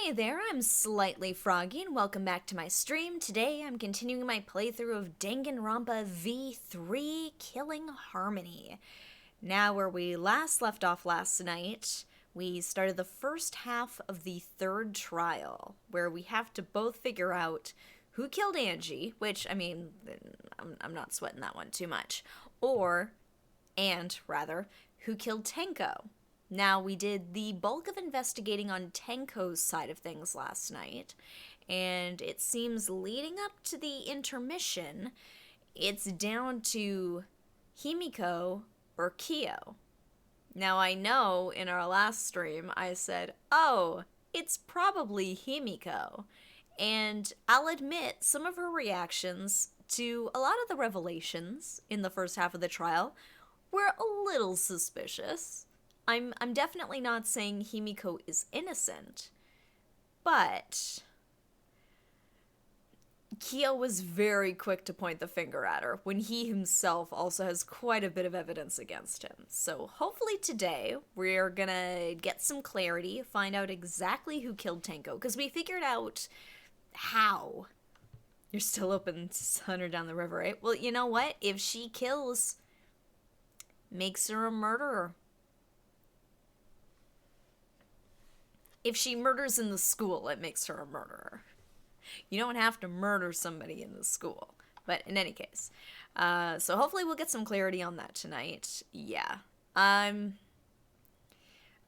Hey there, I'm Slightly Froggy, and welcome back to my stream. Today I'm continuing my playthrough of Danganronpa V3, Killing Harmony. Now, where we last left off last night, we started the first half of the third trial, where we have to both figure out who killed Angie, which, I mean, I'm not sweating that one too much, and who killed Tenko. Now, we did the bulk of investigating on Tenko's side of things last night, and it seems leading up to the intermission, it's down to Himiko or Kyo. Now, I know in our last stream I said, oh, it's probably Himiko, and I'll admit some of her reactions to a lot of the revelations in the first half of the trial were a little suspicious. I'm definitely not saying Himiko is innocent, but Kyo was very quick to point the finger at her when he himself also has quite a bit of evidence against him. So hopefully today we're gonna get some clarity, find out exactly who killed Tenko, because we figured out how. You're still open to send her down the river, right? Well, you know what? If she kills, makes her a murderer. If she murders in the school, it makes her a murderer. You don't have to murder somebody in the school. But in any case. So hopefully we'll get some clarity on that tonight. Yeah. I'm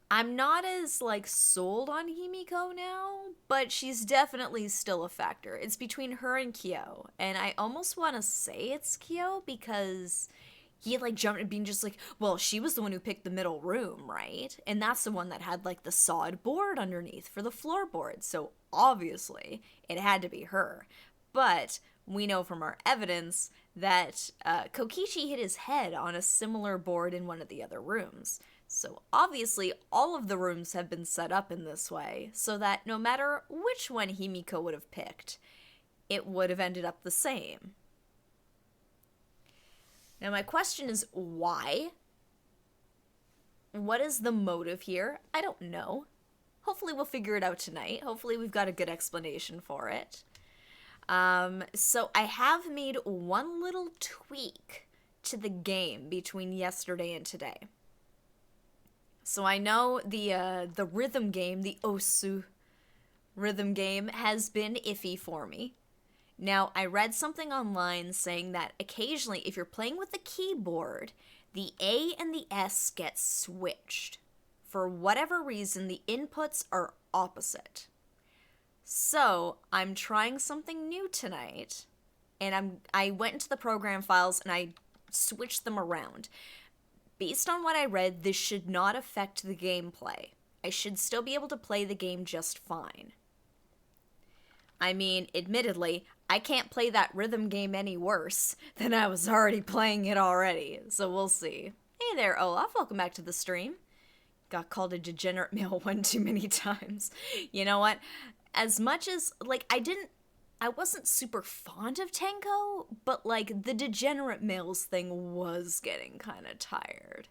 not as, sold on Himiko now, but she's definitely still a factor. It's between her and Kyo. And I almost want to say it's Kyo because he jumped and being just well, she was the one who picked the middle room, right? And that's the one that had the sawed board underneath for the floorboard. So obviously it had to be her. But we know from our evidence that Kokichi hit his head on a similar board in one of the other rooms. So obviously all of the rooms have been set up in this way so that no matter which one Himiko would have picked, it would have ended up the same. Now, my question is, why? What is the motive here? I don't know. Hopefully we'll figure it out tonight. Hopefully we've got a good explanation for it. So I have made one little tweak to the game between yesterday and today. So I know the rhythm game, the Osu rhythm game, has been iffy for me. Now, I read something online saying that occasionally, if you're playing with the keyboard, the A and the S get switched. For whatever reason, the inputs are opposite. So, I'm trying something new tonight, and I went into the program files and I switched them around. Based on what I read, this should not affect the gameplay. I should still be able to play the game just fine. I mean, admittedly, I can't play that rhythm game any worse than I was already playing it already, so we'll see. Hey there, Olaf, welcome back to the stream. Got called a degenerate male one too many times. You know what? As much as, I wasn't super fond of Tenko, but, the degenerate males thing was getting kind of tired.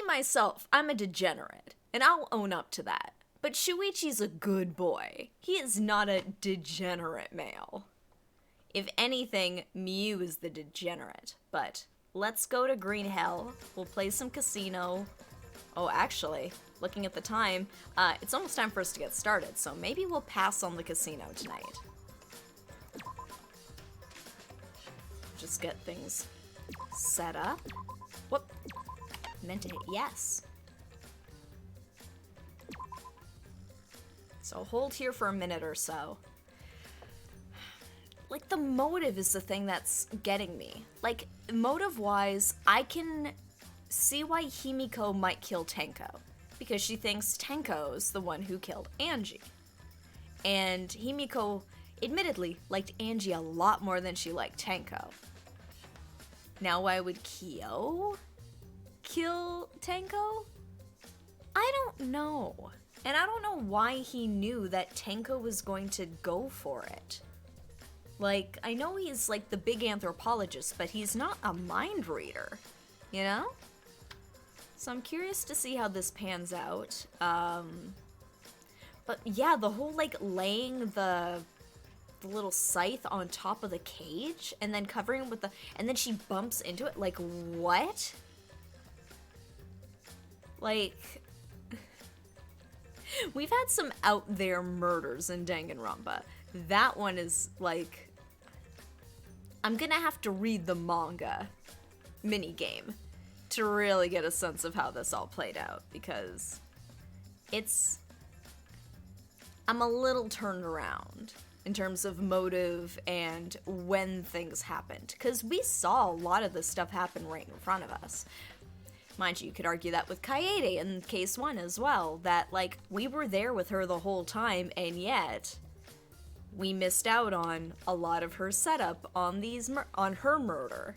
Myself, I'm a degenerate, and I'll own up to that. But Shuichi's a good boy. He is not a degenerate male. If anything, Miu is the degenerate. But let's go to Green Hell. We'll play some casino. Oh, actually, looking at the time, it's almost time for us to get started, so maybe we'll pass on the casino tonight. Just get things set up. Whoop. Meant to hit yes. So hold here for a minute or so. The motive is the thing that's getting me. Motive-wise, I can see why Himiko might kill Tenko. Because she thinks Tenko's the one who killed Angie. And Himiko, admittedly, liked Angie a lot more than she liked Tenko. Now, why would Kyo kill Tenko? I don't know. And I don't know why he knew that Tenko was going to go for it. I know he's, the big anthropologist, but he's not a mind reader, you know? So I'm curious to see how this pans out. But yeah, the whole, like, laying the little scythe on top of the cage and then covering it with the... And then she bumps into it. Like, what? Like... We've had some out there murders in Danganronpa. That one is, like... I'm gonna have to read the manga minigame to really get a sense of how this all played out, because it's... I'm a little turned around in terms of motive and when things happened, because we saw a lot of this stuff happen right in front of us. Mind you, you could argue that with Kaede in case 1 as well, that, like, we were there with her the whole time, and yet we missed out on a lot of her setup on on her murder.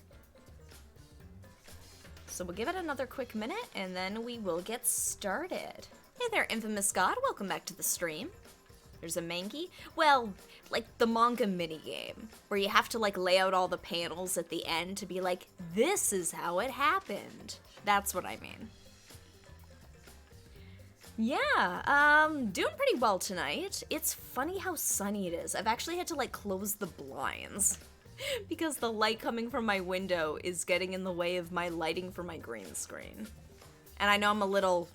So we'll give it another quick minute, and then we will get started. Hey there, Infamous God, welcome back to the stream. There's a mangi. Well, like the manga minigame, where you have to, like, lay out all the panels at the end to be like, this is how it happened. That's what I mean. Yeah, doing pretty well tonight. It's funny how sunny it is. I've actually had to, like, close the blinds because the light coming from my window is getting in the way of my lighting for my green screen. And I know I'm a little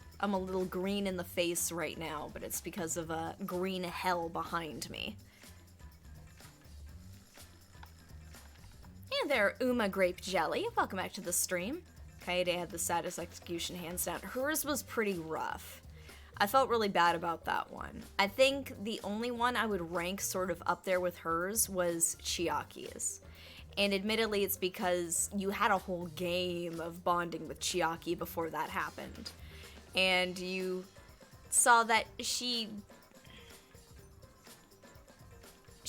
green in the face right now, but it's because of a green hell behind me. Hey there, Uma Grape Jelly. Welcome back to the stream. Kaede had the saddest execution hands down. Hers was pretty rough. I felt really bad about that one. I think the only one I would rank sort of up there with hers was Chiaki's. And admittedly, it's because you had a whole game of bonding with Chiaki before that happened. And you saw that she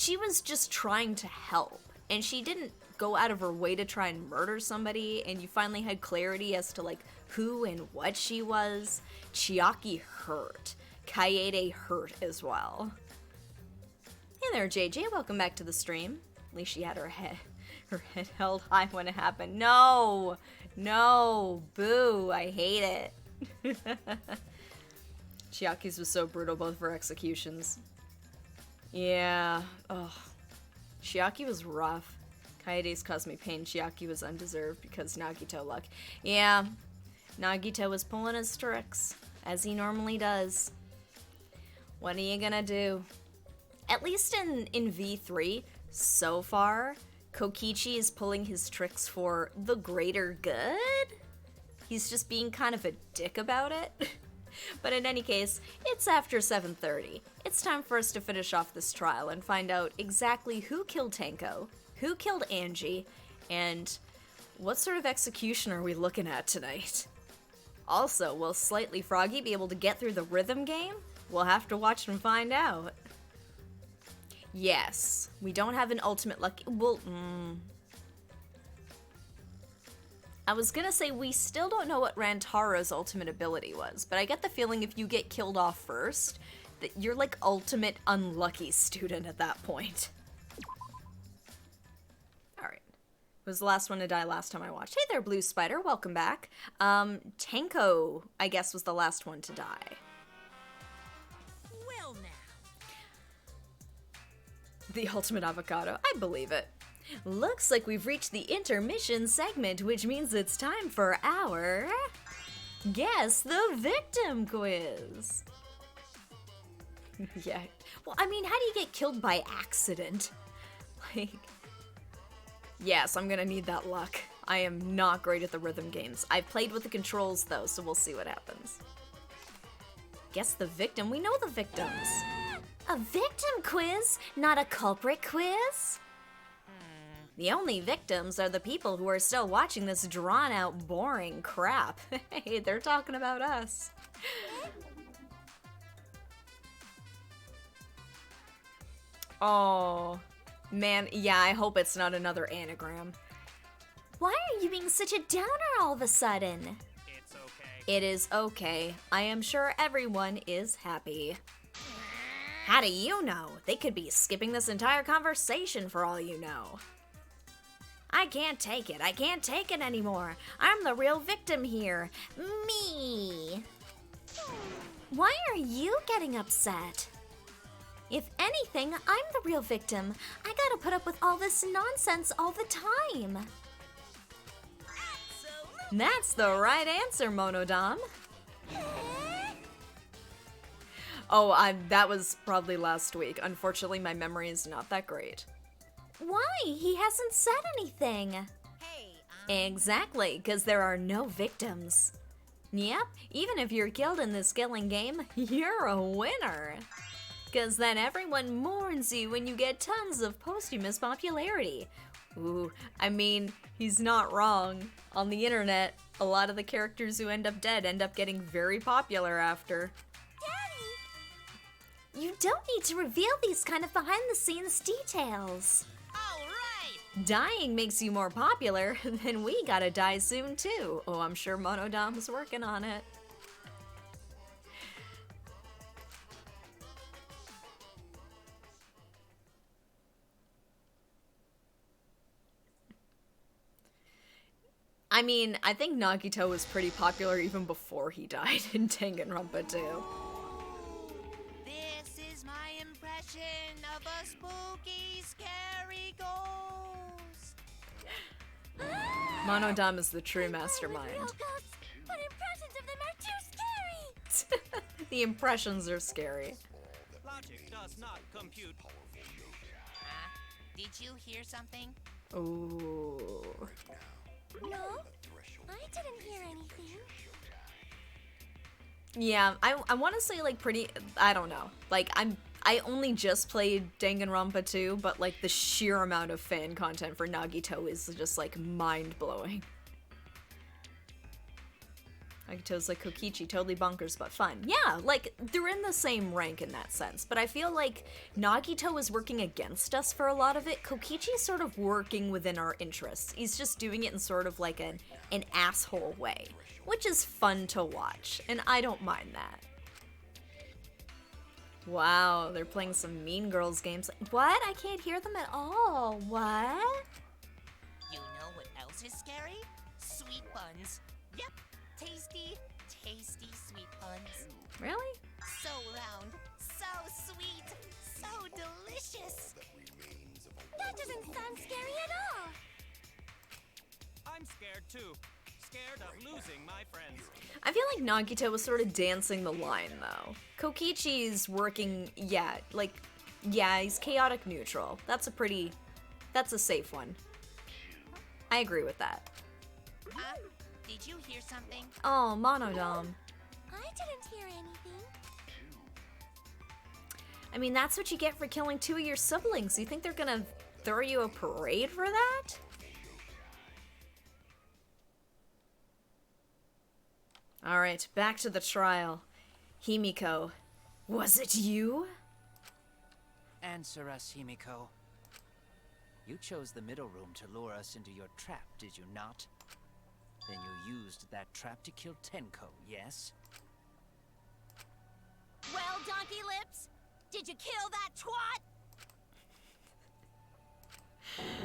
was just trying to help. And she didn't go out of her way to try and murder somebody, and you finally had clarity as to, like, who and what she was. Chiaki hurt. Kaede hurt as well. Hey there, JJ. Welcome back to the stream. At least she had her head held high when it happened. No! No! Boo! I hate it. Chiaki's was so brutal, both of her executions. Yeah. Ugh. Chiaki was rough. Kaede's caused me pain. Chiaki was undeserved because Nagito luck. Yeah, Nagito was pulling his tricks, as he normally does. What are you gonna do? At least in V3, so far, Kokichi is pulling his tricks for the greater good? He's just being kind of a dick about it. But in any case, it's after 7:30. It's time for us to finish off this trial and find out exactly who killed Tenko, who killed Angie, and what sort of execution are we looking at tonight? Also, will Slightly Froggy be able to get through the rhythm game? We'll have to watch and find out. Yes, we don't have an ultimate lucky... Well, I was gonna say we still don't know what Rantara's ultimate ability was, but I get the feeling if you get killed off first, that you're like ultimate unlucky student at that point. Alright. Was the last one to die last time I watched. Hey there, Blue Spider, welcome back. Tenko, I guess, was the last one to die. Well now. The ultimate avocado, I believe it. Looks like we've reached the intermission segment, which means it's time for our Guess the Victim quiz. Yeah. Well, I mean, how do you get killed by accident? Like, yes, I'm gonna need that luck. I am not great at the rhythm games. I've played with the controls, though, so we'll see what happens. Guess the victim? We know the victims. A victim quiz, not a culprit quiz? The only victims are the people who are still watching this drawn-out, boring crap. Hey, they're talking about us. Oh, man, yeah, I hope it's not another anagram. Why are you being such a downer all of a sudden? It's okay. It is okay. I am sure everyone is happy. How do you know? They could be skipping this entire conversation for all you know. I can't take it. I can't take it anymore. I'm the real victim here. Me. Why are you getting upset? If anything, I'm the real victim. I gotta put up with all this nonsense all the time. That's the right answer, Monodam. Oh, that was probably last week. Unfortunately, my memory is not that great. Why? He hasn't said anything. Exactly, because there are no victims. Yep, even if you're killed in this killing game, you're a winner. Because then everyone mourns you when you get tons of posthumous popularity. Ooh, I mean, he's not wrong. On the internet, a lot of the characters who end up dead end up getting very popular after. Daddy! You don't need to reveal these kind of behind-the-scenes details. All right. Dying makes you more popular, then we gotta die soon too. Oh, I'm sure Monodom's working on it. I mean, I think Nagito was pretty popular even before he died in Danganronpa 2. This is my impression of a spooky, scary ghost. Monodam is the true mastermind. But impressions of them are too scary! The impressions are scary. Logic does not compute. Did you hear something? Ooh. No, I didn't hear anything. Yeah, I want to say like pretty, I don't know. Like I only just played Danganronpa 2, but like the sheer amount of fan content for Nagito is just like mind-blowing. Nagito's like Kokichi, totally bonkers but fun. Yeah, like they're in the same rank in that sense, but I feel like Nagito is working against us for a lot of it. Kokichi's sort of working within our interests. He's just doing it in sort of like an asshole way, which is fun to watch, and I don't mind that. Wow, they're playing some Mean Girls games. What? I can't hear them at all. What? You know what else is scary? Sweet buns. Yep. Tasty, tasty sweet buns. Really? So round, so sweet, so delicious. That doesn't sound scary at all. I'm scared too. Scared of losing my friends. I feel like Nagito was sort of dancing the line, though. Kokichi's working, yeah, he's chaotic neutral. That's a safe one. I agree with that. Did you hear something? Oh, Monodam. I didn't hear anything. I mean, that's what you get for killing 2 of your siblings. You think they're gonna throw you a parade for that? Alright, back to the trial. Himiko, was it you? Answer us, Himiko. You chose the middle room to lure us into your trap, did you not? Then you used that trap to kill Tenko, yes? Well, Donkey Lips, did you kill that twat?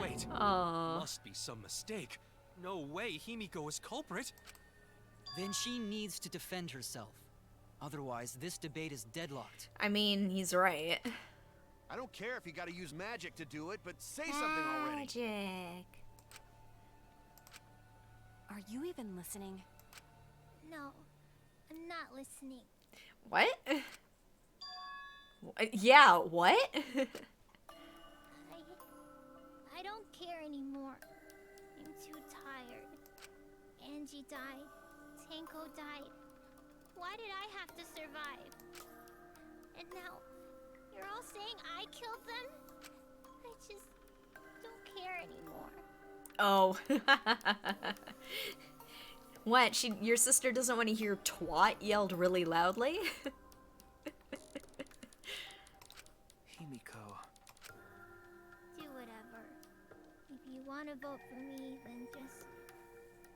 Wait, Aww. must be some mistake. No way Himiko is culprit. Then she needs to defend herself. Otherwise, this debate is deadlocked. I mean, he's right. I don't care if you gotta use magic to do it, but say something already. Magic. Are you even listening? No, I'm not listening. What? Yeah, what? I don't care anymore. I'm too tired. Angie died. Tenko died. Why did I have to survive? And now, you're all saying I killed them? I just don't care anymore. Oh. What? Your sister doesn't want to hear twat yelled really loudly? Himiko. Do whatever. If you want to vote for me, then just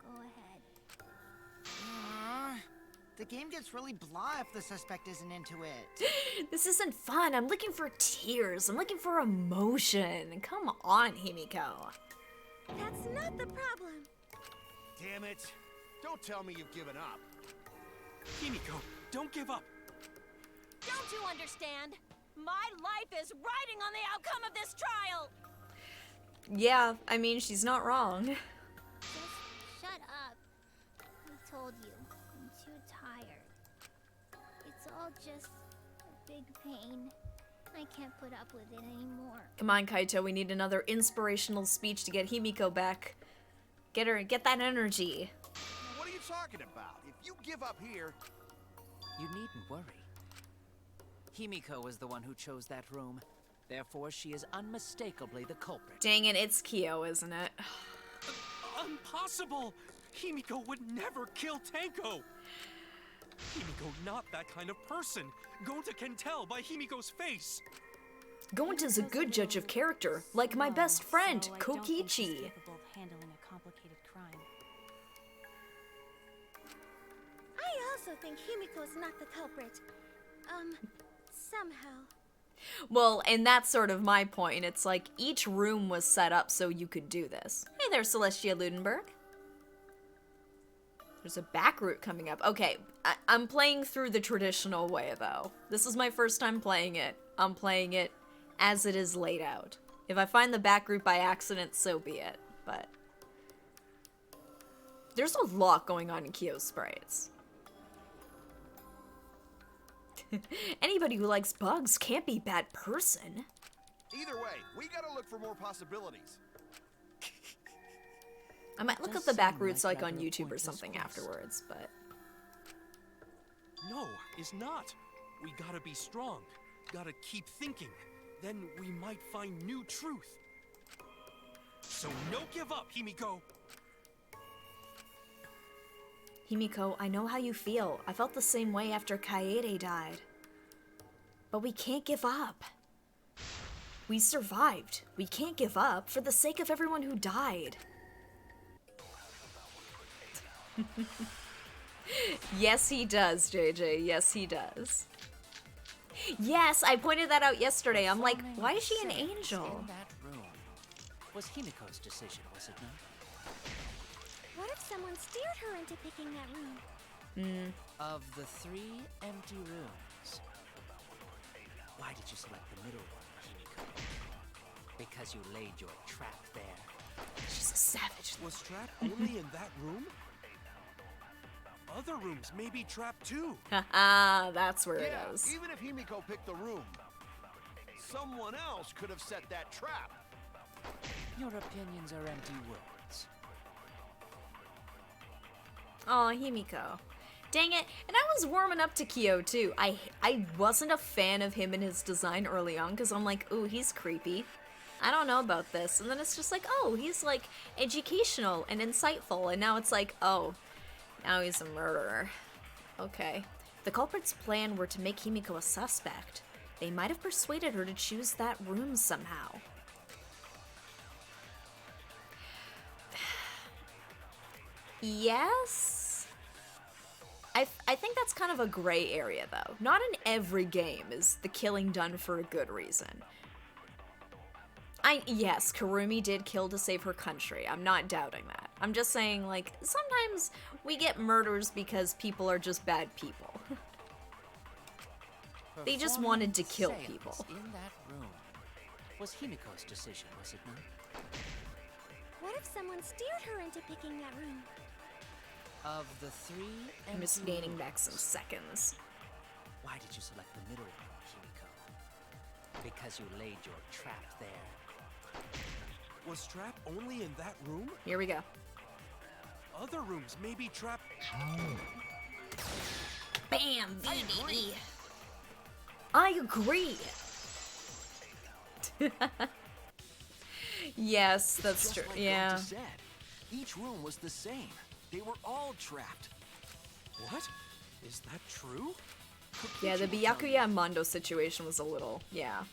go ahead. The game gets really blah if the suspect isn't into it. This isn't fun. I'm looking for tears. I'm looking for emotion. Come on, Himiko. That's not the problem. Damn it. Don't tell me you've given up. Himiko, don't give up. Don't you understand? My life is riding on the outcome of this trial! Yeah, I mean, she's not wrong. Just shut up. I told you, I'm too tired. It's all just a big pain. I can't put up with it anymore. Come on, Kaito, we need another inspirational speech to get Himiko back. Get that energy. What are you talking about? If you give up here... You needn't worry. Himiko was the one who chose that room. Therefore, she is unmistakably the culprit. Dang it, it's Kyo, isn't it? Impossible! Himiko would never kill Tenko! Himiko not that kind of person. Gonta can tell by Himiko's face. Gonta's a good judge of character, like my best friend, Kokichi. Handling a complicated crime. I also think Himiko's not the culprit. Somehow. Well, and that's sort of my point. It's like each room was set up so you could do this. Hey there, Celestia Ludenberg. There's a back route coming up. Okay, I'm playing through the traditional way, though. This is my first time playing it. I'm playing it as it is laid out. If I find the back route by accident, so be it. But there's a lot going on in Kyo's sprites. Anybody who likes bugs can't be a bad person. Either way, we gotta look for more possibilities. I might look up the back routes like on YouTube or something afterwards, but... No, is not. We gotta be strong. Gotta keep thinking. Then we might find new truth. So no give up, Himiko! Himiko, I know how you feel. I felt the same way after Kaede died. But we can't give up. We survived. We can't give up for the sake of everyone who died. Yes, he does, JJ. Yes, he does. Yes, I pointed that out yesterday. I'm like, why is she an angel? In that room was Himiko's decision, was it not? What if someone steered her into picking that room? Of the 3 empty rooms, why did you select the middle one, Himiko? Because you laid your trap there. She's a savage. Was Trap only in that room? Other rooms may be trapped too. Haha, that's where it Yeah, is. even if Himiko picked the room, someone else could have set that trap. Your opinions are empty words. Aw, Himiko. Dang it. And I was warming up to Kyo, too. I wasn't a fan of him and his design early on, because I'm like, ooh, he's creepy. I don't know about this. And then it's just like, oh, he's, like, educational and insightful. And now it's like, oh, now he's a murderer. Okay. The culprit's plan were to make Himiko a suspect. They might have persuaded her to choose that room somehow. Yes? I think that's kind of a gray area, though. Not in every game is the killing done for a good reason. Yes, Kurumi did kill to save her country. I'm not doubting that. I'm just saying, like, sometimes we get murders because people are just bad people. They just wanted to kill Performing people. seance in that room was Himiko's decision, was it not? What if someone steered her into picking that room? Of the 3 I'm just empty gaining back rooms, some seconds. why did you select the middle one, Himiko? Because you laid your trap there. Was Trap only in that room? Here we go. Other rooms may be trapped. Bam! VDD! I agree! Yes, that's Just true. like Yeah. Gonta said, each room was the same. They were all trapped. What? Is that true? Yeah, the Byakuya and Mondo situation was a little, yeah.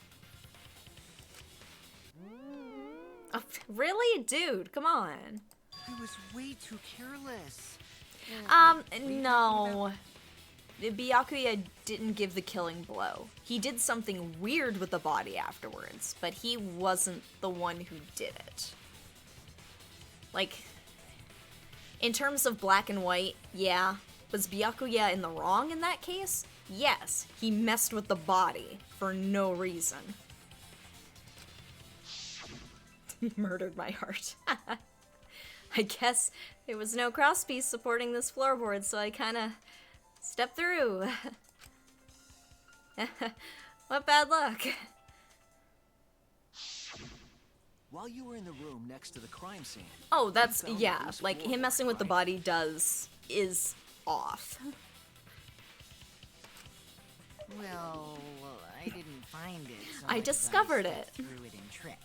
Oh, really? Dude, come on. He was way too careless. No. The Byakuya didn't give the killing blow. He did something weird with the body afterwards, but he wasn't the one who did it. Like, in terms of black and white, yeah. Was Byakuya in the wrong in that case? Yes, he messed with the body for no reason. He murdered my heart. I guess there was no crosspiece supporting this floorboard, so I kinda stepped through. What bad luck. While you were in the room next to the crime scene. Oh, that's, you found yeah, a loose like, him floorboard, messing with the right? body is off. Well, I didn't find it. So I much as discovered stepped it. Through it and tripped.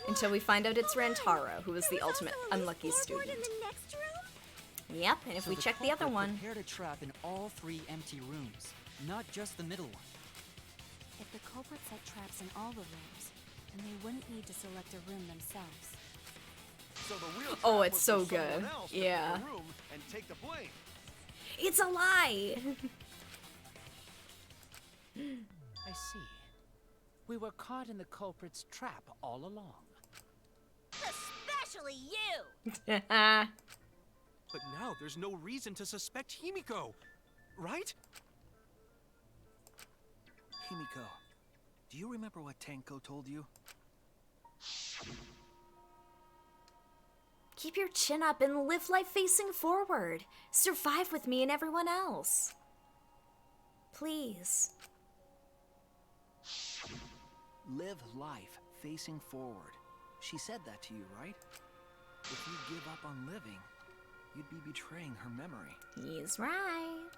Until we find out it's Rantaro, who is the ultimate unlucky student. In the next room? Yep, and if So we the check the other culprit one... prepared a trap in all 3 empty rooms, not just the middle one. If the culprit set traps in all the rooms, then they wouldn't need to select a room themselves. So the real Oh, trap it's was so for someone good. else to pick Yeah. the room and take the blame. It's a lie! I see. We were caught in the culprit's trap all along. Especially you! But now there's no reason to suspect Himiko, right? Himiko, do you remember what Tenko told you? Keep your chin up and live life facing forward. Survive with me and everyone else. Please. Live life facing forward. She said that to you, right? If you give up on living, you'd be betraying her memory. He's right.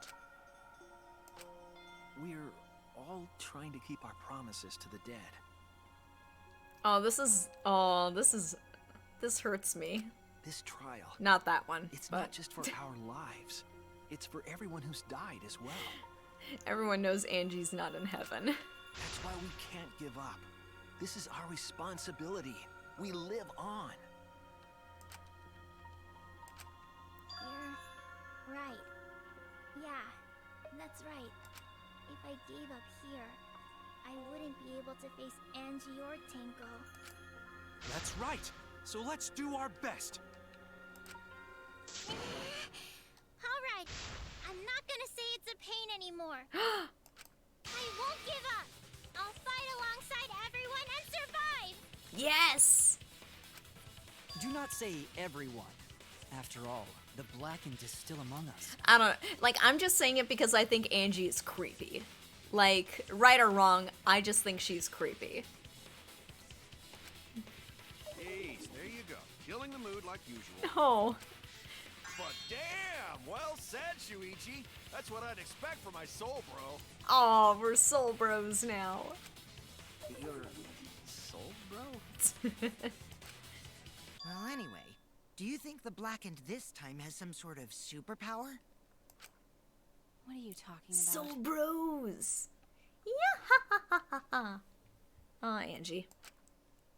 We're all trying to keep our promises to the dead. This hurts me. This trial, Not that one. it's but not just for our lives. It's for everyone who's died as well. everyone knows Angie's not in heaven. That's why we can't give up. This is our responsibility. We live on. You're right. Yeah, that's right. If I gave up here, I wouldn't be able to face Angie or Tenko. That's right. So let's do our best. Alright, I'm not gonna say it's a pain anymore. I won't give up. I'll fight alongside everyone and survive. Yes! Do not say everyone. After all, the blackened is still among us. I don't like, I'm just saying it because I think Angie is creepy. Like, right or wrong, I just think she's creepy. Ace, there you go. Killing the mood like usual. Oh. But damn, well said, Shuichi. That's what I'd expect from my soul bro. Oh, we're soul bros now. Your soul, bro? Well, anyway, do you think the blackened this time has some sort of superpower? What are you talking about? Soul bros. Yeah. Oh, Angie.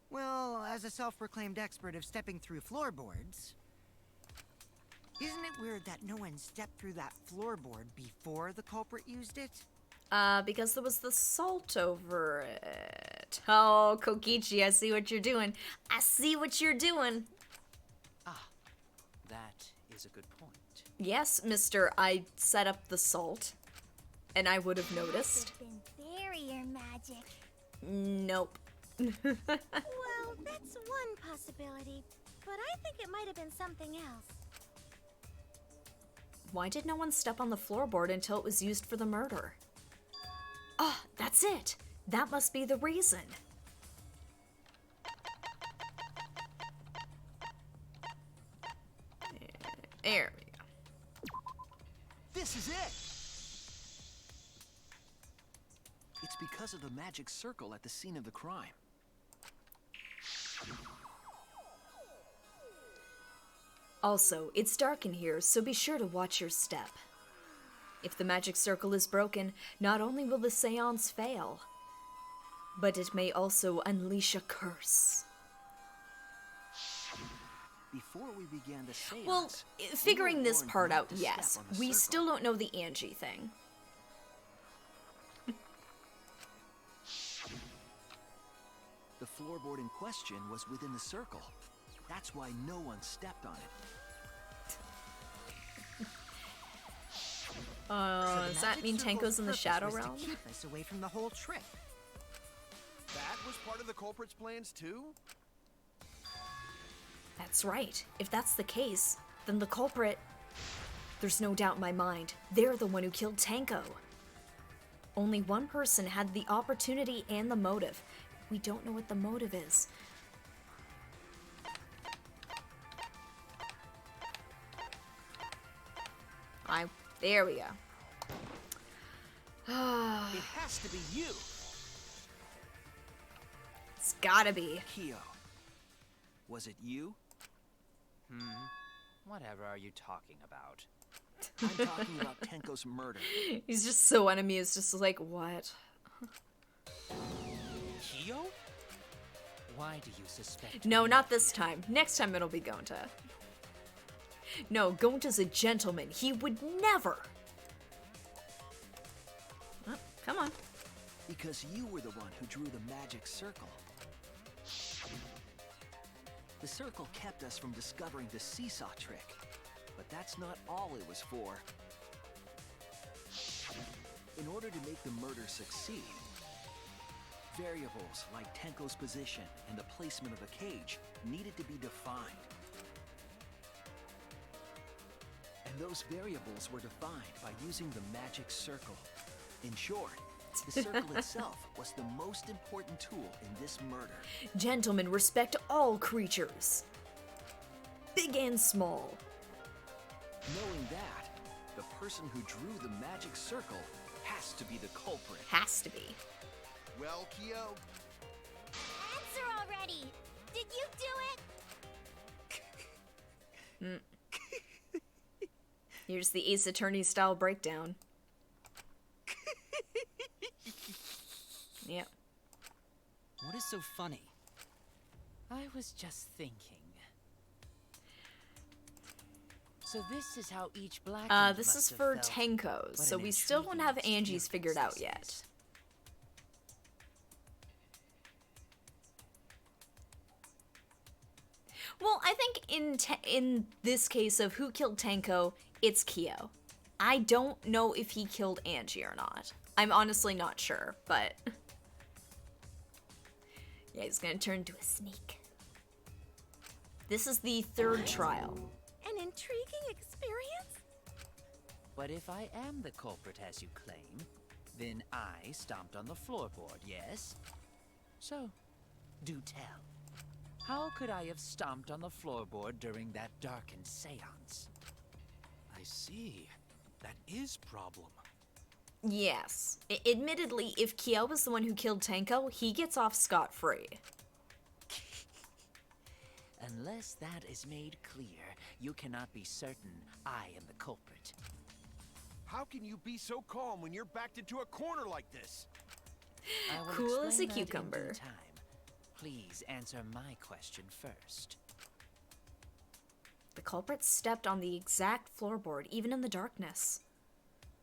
Well, as a self-proclaimed expert of stepping through floorboards, isn't it weird that no one stepped through that floorboard before the culprit used it? Because there was the salt over it. Oh, Kokichi, I see what you're doing. I see what you're doing. That is a good point. Yes, mister, I set up the salt. And I would have noticed. Could have been barrier magic. Nope. Well, that's one possibility, but I think it might have been something else. Why did no one step on the floorboard until it was used for the murder? Oh, that's it. That must be the reason. There we go. This is it! It's because of the magic circle at the scene of the crime. Also, it's dark in here, so be sure to watch your step. If the magic circle is broken, not only will the seance fail, but it may also unleash a curse. Before we began the seance, Well, we figuring were this warned part not out, to step yes. on the We circle. still don't know the Angie thing. The floorboard in question was within the circle. That's why no one stepped on it. So the Does that magic mean circle's Tenko's in the purpose Shadow was Realm? to keep us away from the whole trick. That was part of the culprit's plans too? That's right. If that's the case, then the culprit... There's no doubt in my mind. They're the one who killed Tenko. Only one person had the opportunity and the motive. We don't know what the motive is. There we go. It has to be you, It's gotta be. Kyo. Was it you? Whatever are you talking about? I'm talking about Tenko's murder. He's just so unamused, just like, what? Kyo? Why do you suspect No, me? not this time. Next time it'll be Gonta. No, Gonta's a gentleman. He would never. Oh, come on. Because you were the one who drew the magic circle. The circle kept us from discovering the seesaw trick. But that's not all it was for. In order to make the murder succeed, variables like Tenko's position and the placement of the cage needed to be defined. And those variables were defined by using the magic circle. In short, the circle itself was the most important tool in this murder. Gentlemen, respect all creatures. Big and small. Knowing that, the person who drew the magic circle has to be the culprit. Has to be. Well, Kyo, Answer already! Did you do it? Here's the Ace Attorney style breakdown. Yep. What is so funny? I was just thinking. So this is how each black. This is for Tenko's, so we still don't have Angie's figured out yet. Well, I think in this case of who killed Tenko, it's Kyo. I don't know if he killed Angie or not. I'm honestly not sure, but... yeah, he's gonna turn into a sneak. This is the third trial. An intriguing experience? But if I am the culprit as you claim, then I stomped on the floorboard, yes? So, do tell. How could I have stomped on the floorboard during that darkened seance? I see. That is problem. Yes. Admittedly, if Kyo was the one who killed Tenko, he gets off scot-free. Unless that is made clear, you cannot be certain I am the culprit. how can you be so calm when you're backed into a corner like this? I will Cool as a explain that in due cucumber. time. Please answer my question first. The culprit stepped on the exact floorboard, even in the darkness.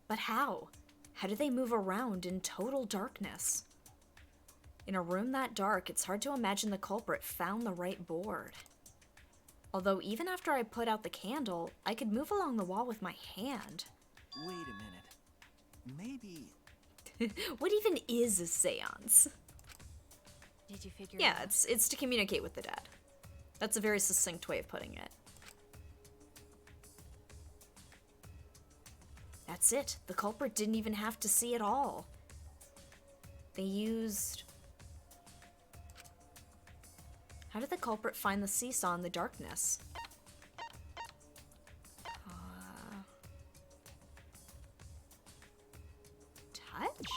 But how? How do they move around in total darkness? In a room that dark, it's hard to imagine the culprit found the right board. Although even after I put out the candle, I could move along the wall with my hand. Wait a minute. Maybe... What even is a seance? Did you figure Yeah, it out? it's to communicate with the dead. That's a very succinct way of putting it. That's it. The culprit didn't even have to see it all. They used... How did the culprit find the seesaw in the darkness? Touch?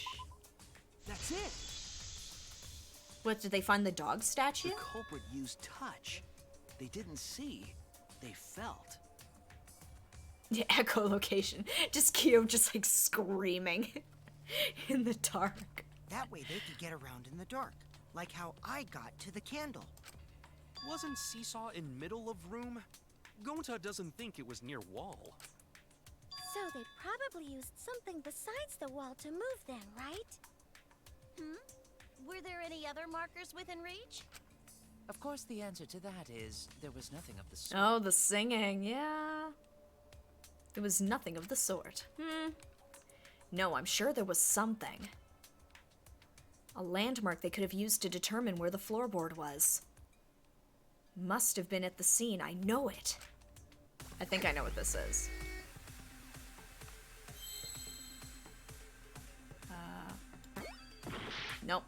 That's it! What, did they find the dog statue? The culprit used touch. They didn't see, they felt. Yeah, echolocation. Just Kyo just like screaming in the dark. That way they could get around in the dark, like how I got to the candle. Wasn't Seesaw in middle of room? Gonta doesn't think it was near wall. So they probably used something besides the wall to move then, right? Were there any other markers within reach? Of course, the answer to that is there was nothing of the sort. Oh, the singing, yeah. There was nothing of the sort. No, I'm sure there was something. A landmark they could have used to determine where the floorboard was. Must have been at the scene, I know it. I think I know what this is. Nope.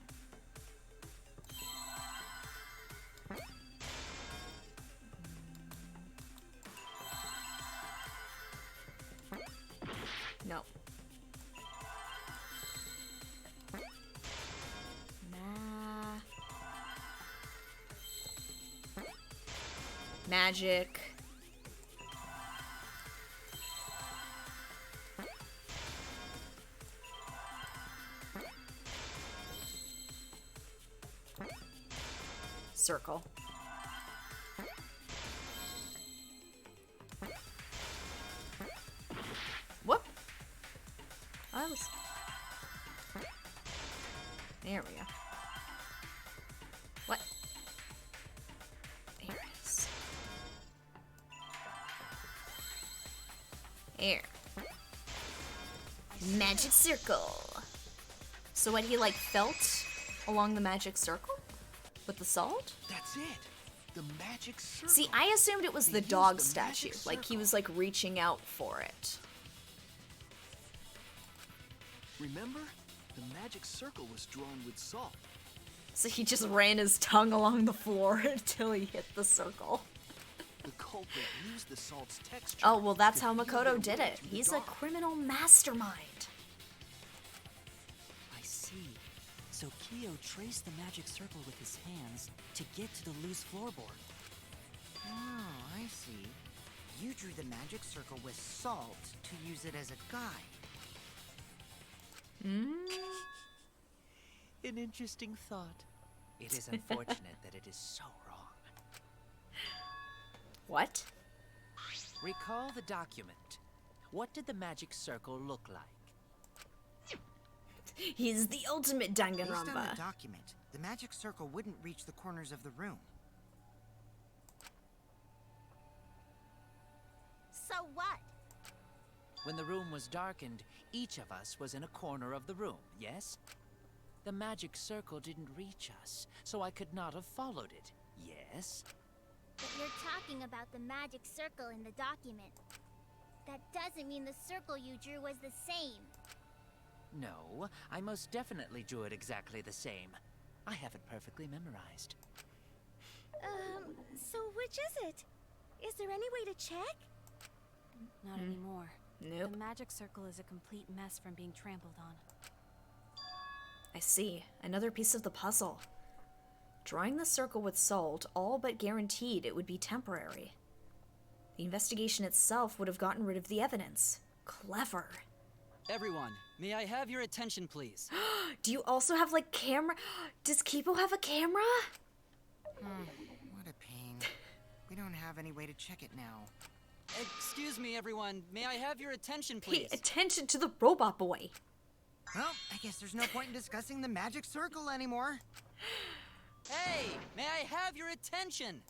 No. Nah. Magic. Circle. Whoop. I was... There we go. What? There it is. There. Magic circle. So what, he like felt along the magic circle? With the salt? That's it. The magic circle. See, I assumed it was They the used dog the statue. magic Like he circle. was like reaching out for it. Remember? The magic circle was drawn with salt. So he just ran his tongue along the floor until he hit the circle. The culprit used the salt's texture. Oh, well, that's to how feel Makoto their did way it. through the He's a dark. criminal mastermind. I see. So Kyo traced the magic circle with his hands to get to the loose floorboard. Oh, I see. You drew the magic circle with salt to use it as a guide. An interesting thought. It is unfortunate that it is so wrong. What? Recall the document. What did the magic circle look like? He's the ultimate Based on the Danganronpa. document, the magic circle wouldn't reach the corners of the room. So what? When the room was darkened, each of us was in a corner of the room, yes? The magic circle didn't reach us, so I could not have followed it, yes? But you're talking about the magic circle in the document. That doesn't mean the circle you drew was the same. No, I most definitely drew it exactly the same. I have it perfectly memorized. So which is it? Is there any way to check? Not anymore. Nope. The magic circle is a complete mess from being trampled on. I see. Another piece of the puzzle. Drawing the circle with salt all but guaranteed it would be temporary. The investigation itself would have gotten rid of the evidence. Clever. Everyone, may I have your attention, please? Do you also have like camera? Does Kipo have a camera? What a pain. We don't have any way to check it now. Excuse me, everyone. May I have your attention, Pay please? attention to the robot boy. Well, I guess there's no point in discussing the magic circle anymore. Hey, may I have your attention?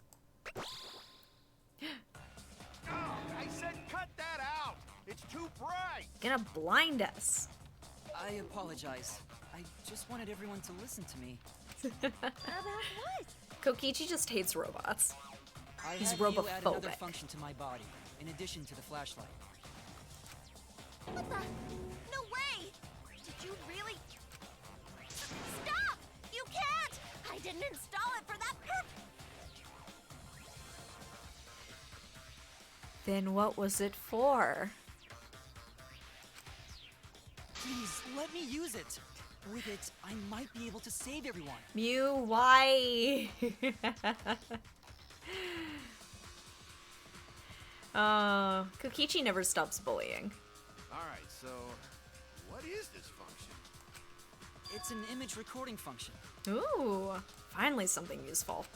I said cut that out! It's too bright! Gonna blind us. I apologize. I just wanted everyone to listen to me. About what? Kokichi just hates robots. I He's had you add another robophobic. function to my body, in addition to the flashlight. What the? No way! Did you really? Stop! You can't! I didn't install it for that purpose! Then what was it for? Please, let me use it. With it, I might be able to save everyone. Mew, why? Kokichi never stops bullying. Alright, so what is this function? It's an image recording function. Ooh, finally something useful.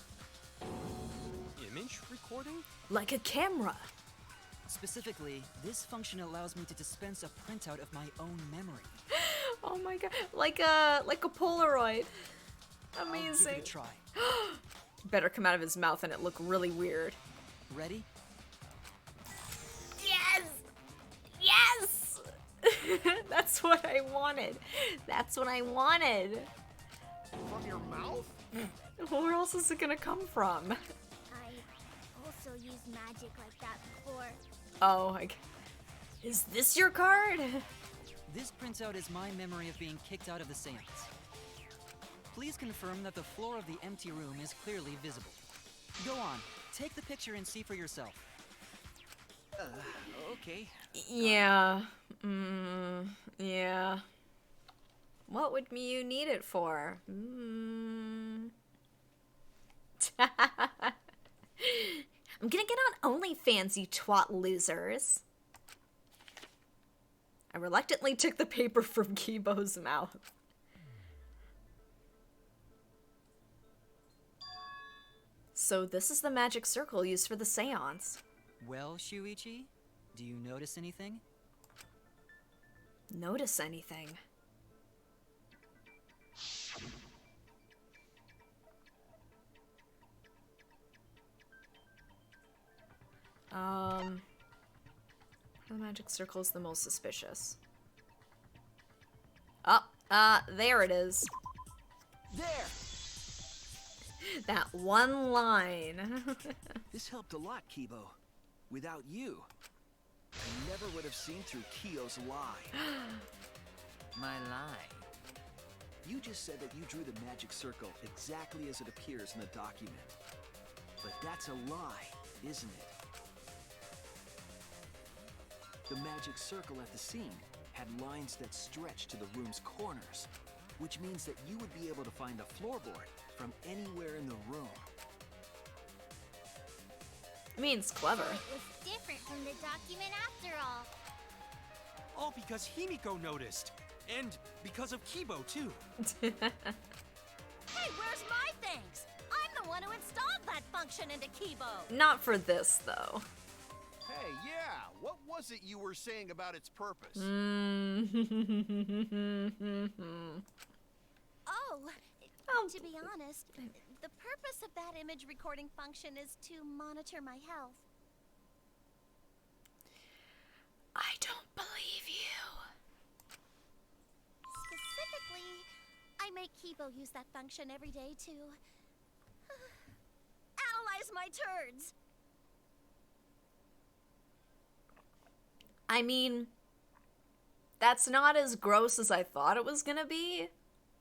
Image recording? Like a camera. Specifically, this function allows me to dispense a printout of my own memory. Oh my god, like a Polaroid. I'll give Amazing. it a try. better come out of his mouth and it look really weird. Ready? Yes! Yes! That's what I wanted. That's what I wanted. From your mouth? Where else is it gonna come from? I also used magic like that before. Oh, is this your card? This printout is my memory of being kicked out of the seance. Please confirm that the floor of the empty room is clearly visible. Go on, take the picture and see for yourself. Okay. Yeah. Yeah. What would you need it for? I'm gonna get on OnlyFans, you twat losers. I reluctantly took the paper from Kibo's mouth. So this is the magic circle used for the seance. Well, Shuichi, do you notice anything? Notice anything? The magic circle is the most suspicious. Oh, there it is. There! That one line. This helped a lot, Kibo. Without you, I never would have seen through Kyo's lie. My lie. You just said that you drew the magic circle exactly as it appears in the document. But that's a lie, isn't it? The magic circle at the scene had lines that stretched to the room's corners, which means that you would be able to find the floorboard from anywhere in the room. I mean, it's clever. So it was different from the document after all. All because Himiko noticed. And because of Kibo, too. Hey, where's my thanks? I'm the one who installed that function into Kibo. Not for this, though. Hey, yeah. What was it you were saying about its purpose? Oh, to be honest, the purpose of that image recording function is to monitor my health. I don't believe you. Specifically, I make Kibo use that function every day to analyze my turds. I mean, that's not as gross as I thought it was gonna be,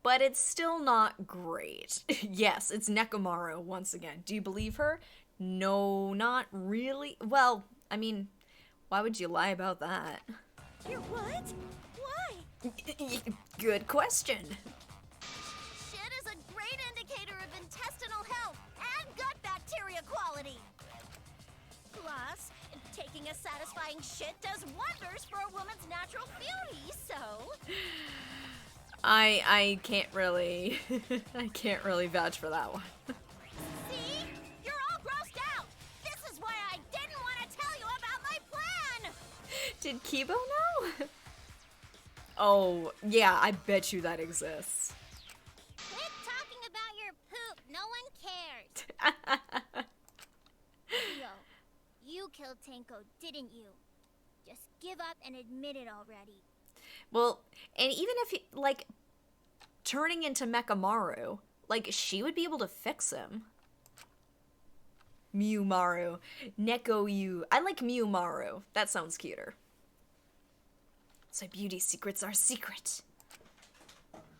but it's still not great. Yes, it's Nekomaru once again. Do you believe her? No, not really. Well, I mean, why would you lie about that? You're what? Why? Good question. Shit is a great indicator of intestinal health and gut bacteria quality. Plus, taking a satisfying shit does wonders for a woman's natural beauty, so... I can't really... I can't really vouch for that one. See? You're all grossed out! This is why I didn't want to tell you about my plan! Did Kibo know? Oh, yeah, I bet you that exists. Quit talking about your poop. No one cares. Leo, you killed Tenko, didn't you? Just give up and admit it already. Well, and even if he, like, turning into Mechamaru, like, she would be able to fix him. Mewmaru. Neko-yu. I like Mewmaru. That sounds cuter. So beauty secrets are secret.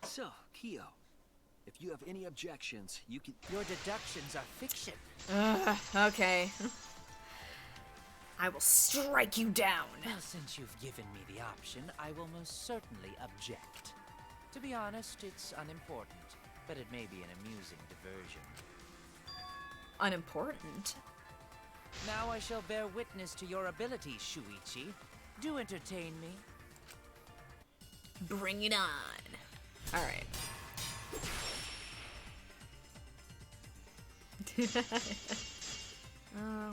So, Kyo, if you have any objections, you can... Your deductions are fiction. Okay. I will strike you down. Well, since you've given me the option, I will most certainly object. To be honest, it's unimportant, but it may be an amusing diversion. Unimportant? Now I shall bear witness to your abilities, Shuichi. Do entertain me. Bring it on. Alright.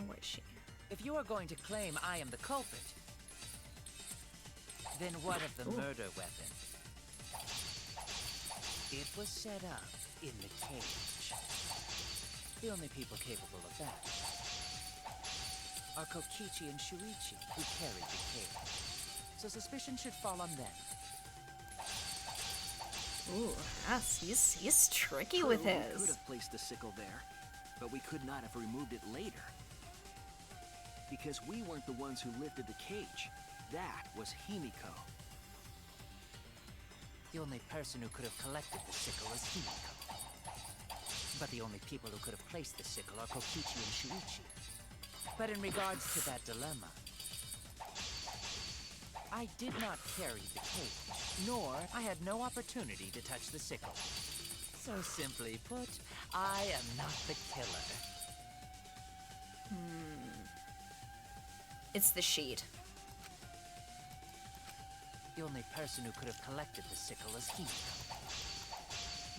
What is she? If you are going to claim I am the culprit, then what of the murder weapon? It was set up in the cage. The only people capable of that are Kokichi and Shuichi, who carried the cage. So suspicion should fall on them. Ooh, yes, he's tricky True, with we his. could have placed the sickle there, but we could not have removed it later. Because we weren't the ones who lifted the cage. That was Himiko. The only person who could have collected the sickle is Himiko. But the only people who could have placed the sickle are Kokichi and Shuichi. But in regards to that dilemma, I did not carry the cage, nor I had no opportunity to touch the sickle. So simply put, I am not the killer. It's the sheet. The only person who could have collected the sickle is Himiko.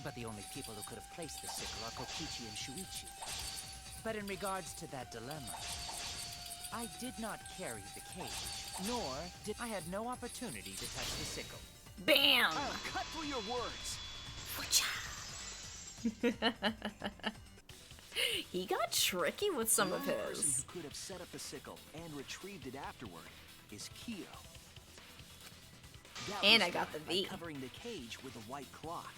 But the only people who could have placed the sickle are Kokichi and Shuichi. But in regards to that dilemma, I did not carry the cage, nor did I had no opportunity to touch the sickle. Bam! I'll cut through your words. He got tricky with some of The only person his. who could have set up the sickle and retrieved it afterward is Kyo. That And was I got done the by V. covering the cage with a white cloth.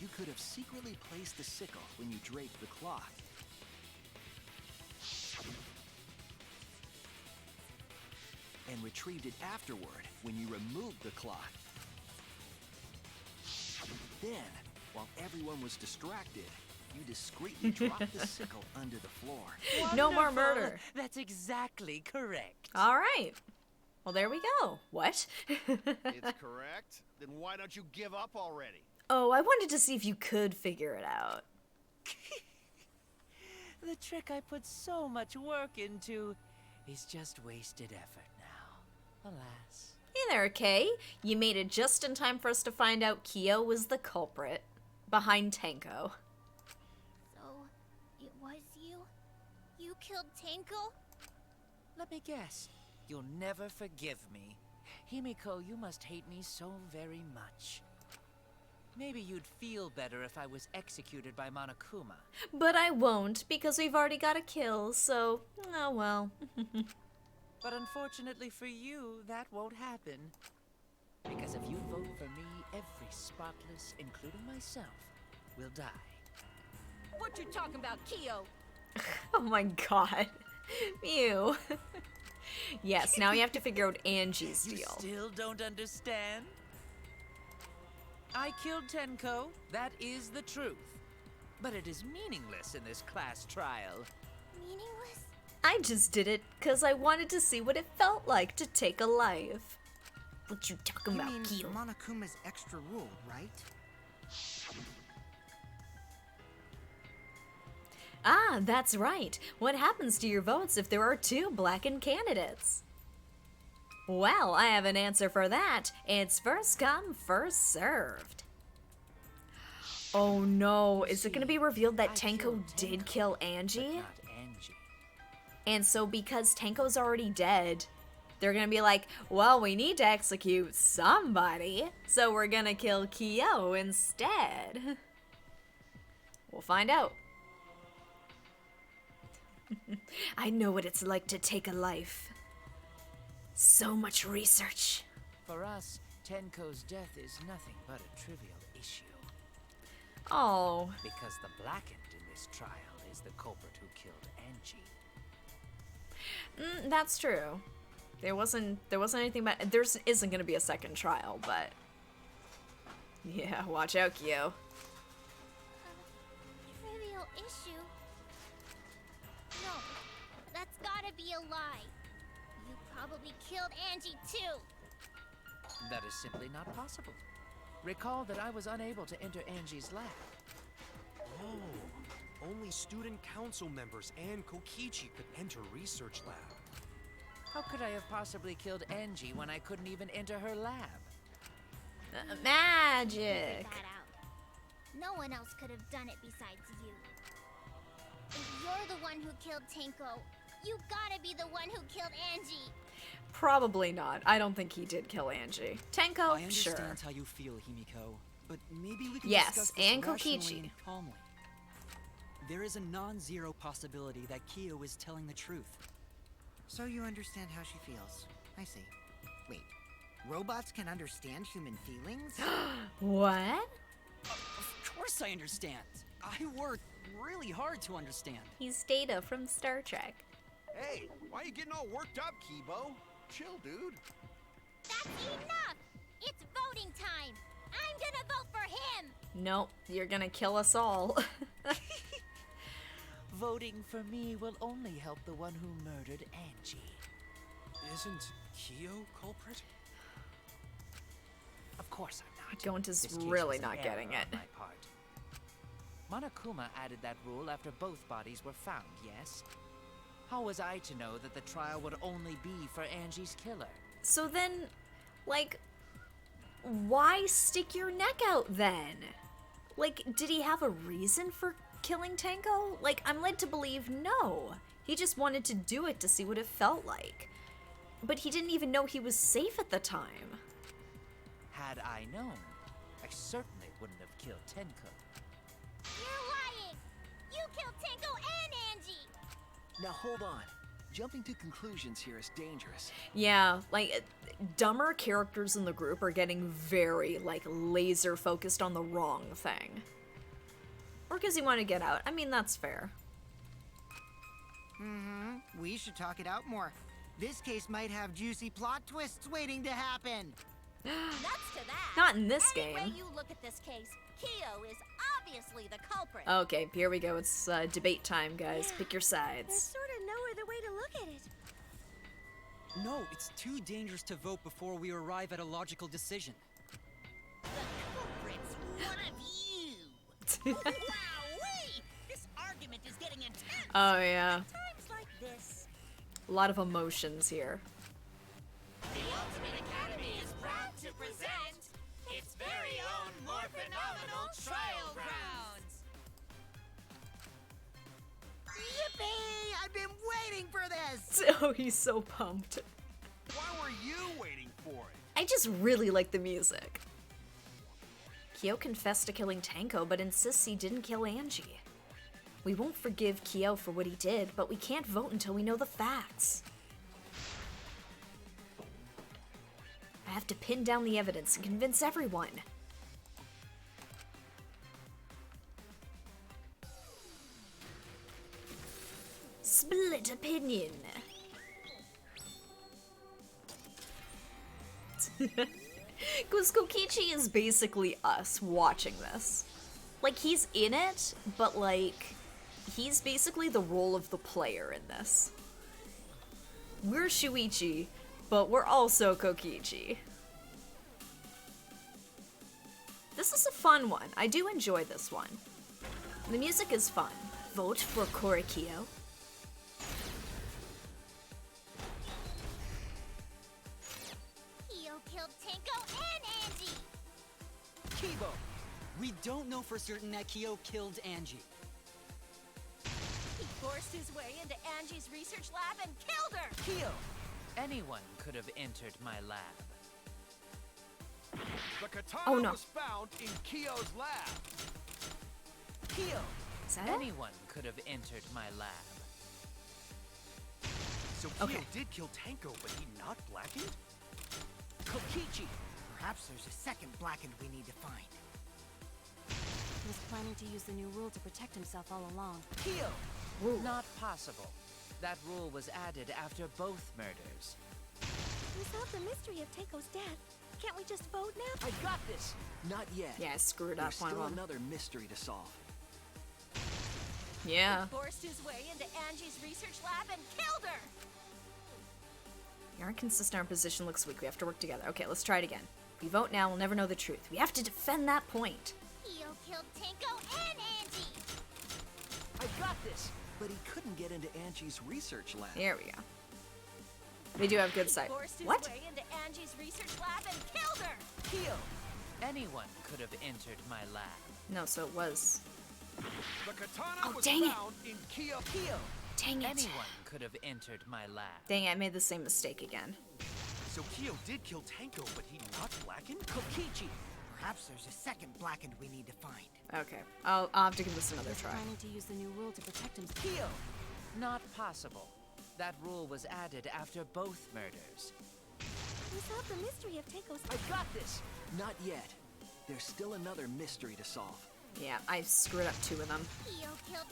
You could have secretly placed the sickle when you draped the cloth. And retrieved it afterward when you removed the cloth. Then, while everyone was distracted, you discreetly dropped the sickle under the floor. No more Wonderful. murder. That's exactly correct. All right. Well, there we go. What? It's correct. Then why don't you give up already? Oh, I wanted to see if you could figure it out. The trick I put so much work into is just wasted effort now. Alas. Hey there, Kay. You made it just in time for us to find out Kyo was the culprit behind Tenko. So, it was you? You killed Tenko? Let me guess. You'll never forgive me. Himiko, you must hate me so very much. Maybe you'd feel better if I was executed by Monokuma. But I won't, because we've already got a kill, so, oh well. But unfortunately for you, that won't happen. Because if you vote for me, every spotless, including myself, will die. What you talking about, Kyo? Oh my god. Ew. Yes, now you have to figure out Angie's You deal. still don't understand? I killed Tenko, that is the truth. But it is meaningless in this class trial. Meaningless? I just did it because I wanted to see what it felt like to take a life. What you talking You about, mean Kyo? Monokuma's extra rule, right? Ah, that's right. What happens to your votes if there are two blackened candidates? Well, I have an answer for that. It's first come, first served. Oh no, is it going to be revealed that I Tenko killed did Tenko, kill But Angie? not Angie. And so because Tenko's already dead, they're going to be like, well, we need to execute somebody, so we're going to kill Kyo instead. We'll find out. I know what it's like to take a life. So much research. For us, Tenko's death is nothing but a trivial issue. Oh, Because the blackened in this trial is the culprit who killed Angie. that's true. There wasn't anything about. There isn't gonna be a second trial, but yeah, watch out, Kyo. Trivial issue? No, that's gotta be a lie. You probably killed Angie too. That is simply not possible. Recall that I was unable to enter Angie's lab. Oh, only student council members and Kokichi could enter research lab. How could I have possibly killed Angie when I couldn't even enter her lab? Figure Magic. that out. No one else could have done it besides you. If you're the one who killed Tenko, you gotta be the one who killed Angie. Probably not. I don't think he did kill Angie. Tenko, I understand sure. how you feel, Himiko, but maybe we can Yes, discuss this and rationally Kokichi. and calmly. There is a non-zero possibility that Kyo is telling the truth. So you understand how she feels. I see. Wait, robots can understand human feelings? What? Of course I understand. I worked really hard to understand. He's Data from Star Trek. Hey, why you getting all worked up, Kibo? Chill, dude. That's enough! It's voting time! I'm gonna vote for him! Nope, you're gonna kill us all. Voting for me will only help the one who murdered Angie. Isn't Kyo culprit? Of course I'm not. Gonta's This case really was an not getting error it. on my part. Monokuma added that rule after both bodies were found, yes? How was I to know that the trial would only be for Angie's killer? So then, like, why stick your neck out then? Like, did he have a reason for killing Tango? Like, I'm led to believe no. He just wanted to do it to see what it felt like. But he didn't even know he was safe at the time. Had I known, I certainly wouldn't have killed Tenko. You're lying! You killed Tango and Angie! Now hold on. Jumping to conclusions here is dangerous. Yeah, like, dumber characters in the group are getting very, like, laser focused on the wrong thing. Or because you want to get out. I mean, that's fair. We should talk it out more. This case might have juicy plot twists waiting to happen. Nuts to that. Not in this Any way game. you look at this case, Kyo is obviously the culprit. Okay, here we go. It's debate time, guys. Pick your sides. Sort of no other way to look at it. No, it's too dangerous to vote before we arrive at a logical decision. The culprit's one of you. Wowee! This argument is getting intense. Oh, yeah. Times like this. A lot of emotions here. The Ultimate Academy is proud to present its very own more phenomenal trial grounds. Yippee! I've been waiting for this! Oh, he's so pumped. Why were you waiting for it? I just really like the music. Kyo confessed to killing Tanko, but insists he didn't kill Angie. We won't forgive Kyo for what he did, but we can't vote until we know the facts. I have to pin down the evidence and convince everyone. Split opinion. Because Kokichi is basically us watching this. Like, he's in it, but, like, he's basically the role of the player in this. We're Shuichi, but we're also Kokichi. This is a fun one. I do enjoy this one. The music is fun. Vote for Korikyo. Kyo killed Tango and Angie! Kibo! We don't know for certain that Kyo killed Angie. He forced his way into Angie's research lab and killed her. Kyo! Anyone could have entered my lab. The katana Oh, no. was found in Kyo's lab. Kyo! Is that it? Anyone could have entered my lab. So Kyo Okay. did kill Tanko, but he not blackened? Kokichi! Perhaps there's a second blackened we need to find. He was planning to use the new rule to protect himself all along. Kyo! Not possible. That rule was added after both murders. We solved the mystery of Taiko's death. Can't we just vote now? I got this! Not yet. Yeah, I screwed up There's one still of them. another mystery to solve. Yeah. Forced his way into Angie's research lab and killed her. You're inconsistent. Our position looks weak. We have to work together. Okay, let's try it again. If we vote now, we'll never know the truth. We have to defend that point. Kyo killed Tango and Angie! I got this! But he couldn't get into Angie's research lab. There we go. They do have good sight. Forced his What? way into Angie's research lab and killed her. Kyo! Anyone could have entered my lab. No, so it was. The katana Oh, was dang it. found in Kyo. Dang it. Anyone could have entered my lab. Dang it, I made the same mistake again. So Kyo did kill Tanko, but he not blackened? Kokichi! Perhaps there's a second Blackened we need to find. Okay, I'll have to give this another He's try. planning to use the new rule to protect himself. Kyo! Not possible. That rule was added after both murders. We solved the mystery of Teiko's. I got this! Not yet. There's still another mystery to solve. Yeah, I screwed up 2 of them. Kyo killed.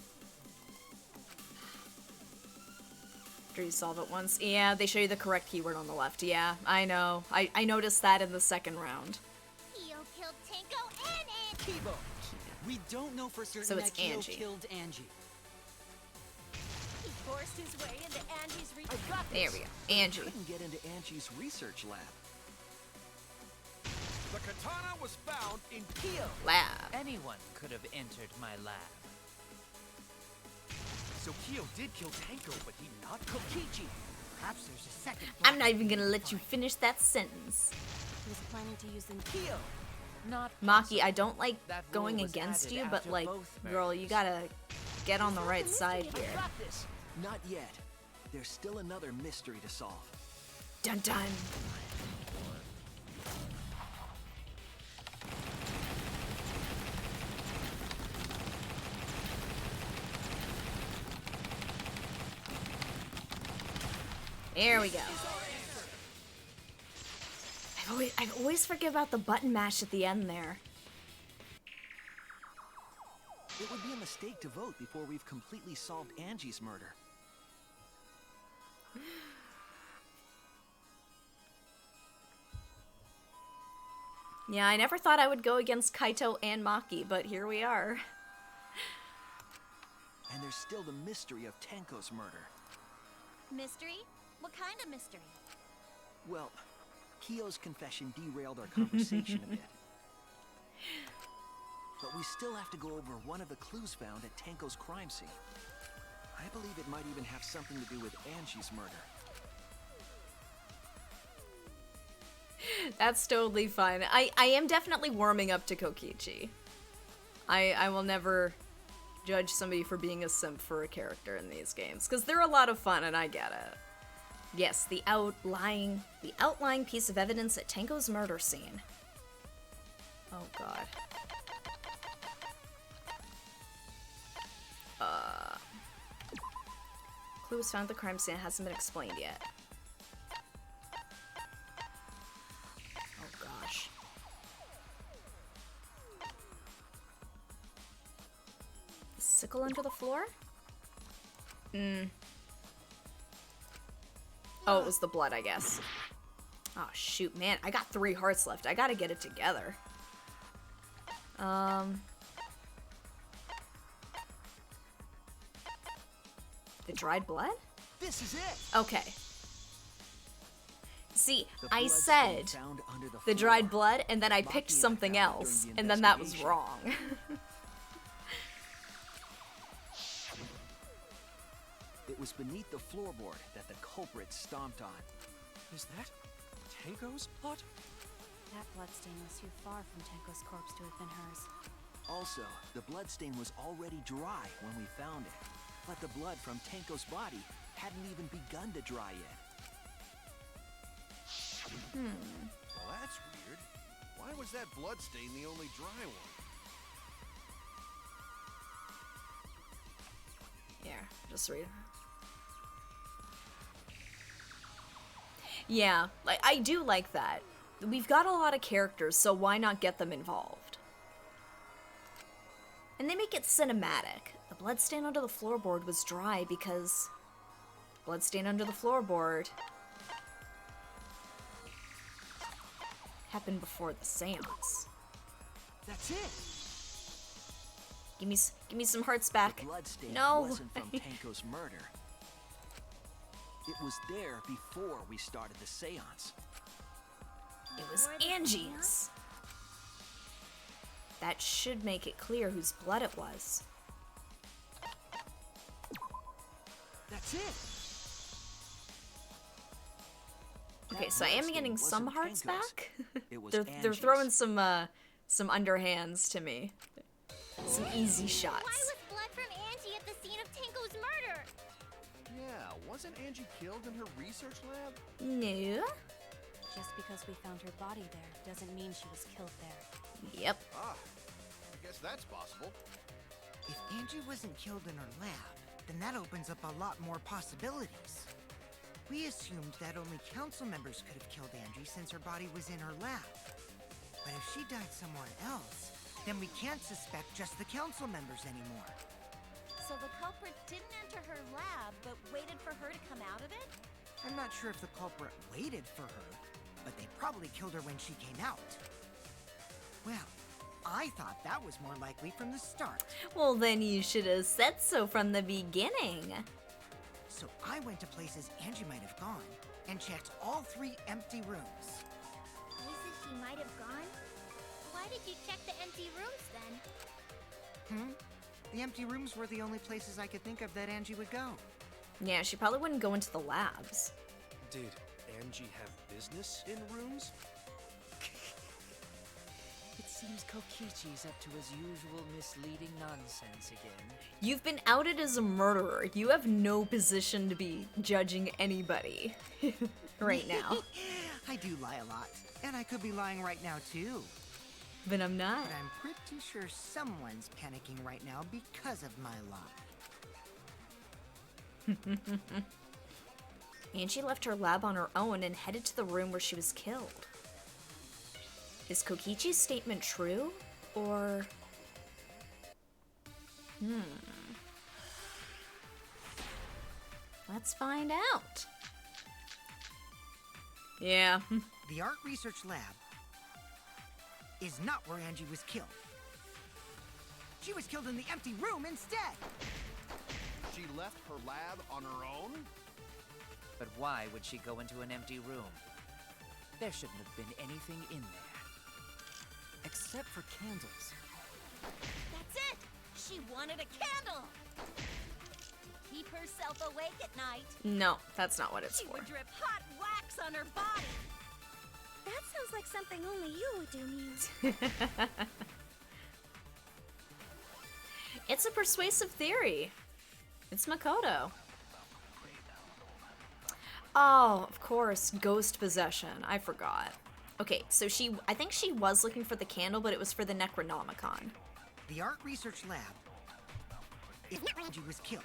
After you solve it once. Yeah, they show you the correct keyword on the left. Yeah, I know. I noticed that in the second round. Kyo killed Tenko and Angie. Kibo! We don't know for certain So it's that Kyo Angie. killed Angie. He forced his way into Angie's reach. I got There this! we go. Angie. Couldn't get into Angie's research lab. The katana was found in Kyo! Lab. Anyone could have entered my lab. So Kyo did kill Tenko, but he not Kokichi! Perhaps there's a second I'm not even gonna let you finish that sentence. He was planning to use the Kyo! Not Maki, I don't like That rule going was against added you, but after like, both girl, you murders. gotta get on the right side here. I got this! Not yet. There's still another mystery to solve. Dun dun. There we go. I always forget about the button mash at the end there. It would be a mistake to vote before we've completely solved Angie's murder. Yeah, I never thought I would go against Kaito and Maki, but here we are. And there's still the mystery of Tenko's murder. Mystery? What kind of mystery? Well, Kyo's confession derailed our conversation a bit. But we still have to go over one of the clues found at Tenko's crime scene. I believe it might even have something to do with Angie's murder. That's totally fine. I am definitely warming up to Kokichi. I will never judge somebody for being a simp for a character in these games, because they're a lot of fun and I get it. Yes, the outlying piece of evidence at Tenko's murder scene. Oh god. Clue was found at the crime scene. It hasn't been explained yet. Oh gosh. The sickle under the floor? Oh, it was the blood, I guess. Oh shoot, man. I got 3 hearts left. I gotta get it together. The dried blood? This is it! Okay. See, The I blood said stain found under the floor. dried blood, and then I Maki picked and I something found it during else, the and then that was investigation. wrong. It was beneath the floorboard that the culprit stomped on. Is that Tenko's blood? That bloodstain was too far from Tenko's corpse to have been hers. Also, the bloodstain was already dry when we found it. But the blood from Tenko's body hadn't even begun to dry yet. Well, that's weird. Why was that bloodstain the only dry one? Here, just read. Yeah, like I do like that. We've got a lot of characters, so why not get them involved? And they make it cinematic. The bloodstain under the floorboard was dry because bloodstain under the floorboard happened before the seance. That's it! Give me some hearts back. The bloodstain No. wasn't from Tenko's murder. It was there before we started the seance. It was Angie's. That should make it clear whose blood it was. That's it! Okay, That so I am bloodstain getting some wasn't hearts Tenko's. back. It was they're Angie's. throwing some underhands to me. Some easy shots. Why was blood from Angie at the scene of Tenko's murder? Yeah, wasn't Angie killed in her research lab? No. Just because we found her body there doesn't mean she was killed there. Yep. Ah, I guess that's possible. If Angie wasn't killed in her lab, then that opens up a lot more possibilities. We assumed that only council members could have killed Angie since her body was in her lab. But if she died somewhere else, then we can't suspect just the council members anymore. So the culprit didn't enter her lab, but waited for her to come out of it? I'm not sure if the culprit waited for her, but they probably killed her when she came out. Well, I thought that was more likely from the start. Well, then you should have said so from the beginning. So I went to places Angie might have gone and checked all 3 empty rooms. Places she might have gone? Why did you check the empty rooms then? The empty rooms were the only places I could think of that Angie would go. Yeah, she probably wouldn't go into the labs. Did Angie have business in rooms? It seems Kokichi's up to his usual misleading nonsense again. You've been outed as a murderer. You have no position to be judging anybody right now. I do lie a lot, and I could be lying right now too. But I'm not. But I'm pretty sure someone's panicking right now because of my lie. Angie left her lab on her own and headed to the room where she was killed. Is Kokichi's statement true? Or... Let's find out. Yeah. The art research lab is not where Angie was killed. She was killed in the empty room instead. She left her lab on her own? But why would she go into an empty room? There shouldn't have been anything in there. Except for candles. That's it! She wanted a candle! To keep herself awake at night. No, that's not what it's She for. would drip hot wax on her body. That sounds like something only you would do, Muse. It's a persuasive theory. It's Makoto. Oh, of course, ghost possession. I forgot. Okay, so I think she was looking for the candle, but it was for the Necronomicon. The art research lab is where Angie was killed.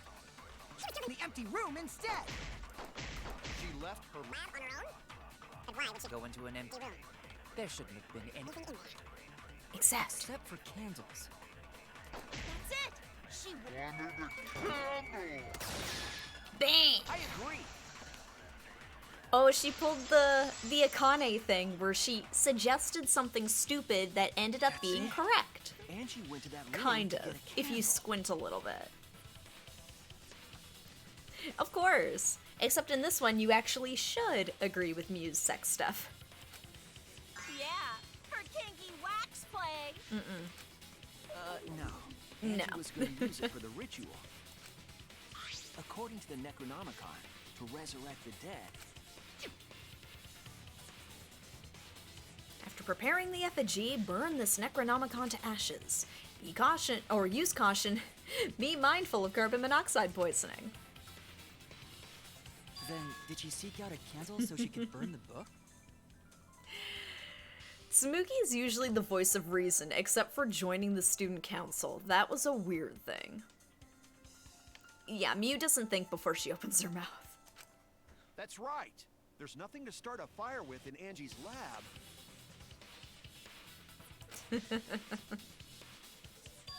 She was in the empty room instead. She left her lab on her own? But why would she Go into an empty room. There shouldn't have been anything in there. Except for candles. That's it! She wanted bang! I agree. Oh, she pulled the Akane thing where she suggested something stupid that ended up being correct. Angie went to that room Kind to get of, a if you candle. squint a little bit. Of course. Except in this one, you actually should agree with Mew's sex stuff. Yeah, for kinky wax play. No. Angie No. was going to use it for the ritual. According to the Necronomicon, to resurrect the dead. After preparing the effigy, burn this Necronomicon to ashes. Use caution, be mindful of carbon monoxide poisoning. Then, did she seek out a candle so she could burn the book? Tsumuki is usually the voice of reason, except for joining the student council. That was a weird thing. Yeah, Mew doesn't think before she opens her mouth. That's right. There's nothing to start a fire with in Angie's lab.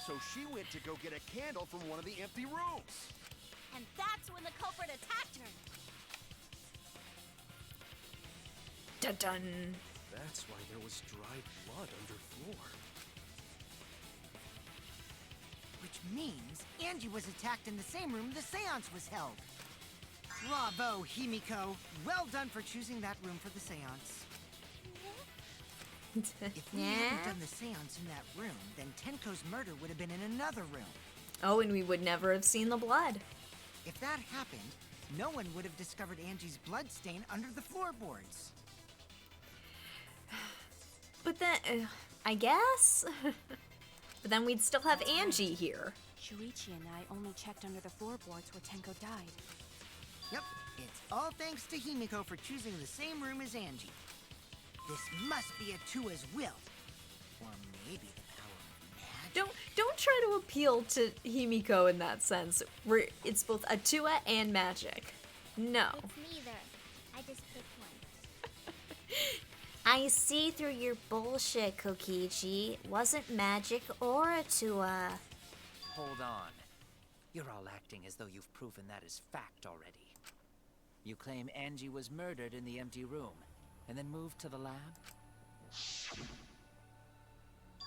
So she went to go get a candle from one of the empty rooms. And that's when the culprit attacked her. Dun dun. That's why there was dried blood underfloor. Which means Angie was attacked in the same room the seance was held. Bravo, Himiko. Well done for choosing that room for the seance. If we hadn't done the seance in that room, then Tenko's murder would have been in another room. Oh, and we would never have seen the blood. If that happened, no one would have discovered Angie's blood stain under the floorboards. But then, I guess? But then we'd still have Angie here. Shuichi and I only checked under the floorboards where Tenko died. Yep, it's all thanks to Himiko for choosing the same room as Angie. This must be a Tua's will. Or Don't try to appeal to Himiko in that sense, where it's both Atua and magic. No. It's neither. I just picked one. I see through your bullshit, Kokichi. Wasn't magic or Atua. Hold on. You're all acting as though you've proven that as fact already. You claim Angie was murdered in the empty room, and then moved to the lab?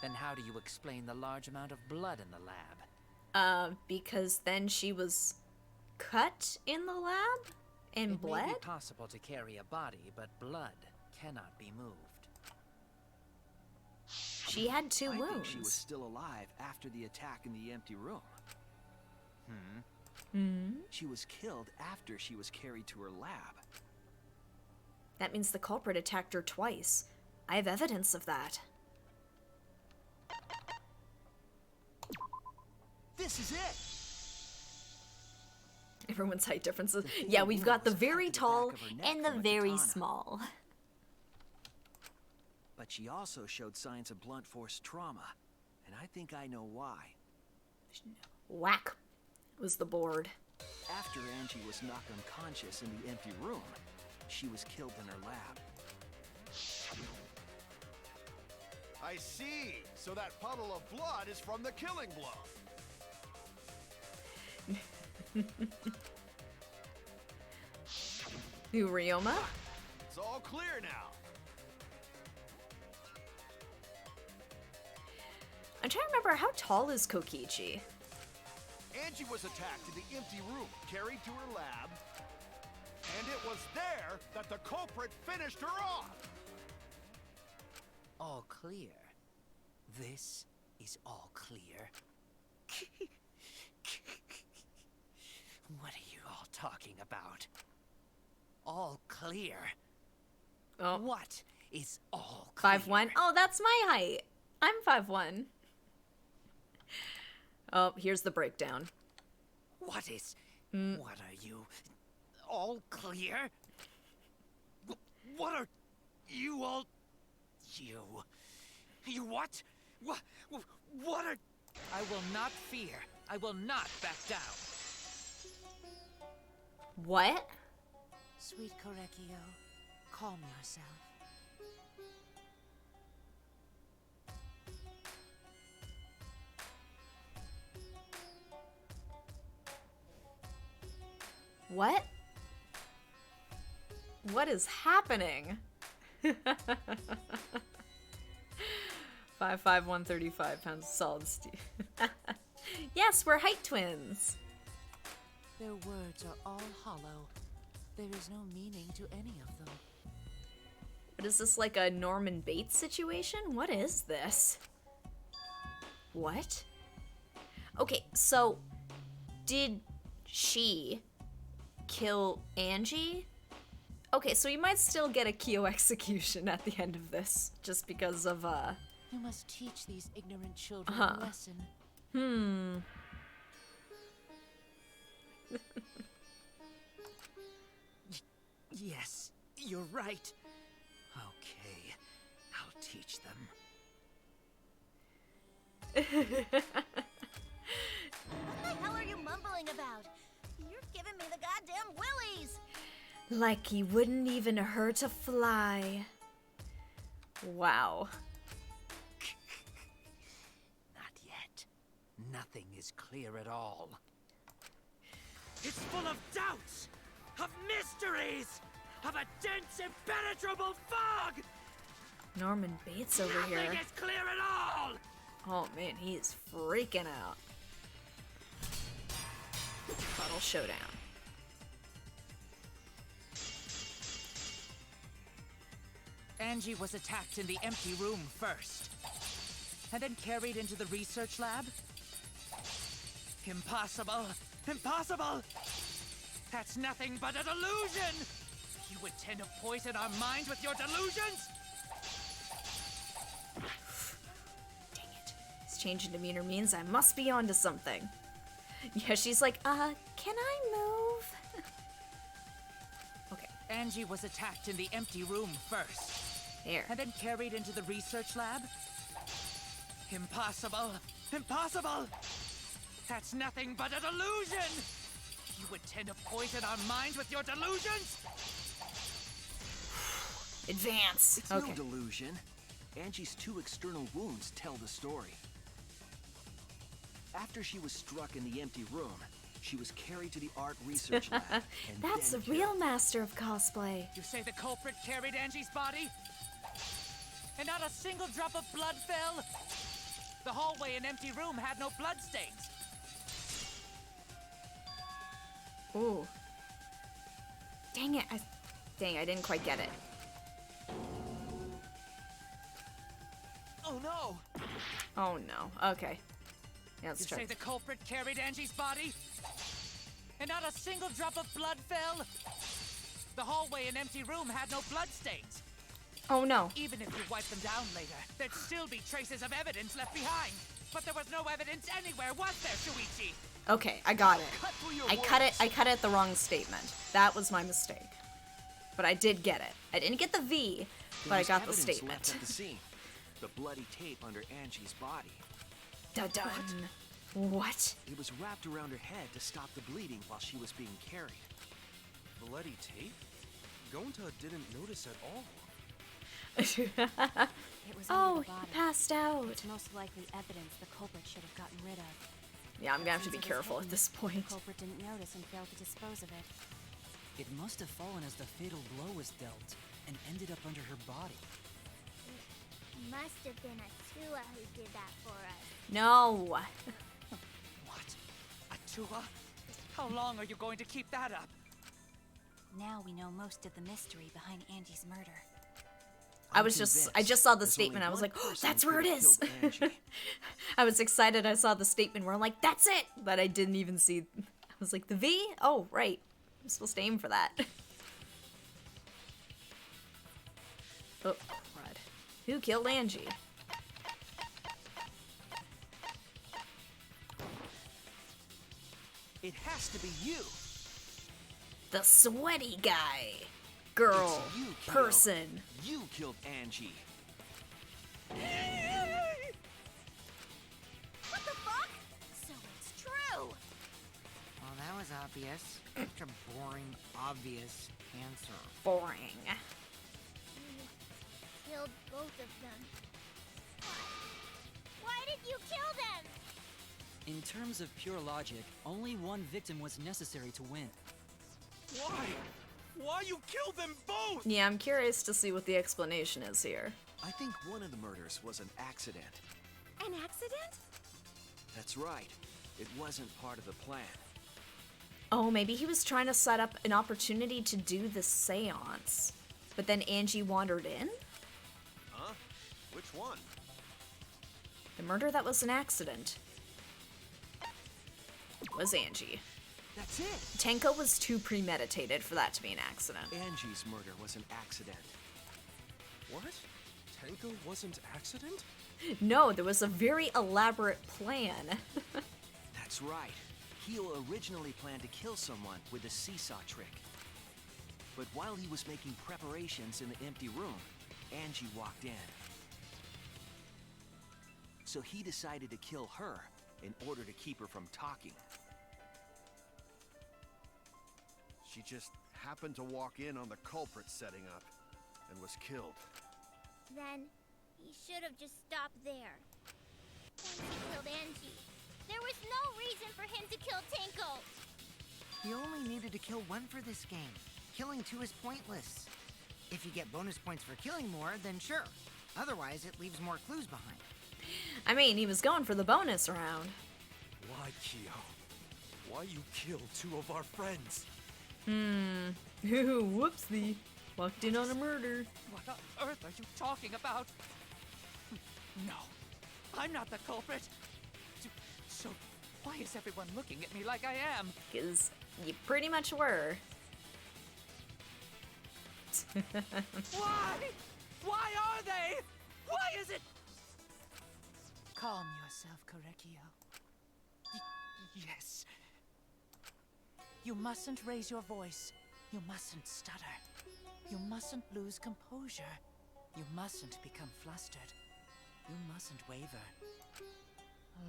Then how do you explain the large amount of blood in the lab? Because then she was cut in the lab and bled? It may be possible to carry a body, but blood cannot be moved. She had 2 wounds. I think she was still alive after the attack in the empty room. She was killed after she was carried to her lab. That means the culprit attacked her twice. I have evidence of that. This is it! Everyone's height differences. Yeah, we've got the very tall and the very small. But she also showed signs of blunt force trauma, and I think I know why. Whack was the board. After Angie was knocked unconscious in the empty room, she was killed in her lab. I see. So that puddle of blood is from the killing blow. New Ryoma? It's all clear now. I'm trying to remember, how tall is Kokichi? Angie was attacked in the empty room, carried to her lab, and it was there that the culprit finished her off. All clear. This is all clear. What are you all talking about? All clear. Oh. What is all clear? 5'1"? Oh, that's my height. I'm 5'1". Oh, here's the breakdown. What is... What are you... all clear? What are you all... You... You what? What are... I will not fear. I will not back down. What? Sweet Korekio, calm yourself. What? What is happening? 5'5", 135 pounds solid steel. Yes, we're height twins. Their words are all hollow. There is no meaning to any of them. What is this, like a Norman Bates situation? What is this? What? Okay, so did she kill Angie? Okay, so we might still get a Kyo execution at the end of this, just because of, You must teach these ignorant children a lesson. Yes, you're right. Okay, I'll teach them. What the hell are you mumbling about? You're giving me the goddamn willies! Like he wouldn't even hurt a fly. Wow. Not yet. Nothing is clear at all. It's full of doubts, of mysteries, of a dense, impenetrable fog! Norman Bates over here. Nothing is clear at all! Oh man, he's freaking out. Puddle showdown. Angie was attacked in the empty room first, and then carried into the research lab? Impossible! Impossible! That's nothing but a delusion! You intend to poison our minds with your delusions? Dang it. His change in demeanor means I must be onto something. Yeah, she's like, can I move? Okay. Angie was attacked in the empty room first. There. And then carried into the research lab? Impossible! Impossible! That's nothing but a delusion! You intend to poison our minds with your delusions? Advance. It's Okay. no delusion. Angie's 2 external wounds tell the story. After she was struck in the empty room, she was carried to the art research lab. And That's then a real killed. master of cosplay. You say the culprit carried Angie's body? And not a single drop of blood fell? The hallway and empty room had no bloodstains. Ooh. Dang it. Dang, I didn't quite get it. Oh no! Oh no. Okay. Yeah, let's You try. say the culprit carried Angie's body? And not a single drop of blood fell? The hallway and empty room had no bloodstains. Oh no. Even if you wipe them down later, there'd still be traces of evidence left behind. But there was no evidence anywhere, was there, Shuichi? Okay, I got it. Cut through your I words. cut it at the wrong statement. That was my mistake. But I did get it. I didn't get the V, There but I was got the evidence statement. left at the scene. The bloody tape under Angie's body. Dun dun. What? It was wrapped around her head to stop the bleeding while she was being carried. Bloody tape? Gonta didn't notice at all. It was Oh, under he the body. passed out. It's most likely evidence the culprit should have gotten rid of. Yeah, I'm gonna have to be Since it was careful at hidden, this point. The culprit didn't notice and failed to dispose of it. It must have fallen as the fatal blow was dealt and ended up under her body. Must have been Atua who did that for us. No. What? Atua? How long are you going to keep that up? Now we know most of the mystery behind Angie's murder. I I'm just convinced saw the there's statement. only I was one like, oh, person that's who where it could have is. killed Angie. I was excited. I saw the statement where I'm like, that's it. But I didn't even see. I was like, the V? Oh, right. I'm supposed to aim for that. Oh, crud. Who killed Angie? It has to be you. The sweaty guy. Girl. It's you, Kyo. Person. You killed Angie. What the fuck? So it's true! Well, that was obvious. Such a boring, obvious answer. Boring. Killed both of them. Why did you kill them? In terms of pure logic, only one victim was necessary to win. Why? Why you killed them both? Yeah, I'm curious to see what the explanation is here. I think one of the murders was an accident. An accident? That's right. It wasn't part of the plan. Oh, maybe he was trying to set up an opportunity to do the seance. But then Angie wandered in? Huh? Which one? The murder that was an accident was Angie. That's it. Tenko was too premeditated for that to be an accident. Angie's murder was an accident. What? Tenko wasn't accident? No, there was a very elaborate plan. That's right. Kyo originally planned to kill someone with a seesaw trick. But while he was making preparations in the empty room, Angie walked in. So he decided to kill her in order to keep her from talking. She just happened to walk in on the culprit setting up and was killed. Then he should have just stopped there. Once he killed Angie, there was no reason for him to kill Tenko. He only needed to kill one for this game. Killing two is pointless. If you get bonus points for killing more, then sure. Otherwise, it leaves more clues behind. I mean, he was going for the bonus round. Why, Kyo? Why you killed two of our friends? Whoopsie. Walked in on a murder. What on earth are you talking about? No, I'm not the culprit. So, why is everyone looking at me like I am? Because you pretty much were. Why? Why are they? Why is it? Calm yourself, Korekio. Yes. You mustn't raise your voice. You mustn't stutter. You mustn't lose composure. You mustn't become flustered. You mustn't waver.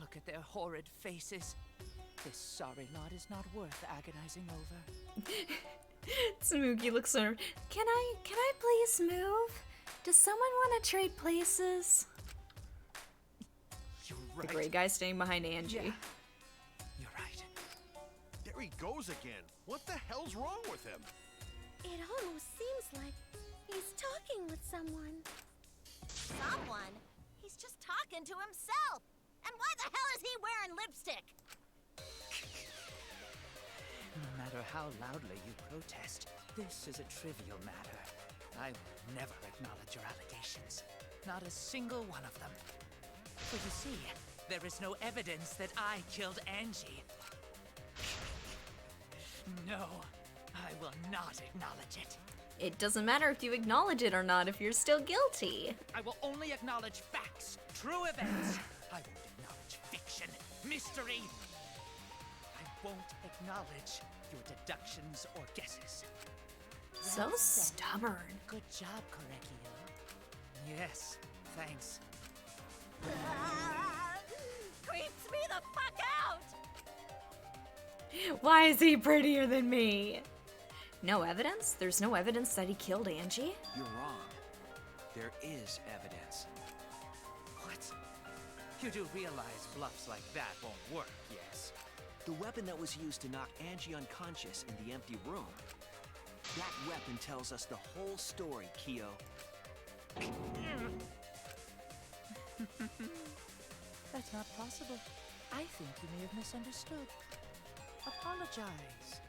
Look at their horrid faces. This sorry lot is not worth agonizing over. Smooky looks so. Can I please move? Does someone want to trade places? You're The right. gray guy staying behind Angie. Yeah. You're right. There he goes again. What the hell's wrong with him? It almost seems like he's talking with someone. Someone? He's just talking to himself. And why the hell is he wearing lipstick? No matter how loudly you protest, this is a trivial matter. I will never acknowledge your allegations. Not a single one of them. For you see, there is no evidence that I killed Angie. No, I will not acknowledge it. It doesn't matter if you acknowledge it or not if you're still guilty. I will only acknowledge facts, true events. I won't acknowledge fiction, mystery. I won't acknowledge your deductions or guesses. So stubborn. Good job, Korekio. Yes, thanks. Creeps me the fuck out! Why is he prettier than me? No evidence? There's no evidence that he killed Angie? You're wrong. There is evidence. What? You do realize bluffs like that won't work, yes? The weapon that was used to knock Angie unconscious in the empty room. That weapon tells us the whole story, Kyo. That's not possible. I think you may have misunderstood. Apologize.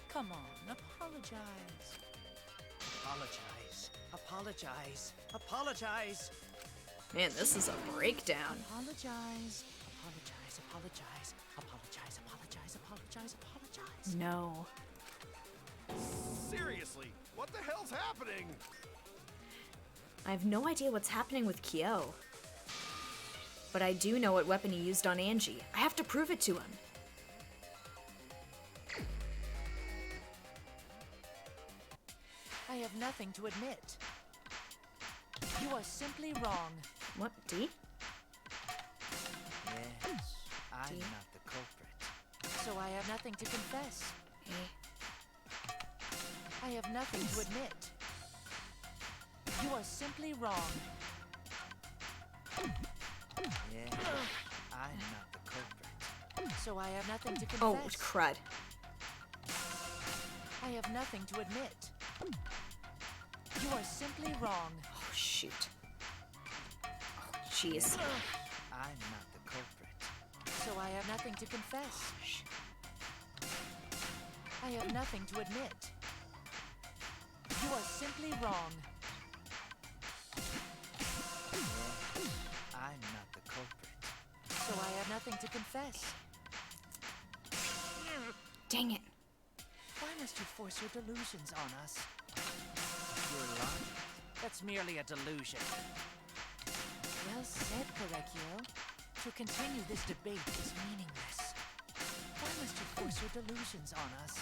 Come on, apologize. Apologize. Apologize. Apologize. Man, this is a breakdown. Apologize. Apologize. Apologize. Apologize. Apologize. Apologize. Apologize. No. Seriously, what the hell's happening? I have no idea what's happening with Kyo. But I do know what weapon he used on Angie. I have to prove it to him. I have nothing to admit. You are simply wrong. What, D? Yes, I'm not the culprit. So I have nothing to confess. I have nothing to admit. You are simply wrong. Yes, I'm not the culprit. So I have nothing to confess. Oh, crud. I have nothing to admit. You are simply wrong. Oh, shoot. Oh, jeez. I'm not the culprit. So I have nothing to confess. I have nothing to admit. You are simply wrong. I'm not the culprit. So I have nothing to confess. Dang it. Why must you force your delusions on us? Your logic? That's merely a delusion. Well said, Korekio. To continue this debate is meaningless. Why must you force your delusions on us?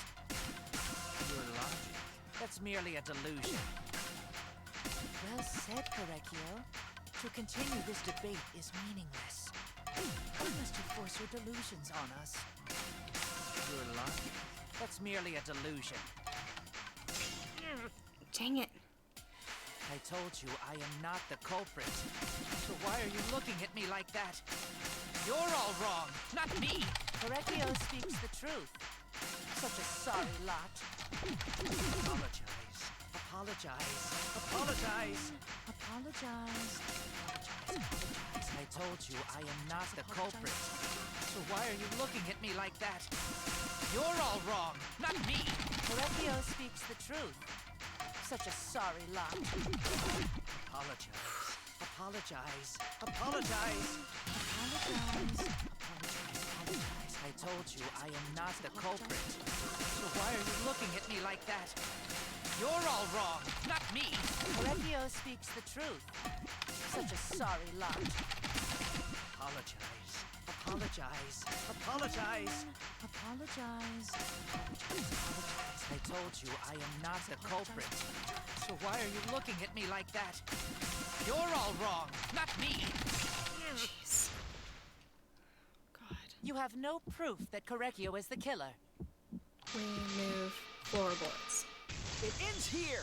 Your logic? That's merely a delusion. Well said, Korekio. To continue this debate is meaningless. Why must you force your delusions on us? Your logic? That's merely a delusion. Dang it. I told you I am not the culprit. So why are you looking at me like that? You're all wrong, not me. Korekio speaks the truth. Such a sorry lot. Apologize. Apologize. Apologize. Apologize. Apologize. I told you I am not the culprit. So why are you looking at me like that? You're all wrong, not me. Korekio speaks the truth. Such a sorry lot. Apologize. Apologize. Apologize. Apologize. Apologize. Apologize. I told you I am not the culprit. So why are you looking at me like that? You're all wrong, not me. Korekio speaks the truth. Such a sorry lot. Apologize. Apologize. Apologize. Apologize. Apologize. I told you I am not the culprit. So why are you looking at me like that? You're all wrong, not me. Jeez. You have no proof that Correggio is the killer. Remove floorboards. It ends here!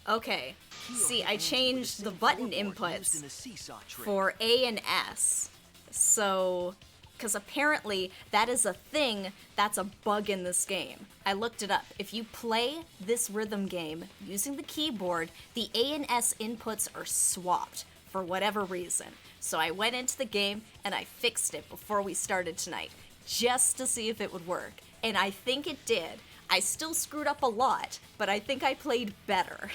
Okay. Kyo See, hit I Angie with changed the the same button floorboard used inputs in the seesaw trick. for A and S. So, because apparently that is a thing that's a bug in this game. I looked it up. If you play this rhythm game using the keyboard, the A and S inputs are swapped for whatever reason. So I went into the game and I fixed it before we started tonight, just to see if it would work. And I think it did. I still screwed up a lot, but I think I played better.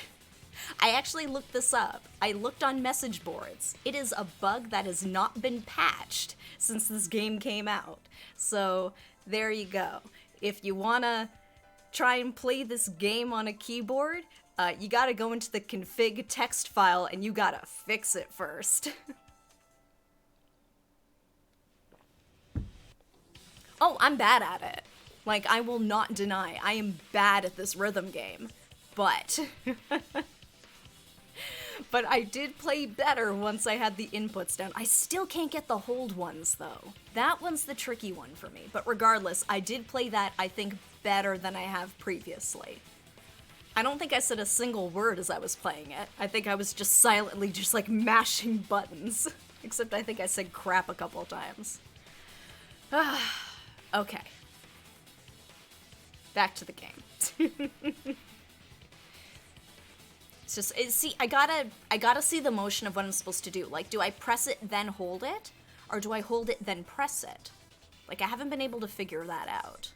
I actually looked this up. I looked on message boards. It is a bug that has not been patched since this game came out. So there you go. If you wanna try and play this game on a keyboard, you gotta go into the config text file and you gotta fix it first. Oh, I'm bad at it. Like, I will not deny, I am bad at this rhythm game. But... but I did play better once I had the inputs down. I still can't get the hold ones, though. That one's the tricky one for me. But regardless, I did play that, I think, better than I have previously. I don't think I said a single word as I was playing it. I think I was just silently just, like, mashing buttons. Except I think I said crap a couple of times. Okay. Back to the game. It's just, see, I gotta see the motion of what I'm supposed to do. Like, do I press it, then hold it? Or do I hold it, then press it? Like, I haven't been able to figure that out.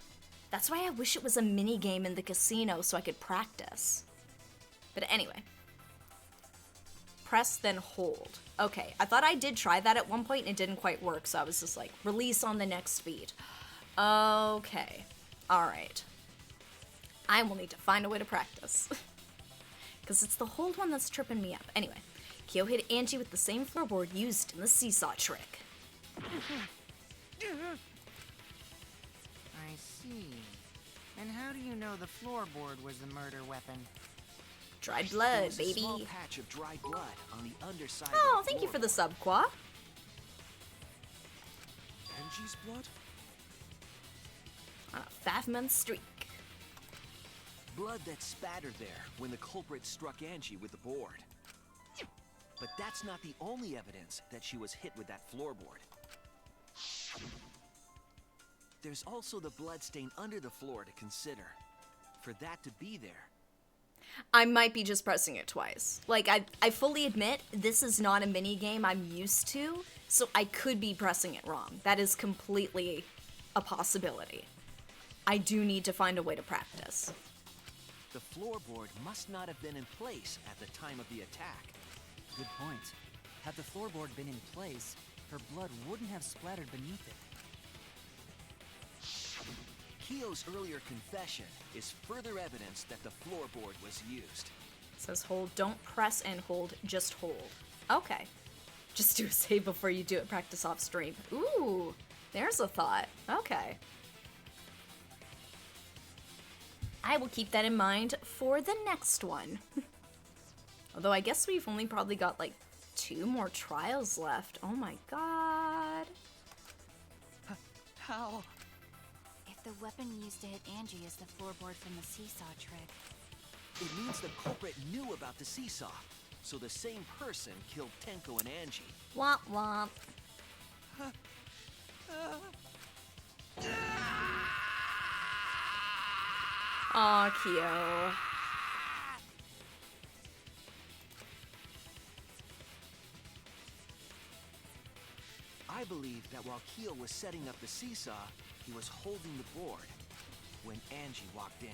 That's why I wish it was a mini game in the casino so I could practice. But anyway. Press, then hold. Okay, I thought I did try that at one point and it didn't quite work, so I was just like, release on the next speed. Okay. Alright. I will need to find a way to practice. Because it's the hold one that's tripping me up. Anyway, Kyo hit Angie with the same floorboard used in the seesaw trick. I see. And how do you know the floorboard was the murder weapon? Dried There blood, was a baby. small patch of dried blood on the underside Oh, of the thank you for the floorboard. sub, Qua. Angie's blood? On a 5-month streak. Blood that spattered there when the culprit struck Angie with the board. But that's not the only evidence that she was hit with that floorboard. There's also the blood stain under the floor to consider. For that to be there, I might be just pressing it twice. Like, I fully admit, this is not a mini game I'm used to, so I could be pressing it wrong. That is completely a possibility. I do need to find a way to practice. the floorboard must not have been in place at the time of the attack. Good point. Had the floorboard been in place, her blood wouldn't have splattered beneath it. Kyo's earlier confession is further evidence that the floorboard was used. It says hold, don't press and hold, just hold. Okay. Just do a save before you do it, practice off stream. Ooh, there's a thought. Okay. I will keep that in mind for the next one. Although I guess we've only probably got like 2 more trials left. Oh my god. How? If the weapon used to hit Angie is the floorboard from the seesaw trick, It means the culprit knew about the seesaw, so the same person killed Tenko and Angie. Womp womp. Aw, Kyo. I believe that while Kyo was setting up the seesaw, he was holding the board when Angie walked in.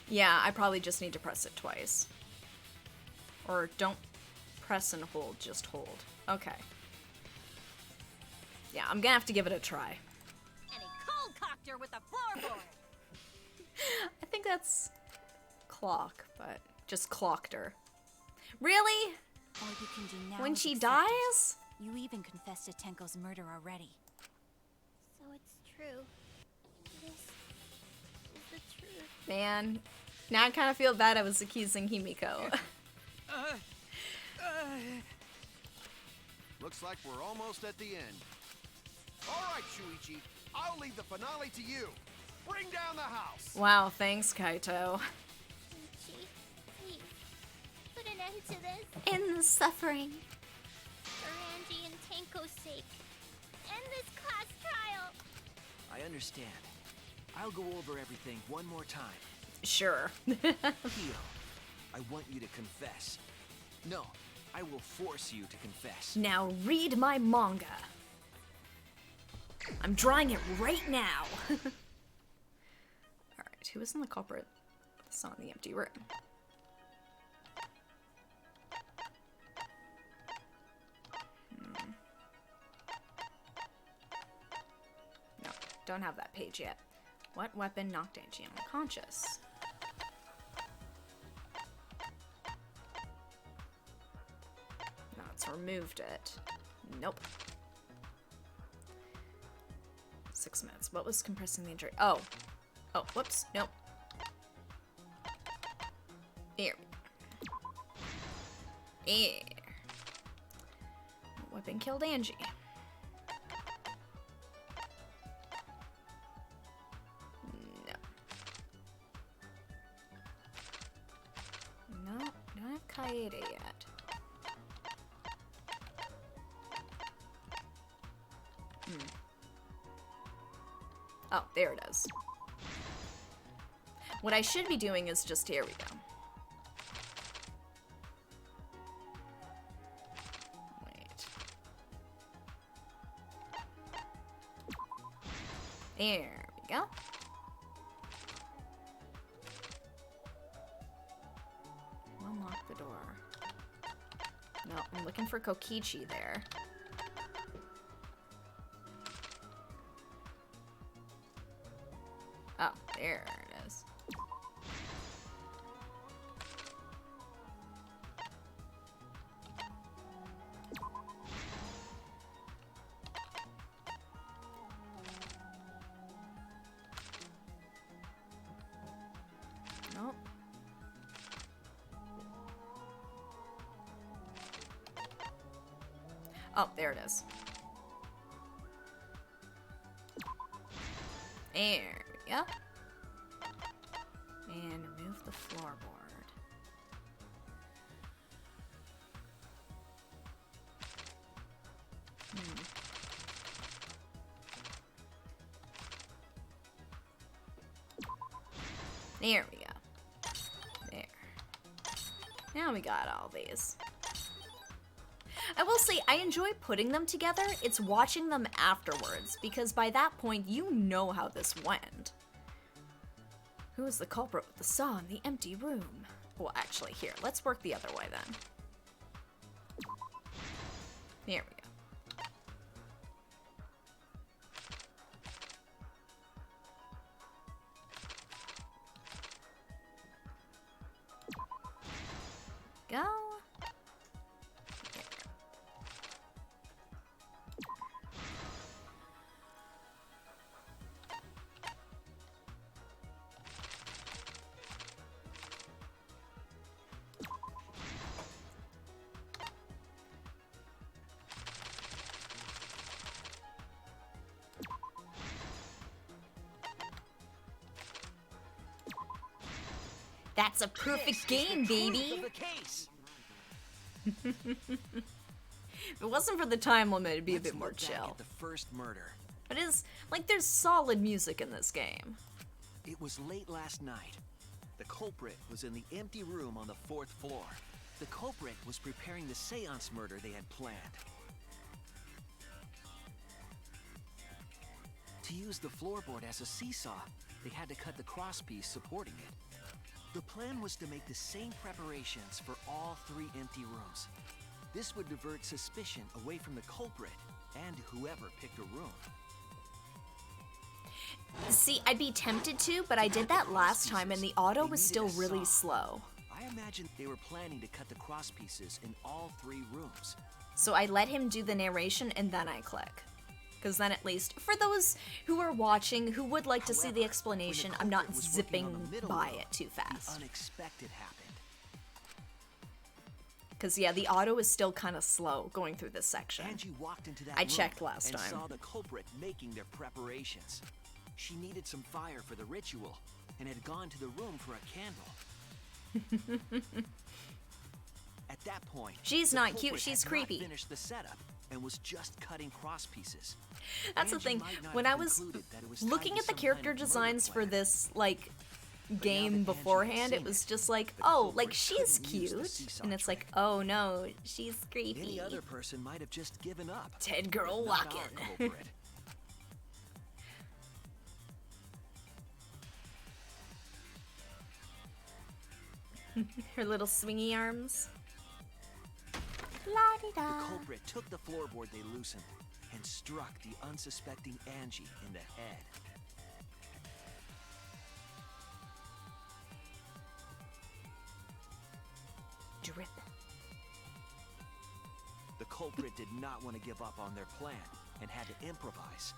Yeah, I probably just need to press it twice. Or don't press and hold, just hold. Okay. Yeah, I'm gonna have to give it a try. And he cold-cocked her with a floorboard. I think that's clock, but just clocked her. Really? all you can do now When is she accept it. dies? You even confessed to Tenko's murder already. So it's true. This is the truth. Man, now I kind of feel bad I was accusing Himiko. Looks like we're almost at the end. All right, Shuichi. I'll leave the finale to you. Bring down the house. Wow, thanks, Kaito. Ichi, please, put an end to this. In the suffering. For Angie and Tenko's sake. End this class trial. I understand. I'll go over everything one more time. Sure. Hio, I want you to confess. No, I will force you to confess. Now read my manga. I'm drawing it right now. Alright, who is in the culprit? It's not in the empty room. No, don't have that page yet. What weapon knocked Angie unconscious? No, it's removed it. Nope. 6 minutes. What was compressing the injury? Oh. Oh, whoops. Nope. Here. Here. What weapon killed Angie? No. No, don't have Kaede yet. Oh, there it is. What I should be doing is just, here we go. Wait. There we go. Unlock the door. No, I'm looking for Kokichi there. Oh, there it is. Nope. Oh, there it is. There we go. And remove the floorboard. There we go. There. Now we got all these. I will say, I enjoy putting them together. It's watching them afterwards, because by that point, you know how this went. Who is the culprit with the saw in the empty room? Well, actually, here, let's work the other way then. Here we go. Go. That's a perfect game, baby. If it wasn't for the time limit, it'd be a bit more chill. At the first murder. But it's like there's solid music in this game. It was late last night. The culprit was in the empty room on the 4th floor. The culprit was preparing the seance murder they had planned. To use the floorboard as a seesaw, they had to cut the crosspiece supporting it. The plan was to make the same preparations for all 3 empty rooms. This would divert suspicion away from the culprit and whoever picked a room. See, I'd be tempted to, but I did that last time and the auto was still really slow. I imagine they were planning to cut the crosspieces in all 3 rooms. So I let him do the narration and then I click. Because then at least, for those who are watching, who would like to see the explanation, I'm not zipping by it too fast. The unexpected happened. Because, yeah, the auto is still kind of slow going through this section. Angie walked into that I room checked last and time. saw the culprit making their preparations. She needed some fire for the ritual and had gone to the room for a candle. At that point, She's the not cute, culprit she's had creepy. Not finished the setup and was just cutting cross pieces. That's the Angie thing. might not When have I was concluded that it was tied looking to at the some character kind of murder designs for plan. this, like, now that game Angie had beforehand, it seen was it, just like, the oh, like, culprit she's couldn't use the cute. seesaw And it's like, trick. oh no, she's creepy. Any other person might have just given up. Dead girl but not our walking. culprit. Her little swingy arms. The La-di-da. culprit took the floorboard they loosened and struck the unsuspecting Angie in the head. Drip. The culprit did not want to give up on their plan and had to improvise.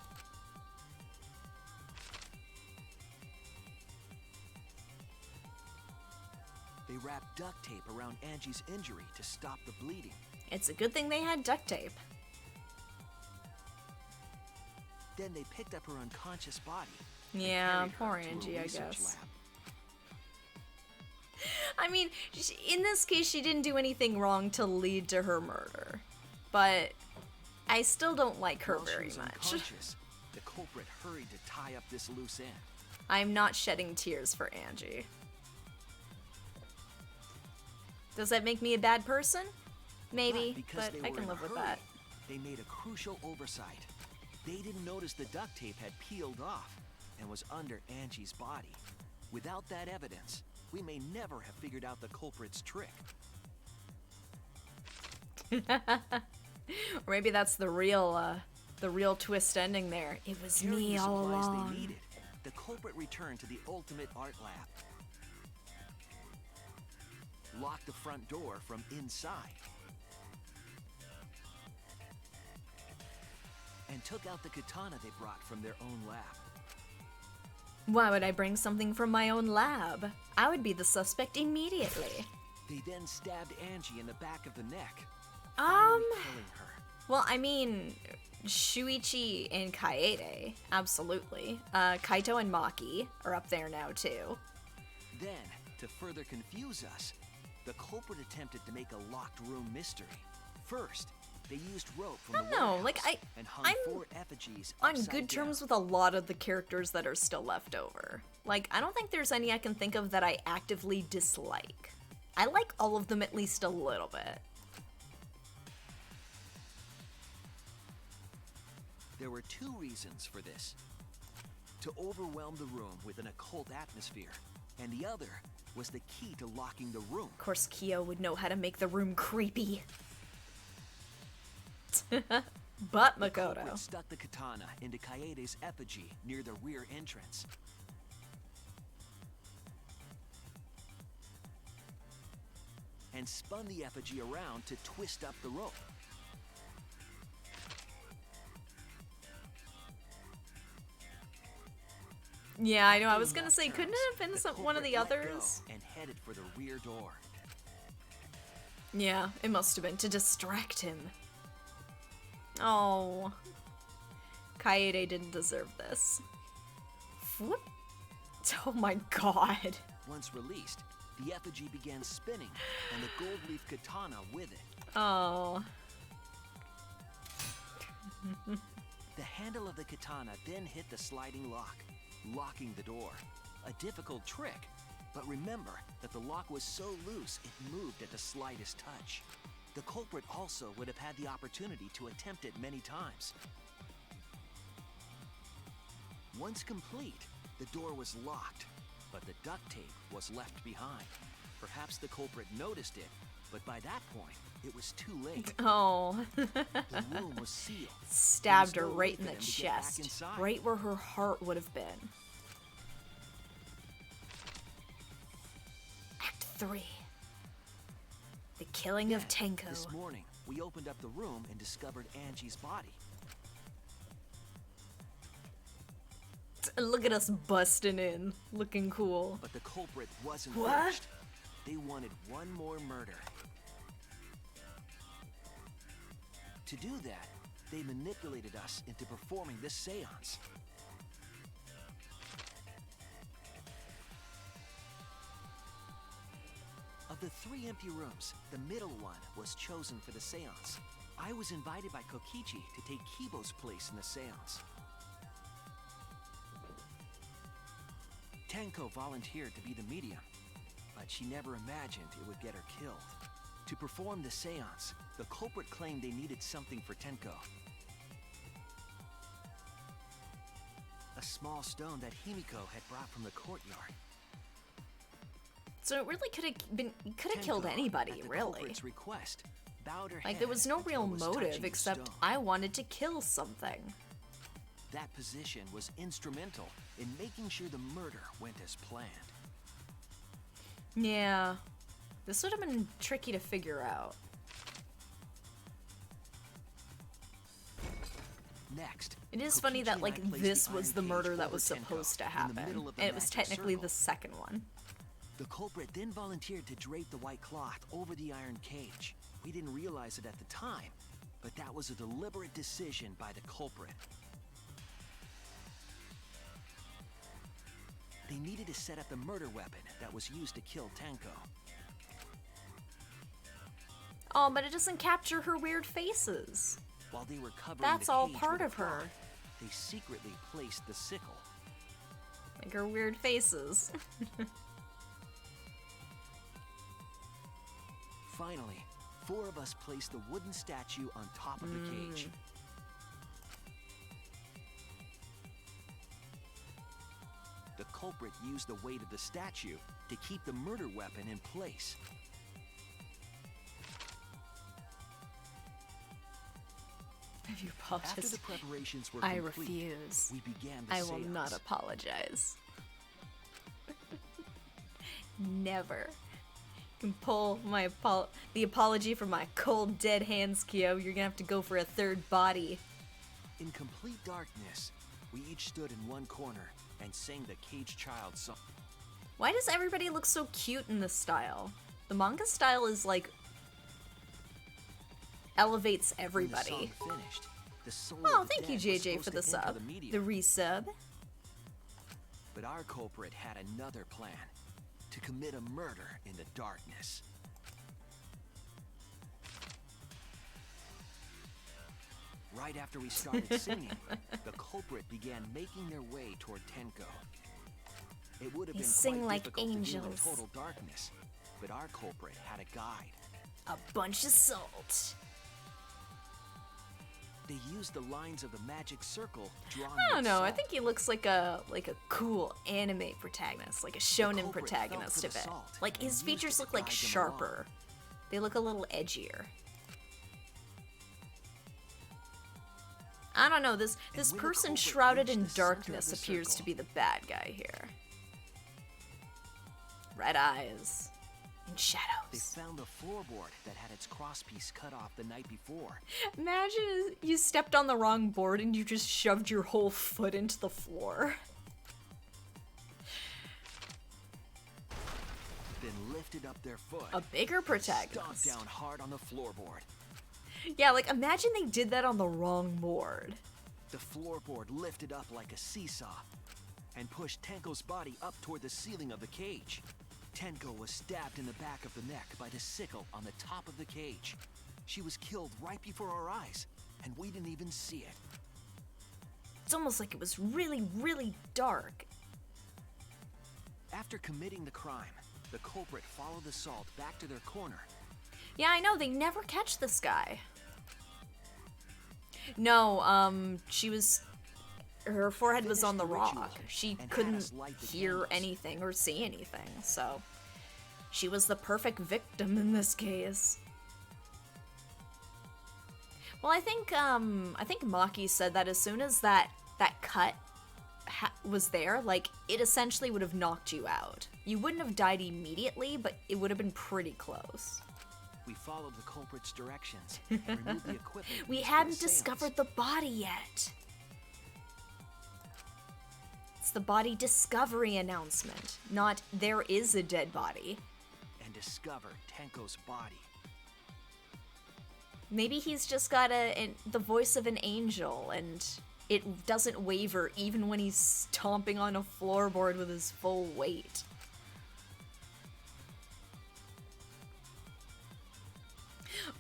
They wrapped duct tape around Angie's injury to stop the bleeding. It's a good thing they had duct tape. Then they picked up her unconscious body. and Yeah, carried her poor to a Angie, I research guess. lab. I mean, in this case, she didn't do anything wrong to lead to her murder. But I still don't like her While she very was much. unconscious, the culprit hurried to tie up this loose end. I'm not shedding tears for Angie. Does that make me a bad person? Maybe, because but they I were can in a live with hurry, that. They made a crucial oversight. They didn't notice the duct tape had peeled off and was under Angie's body. Without that evidence, we may never have figured out the culprit's trick. Or maybe that's the real twist ending there. It was Carrying me the all supplies along. they needed, the culprit returned to the ultimate art lab. Locked the front door from inside. And took out the katana they brought from their own lab. Why would I bring something from my own lab? I would be the suspect immediately. They then stabbed Angie in the back of the neck, finally killing her. Well, I mean, Shuichi and Kaede, absolutely. Kaito and Maki are up there now, too. Then, to further confuse us, the culprit attempted to make a locked room mystery. First, they used rope from the No, warehouse like, and hung I'm 4 effigies on upside good down. terms with a lot of the characters that are still left over. Like, I don't think there's any I can think of that I actively dislike. I like all of them at least a little bit. There were 2 reasons for this. To overwhelm the room with an occult atmosphere, and the other was the key to locking the room. Of course, Kyo would know how to make the room creepy. But The Makoto. culprit stuck the katana into Kaede's effigy near the rear entrance. And spun the effigy around to twist up the rope. Yeah, I know. I was In gonna left say, couldn't turns, it have been the one of the culprit let go others? and headed for the rear door. Yeah, it must have been to distract him. Oh. Kaede didn't deserve this. Whoop. Oh my god. Once released, the effigy began spinning, and the gold leaf katana with it. Oh. The handle of the katana then hit the sliding lock, locking the door. A difficult trick, but remember that the lock was so loose it moved at the slightest touch. The culprit also would have had the opportunity to attempt it many times. Once complete, the door was locked, but the duct tape was left behind. Perhaps the culprit noticed it, but by that point, it was too late. Oh. The room was sealed. Stabbed There her was no way right in for the them to get back chest. inside. Right where her heart would have been. Act 3. The killing of Tenko. This morning, we opened up the room and discovered Angie's body. Look at us busting in. Looking cool. But the culprit wasn't What? finished. They wanted one more murder. To do that, they manipulated us into performing this seance. Of the 3 empty rooms, the middle one was chosen for the seance. I was invited by Kokichi to take Kibo's place in the seance. Tenko volunteered to be the medium, but she never imagined it would get her killed. To perform the seance, the culprit claimed they needed something for Tenko. A small stone that Himiko had brought from the courtyard. So it really could have killed anybody, at the really. culprit's request, bowed her Like, there head was no until real it was motive touching the except stone. I wanted to kill something. That position was instrumental in making sure the murder went as planned. Yeah. This would have been tricky to figure out. Next, It is funny Kokichi that, and like, I placed this the was iron the cage murder that over was Tenko supposed to in the happen. middle of the And it was magic technically circle. the second one. The culprit then volunteered to drape the white cloth over the iron cage. We didn't realize it at the time, but that was a deliberate decision by the culprit. They needed to set up the murder weapon that was used to kill Tenko. Oh, but it doesn't capture her weird faces. While they were covering That's the all cage part with of a her. cloth, they secretly placed the sickle. Like her weird faces. Finally, 4 of us placed the wooden statue on top of the cage. The culprit used the weight of the statue to keep the murder weapon in place. Have you After apologized? the preparations were I complete, refuse. we began the I will seance. not apologize. Never. You can pull my the apology from my cold, dead hands, Kyo. You're gonna have to go for a third body. In complete darkness, we each stood in one corner and sang the Cage Child song. Why does everybody look so cute in this style? The manga style is like elevates When the everybody. song finished, the soul Oh, of the thank you, dead was JJ, for supposed the to enter sub. the medium. The resub. But our culprit had another plan, to commit a murder in the darkness. Right after we started singing, the culprit began making their way toward Tenko. It would have They been sing quite like difficult to do in angels. total darkness, but our culprit had a guide. A bunch of salt. They used the lines of the magic circle drawn I don't with know. I salt. think he looks like a cool anime protagonist, like a shonen culprit protagonist felt a for the bit. salt Like and his used features it to look like guide them sharper. They look a little edgier. I don't know. This when the person culprit shrouded reached in the center of darkness the appears to circle- be the bad guy here. Red eyes and They shadows. found the floorboard that had its crosspiece cut off the night before. Imagine you stepped on the wrong board and you just shoved your whole foot into the floor. Then lifted up their foot. A bigger Stomped protagonist. down hard on the floorboard. Yeah, like imagine they did that on the wrong board. The floorboard lifted up like a seesaw and pushed Tenko's body up toward the ceiling of the cage. Tenko was stabbed in the back of the neck by the sickle on the top of the cage. She was killed right before our eyes, and we didn't even see it. It's almost like it was really, really dark. After committing the crime, the culprit followed the salt back to their corner. Yeah, I know, they never catch this guy. No, she was... Her forehead was Finished on the the ritual rock. She and had couldn't us light the hear candles. anything or see anything, so... She was the perfect victim in this case. Well, I think Maki said that as soon as that cut was there, like, it essentially would have knocked you out. You wouldn't have died immediately, but it would have been pretty close. We followed the culprit's directions and removed the equipment. We used for the hadn't seance. discovered the body yet. It's the body discovery announcement, not there is a dead body. And discovered Tenko's body. Maybe he's just got the voice of an angel, and it doesn't waver even when he's stomping on a floorboard with his full weight.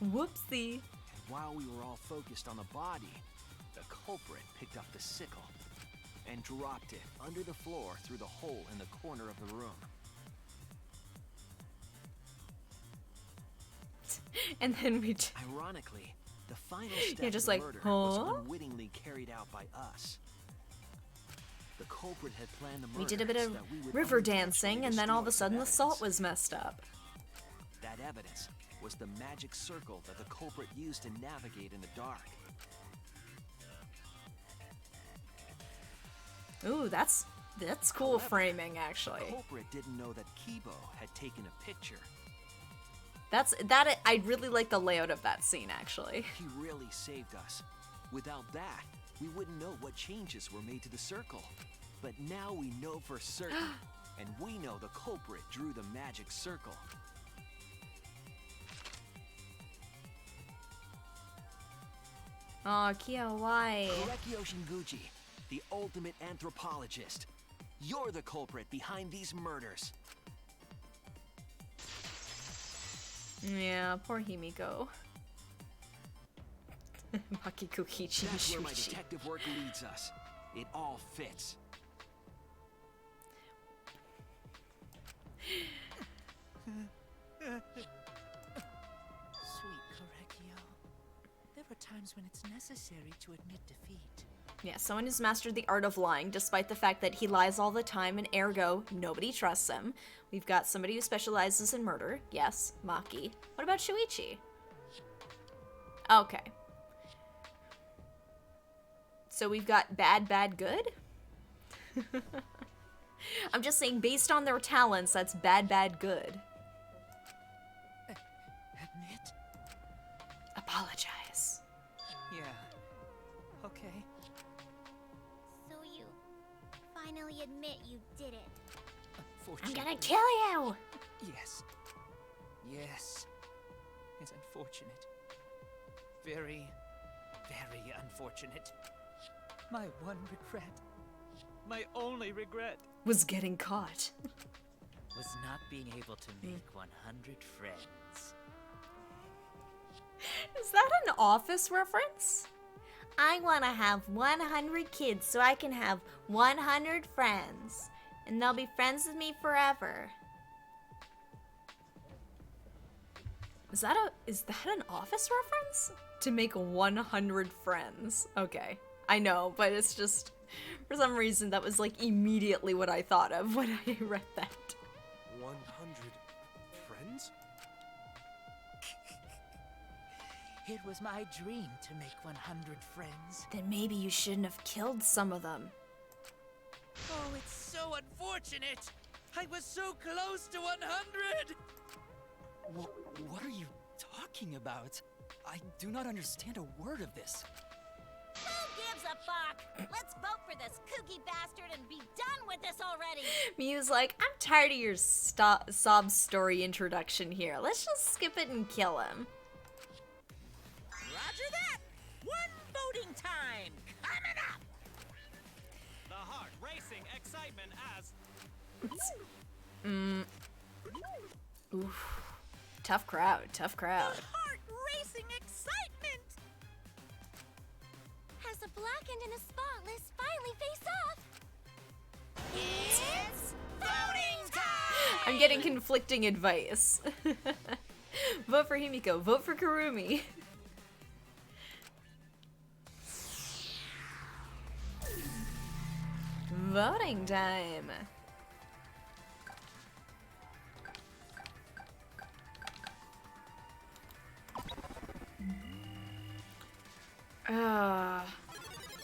Whoopsie. And while we were all focused on the body, the culprit picked up the sickle and dropped it under the floor through the hole in the corner of the room. And then we Ironically, the final step just of like, the murder huh? was unwittingly carried out by us. The culprit had planned the murder We did a bit so of that we would river unintentionally dancing, and then all of a destroy sudden the some salt evidence. was messed up. That evidence was the magic circle that the culprit used to navigate in the dark. Ooh, that's cool However, framing, The actually. culprit didn't know that Kibo had taken a picture. I really like the layout of that scene, actually. He really saved us. Without that, we wouldn't know what changes were made to the circle. But now we know for certain, and we know the culprit drew the magic circle. Aw, Kia, why? Korekio Shinguchi, the ultimate anthropologist. You're the culprit behind these murders. Yeah, poor Himiko. Makiko Kichi That's where my Shuichi. detective work leads us. It all fits. Sweet Korekio. There are times when it's necessary to admit defeat. Yeah, someone who's mastered the art of lying, despite the fact that he lies all the time, and ergo, nobody trusts him. We've got somebody who specializes in murder. Yes, Maki. What about Shuichi? Okay. So we've got bad, bad, good? I'm just saying, based on their talents, that's bad, bad, good. Admit? Apologize. Yeah. Okay. So you finally admit you did it. I'm Unfortunately. gonna kill you! Yes. Yes. It's unfortunate. Very, very unfortunate. My one regret. My only regret. Was getting caught. Was not being able to make 100 friends. Is that an Office reference? I want to have 100 kids so I can have 100 friends. And they'll be friends with me forever. Is that an Office reference? To make 100 friends. Okay. I know, but it's just, for some reason, that was like immediately what I thought of when I read that. 100 friends? It was my dream to make 100 friends. Then maybe you shouldn't have killed some of them. Oh, it's so unfortunate! I was so close to 100! What are you talking about? I do not understand a word of this. Who gives a fuck? Let's vote for this kooky bastard and be done with this already. Miu's like, I'm tired of your sob story introduction here. Let's just skip it and kill him. Roger that! One voting time coming up! The heart racing excitement as Oof. Tough crowd, tough crowd. Heart racing excitement! As the blackened and the spotless finally face off. It's voting time! I'm getting conflicting advice. Vote for Himiko, vote for Kurumi. Voting time.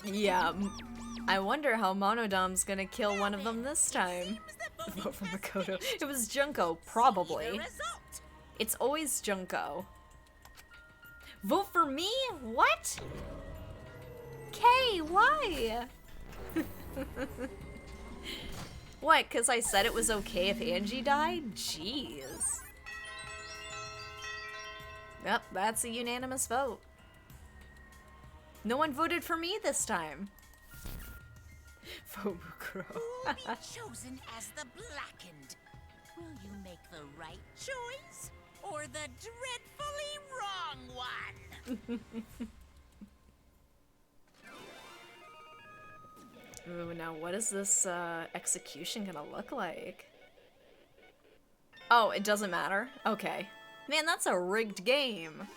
Yeah. I wonder how Monodom's gonna kill one of them this time. Vote for Makoto. It was Junko, probably. It's always Junko. Vote for me? What? Kay, why? What, because I said it was okay if Angie died? Jeez. Yep, that's a unanimous vote. No one voted for me this time. Fobukuro. Who will be chosen as the Blackened? Will you make the right choice or the dreadfully wrong one? Ooh, now what is this execution gonna look like? Oh, it doesn't matter? Okay. Man, that's a rigged game.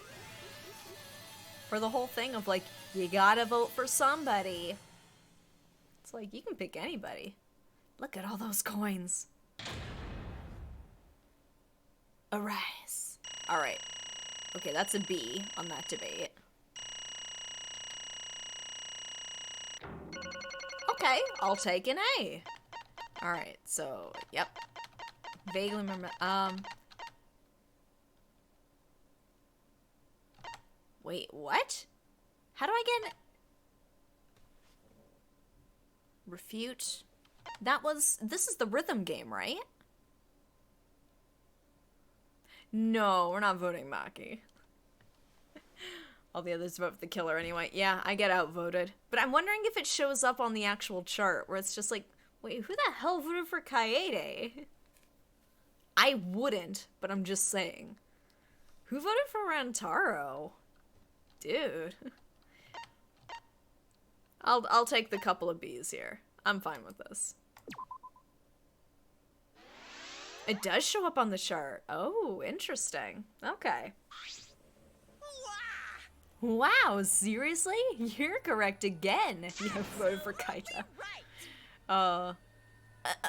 For the whole thing of like, you gotta vote for somebody. It's like, you can pick anybody. Look at all those coins. Arise. Alright. Okay, that's a B on that debate. Okay, I'll take an A. Alright, so, yep. Vaguely remember, wait, what? How do I get... Refute? This is the rhythm game, right? No, we're not voting Maki. All the others vote for the killer anyway. Yeah, I get outvoted. But I'm wondering if it shows up on the actual chart, where it's just like, wait, who the hell voted for Kaede? I wouldn't, but I'm just saying. Who voted for Rantaro? Dude. I'll take the couple of B's here. I'm fine with this. It does show up on the chart. Oh, interesting. Okay. Wow, seriously? You're correct again. You voted for Kaita.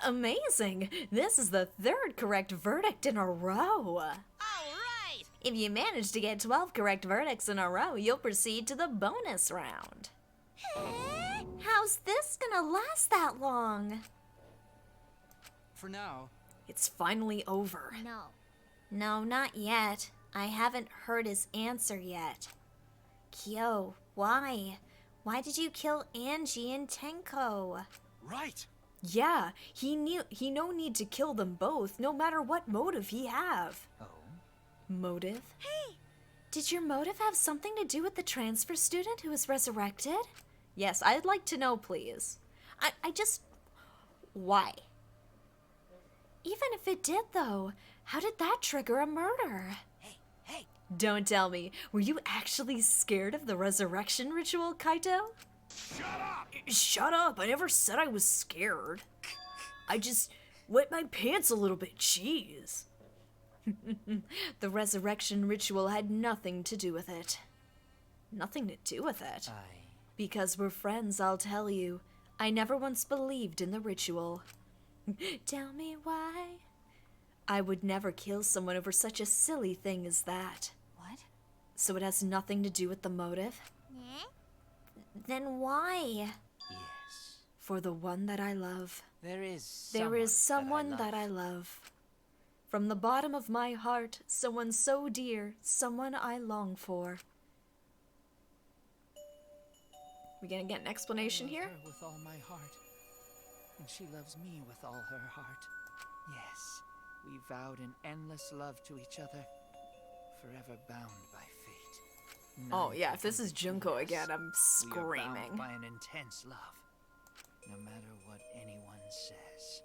Amazing. This is the third correct verdict in a row. All right. If you manage to get 12 correct verdicts in a row, you'll proceed to the bonus round. How's this gonna last that long? For now. It's finally over. No. No, not yet. I haven't heard his answer yet. Kyo, why? Why did you kill Angie and Tenko? Right. Yeah, he no need to kill them both, no matter what motive he have. Oh? Motive? Hey! Did your motive have something to do with the transfer student who was resurrected? Yes, I'd like to know, please. I just... Why? Even if it did, though, how did that trigger a murder? Hey. Don't tell me, were you actually scared of the resurrection ritual, Kaito? Shut up! Shut up, I never said I was scared. I just wet my pants a little bit, jeez. The resurrection ritual had nothing to do with it. Nothing to do with it? Because we're friends, I'll tell you. I never once believed in the ritual. Tell me why? I would never kill someone over such a silly thing as that. What? So it has nothing to do with the motive? Then why? Yes. For the one that I love. There is someone that I love. From the bottom of my heart, someone so dear, someone I long for. We gonna get an explanation here? I love her with all my heart, and she loves me with all her heart. Yes, we vowed an endless love to each other, forever bound by fate. Oh None yeah, can if this is come Junko between again, us. I'm We are screaming. bound by an intense love, no matter what anyone says.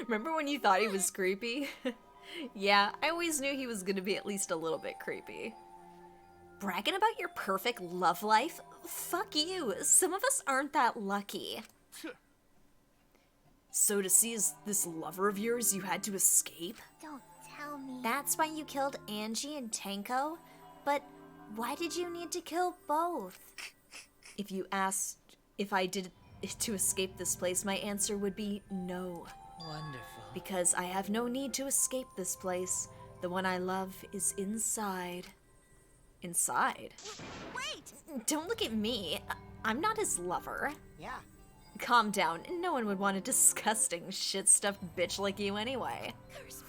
Remember when you thought he was creepy? Yeah, I always knew he was gonna be at least a little bit creepy. Bragging about your perfect love life? Fuck you. Some of us aren't that lucky. So to see this lover of yours, you had to escape? Don't tell me. That's why you killed Angie and Tenko? But why did you need to kill both? If you asked if I did to escape this place, my answer would be no. Wonderful. Because I have no need to escape this place. The one I love is inside. Inside? Wait! Don't look at me. I'm not his lover. Yeah. Calm down. No one would want a disgusting, shit-stuffed bitch like you anyway. Curse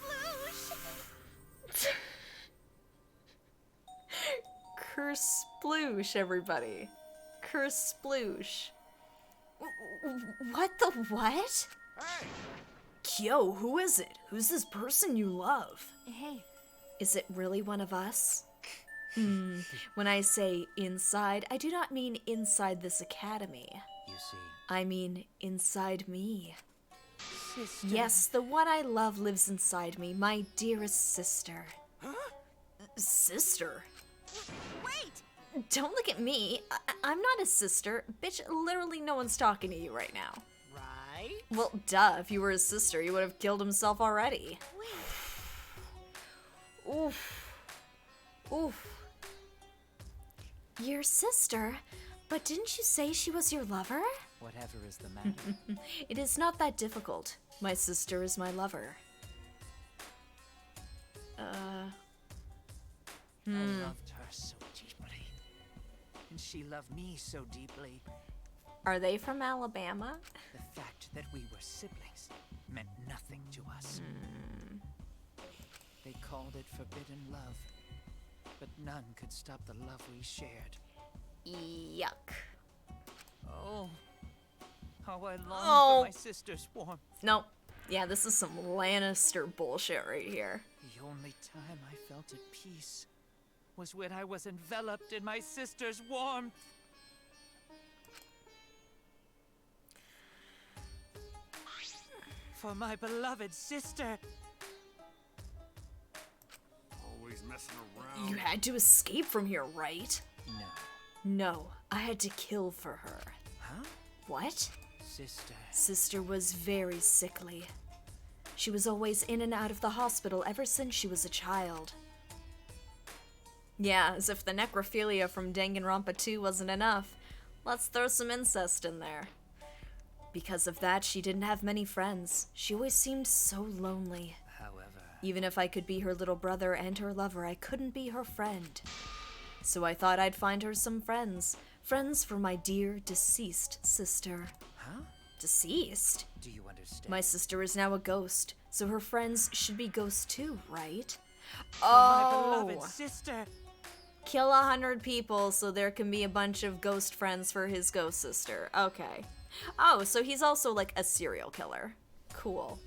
Bloosh! Curse sploosh, everybody. Curse sploosh. What the what? Hey! Kyo, who is it? Who's this person you love? Hey, Is it really one of us? When I say inside, I do not mean inside this academy. You see, I mean inside me. sister. Yes, the one I love lives inside me, my dearest sister. Sister? Wait! Don't look at me. I'm not a sister. Bitch, literally no one's talking to you right now. Right? Well, duh, if you were his sister, he would have killed himself already. Oof. Oof. Your sister? But didn't you say she was your lover? Whatever is the matter. It is not that difficult. My sister is my lover. I loved her so deeply. And she loved me so deeply. Are they from Alabama? The fact that we were siblings meant nothing to us. They called it forbidden love. But none could stop the love we shared. Yuck. Oh, how I long Oh. for my sister's warmth. Nope. Yeah, this is some Lannister bullshit right here. The only time I felt at peace was when I was enveloped in my sister's warmth. For my beloved sister. Always messing around. You had to escape from here, right? No. No, I had to kill for her. Huh? What? Sister. Sister was very sickly. She was always in and out of the hospital ever since she was a child. Yeah, as if the necrophilia from Danganronpa 2 wasn't enough. Let's throw some incest in there. Because of that, she didn't have many friends. She always seemed so lonely. However, Even if I could be her little brother and her lover, I couldn't be her friend. So I thought I'd find her some friends. Friends for my dear deceased sister. huh? Deceased? Do you understand? My sister is now a ghost, so her friends should be ghosts too, right? My Oh! beloved sister. Kill 100 people so there can be a bunch of ghost friends for his ghost sister. Okay. Oh, so he's also like a serial killer. Cool.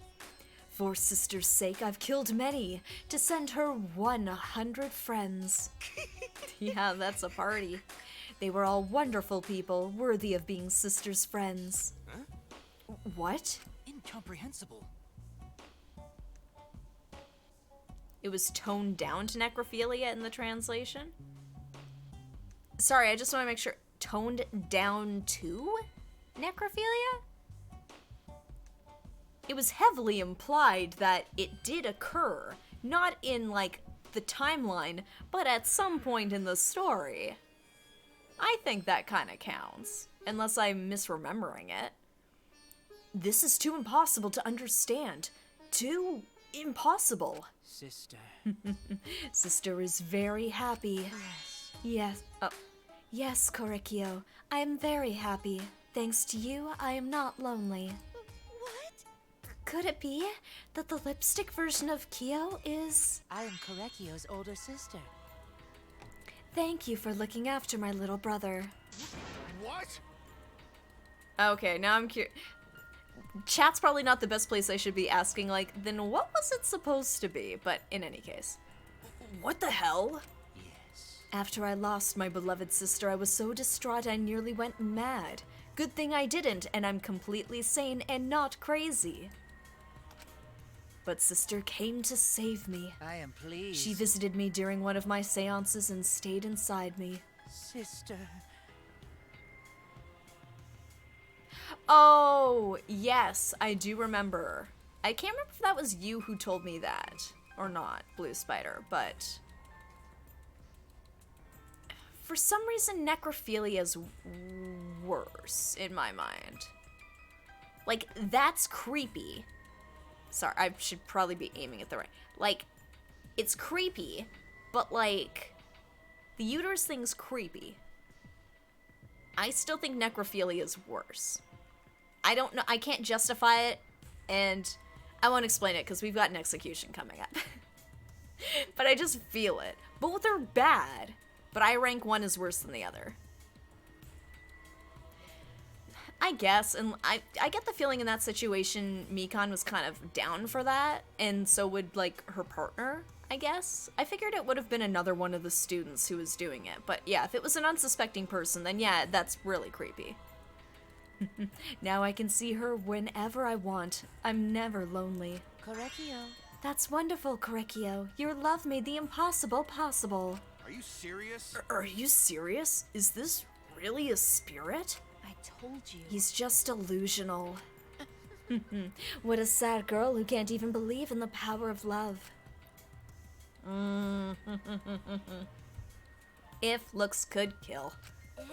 For sister's sake, I've killed many to send her 100 friends. Yeah, that's a party. They were all wonderful people, worthy of being sister's friends. Huh? What? Incomprehensible. It was toned down to necrophilia in the translation? Sorry, I just want to make sure. Toned down to necrophilia? It was heavily implied that it did occur, not in, like, the timeline, but at some point in the story. I think that kind of counts, unless I'm misremembering it. This is too impossible to understand. Too impossible. Sister. Sister is very happy. Yes. Oh. Yes, Korikyo. I am very happy. Thanks to you, I am not lonely. What? Could it be that the lipstick version of Kyo is... I am Korekio's older sister. Thank you for looking after my little brother. What? Okay, now I'm curious. Chat's probably not the best place I should be asking, like, then what was it supposed to be? But in any case. What the hell? Yes. After I lost my beloved sister, I was so distraught I nearly went mad. Good thing I didn't, and I'm completely sane and not crazy. But sister came to save me. I am pleased. She visited me during one of my seances and stayed inside me. Sister. Oh, yes, I do remember. I can't remember if that was you who told me that or not, Blue Spider, but for some reason necrophilia's worse in my mind. Like, that's creepy. Sorry, I should probably be aiming at the right. Like, it's creepy, but like the uterus thing's creepy. I still think necrophilia is worse. I don't know. I can't justify it, and I won't explain it because we've got an execution coming up. But I just feel it. Both are bad, but I rank one as worse than the other. I guess, and I get the feeling in that situation Mikan was kind of down for that, and so would, like, her partner, I guess. I figured it would have been another one of the students who was doing it, but yeah, if it was an unsuspecting person, then yeah, that's really creepy. Now I can see her whenever I want. I'm never lonely. Correcchio. That's wonderful, Correcchio. Your love made the impossible possible. Are you serious? Are you serious? Is this really a spirit? I told you. He's just delusional. What a sad girl who can't even believe in the power of love. If looks could kill. Ew.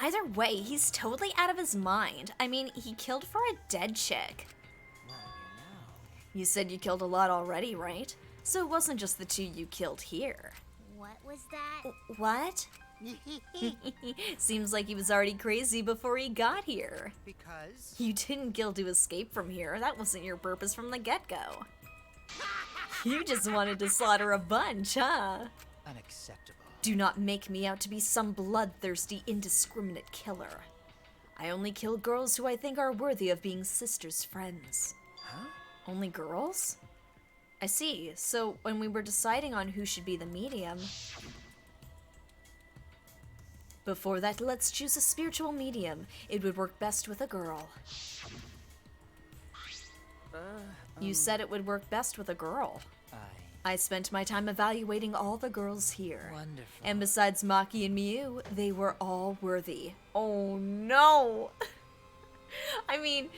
Either way, he's totally out of his mind. I mean, he killed for a dead chick. Well, You said you killed a lot already, right? So it wasn't just the 2 you killed here. What was that? What? Seems like he was already crazy before he got here. Because You didn't kill to escape from here. That wasn't your purpose from the get-go. You just wanted to slaughter a bunch, huh? Unacceptable. Do not make me out to be some bloodthirsty, indiscriminate killer. I only kill girls who I think are worthy of being sisters' friends. Huh? Only girls? I see. So when we were deciding on who should be the medium... Before that, let's choose a spiritual medium. It would work best with a girl. You said it would work best with a girl. I spent my time evaluating all the girls here. Wonderful. And besides Maki and Miu, they were all worthy. Oh no! I mean,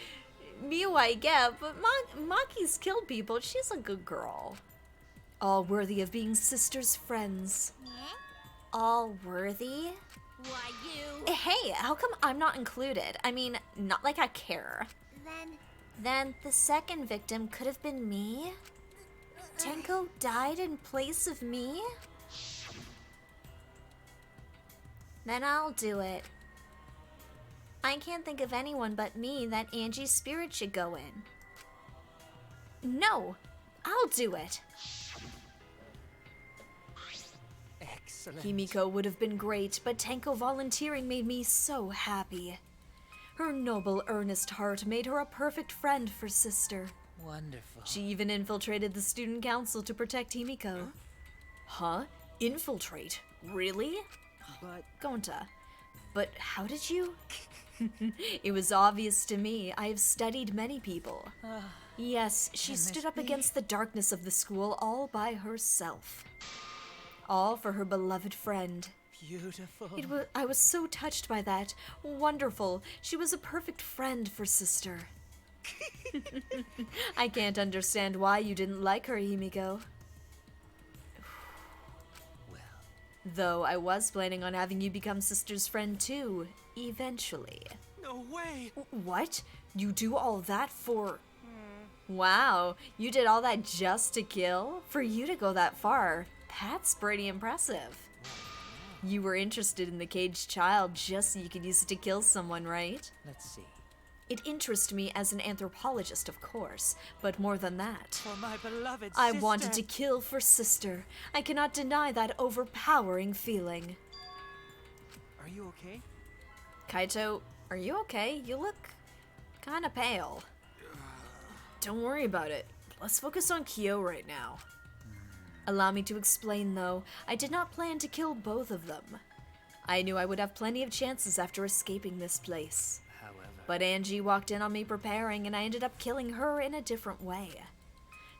Miu I get, but Maki's killed people. She's a good girl. All worthy of being sisters' friends. All worthy? Why, you. Hey, how come I'm not included? I mean, not like I care. Then the second victim could have been me? Tenko died in place of me? Then I'll do it. I can't think of anyone but me that Angie's spirit should go in. No, I'll do it. Excellent. Himiko would have been great, but Tenko volunteering made me so happy. Her noble, earnest heart made her a perfect friend for Sister. Wonderful. She even infiltrated the student council to protect Himiko. Huh? Infiltrate? Really? but Gonta. But how did you? It was obvious to me. I have studied many people. Yes, she stood up against the darkness of the school all by herself. All for her beloved friend. Beautiful. I was so touched by that. Wonderful. She was a perfect friend for Sister. I can't understand why you didn't like her, Himiko. Well, Though I was planning on having you become Sister's friend too, eventually. No way! What? You do all that for... Wow, you did all that just to kill? For you to go that far, that's pretty impressive. You were interested in the caged child just so you could use it to kill someone, right? let's see. It interests me as an anthropologist, of course, but more than that. For my beloved I sister. wanted to kill for Sister. I cannot deny that overpowering feeling. Are you okay? Kaito, are you okay? You look kinda pale. Don't worry about it. Let's focus on Kyo right now. Allow me to explain, though. I did not plan to kill both of them. I knew I would have plenty of chances after escaping this place. However, But Angie walked in on me preparing, and I ended up killing her in a different way.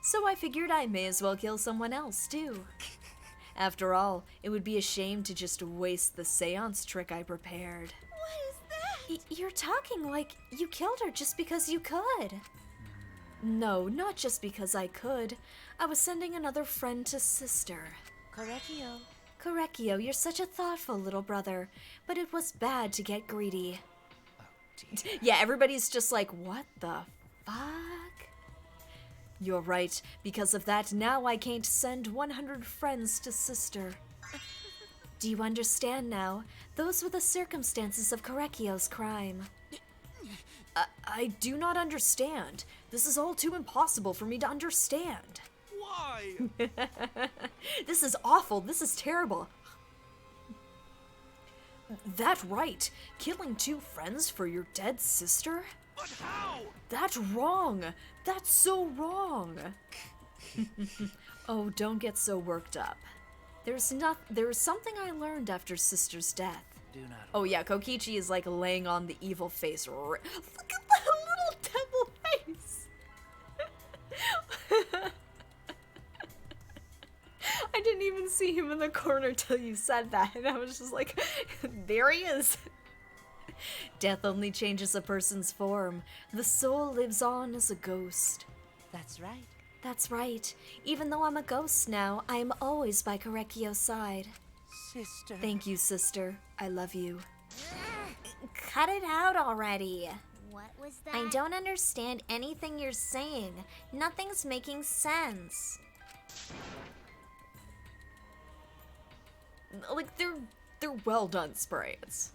So I figured I may as well kill someone else, too. After all, it would be a shame to just waste the seance trick I prepared. What is that? You're talking like you killed her just because you could. No, not just because I could. I was sending another friend to Sister. Correcchio. Correcchio, you're such a thoughtful little brother, but it was bad to get greedy. Yeah, everybody's just like, what the fuck? You're right. Because of that, now I can't send 100 friends to Sister. Do you understand now? Those were the circumstances of Correcchio's crime. I do not understand. This is all too impossible for me to understand. Why? This is awful. This is terrible. That right. Killing 2 friends for your dead sister? But how? That's wrong. That's so wrong. Oh, don't get so worked up. There's something I learned after sister's death. Do not. Oh yeah, Kokichi is like laying on the evil face. Look at that little devil face. I didn't even see him in the corner till you said that, and I was just like, there he is. Death only changes a person's form. The soul lives on as a ghost. That's right. That's right. Even though I'm a ghost now, I am always by Korekio's side. Sister. Thank you, sister. I love you. Cut it out already. What was that? I don't understand anything you're saying. Nothing's making sense. Like, they're well done sprites.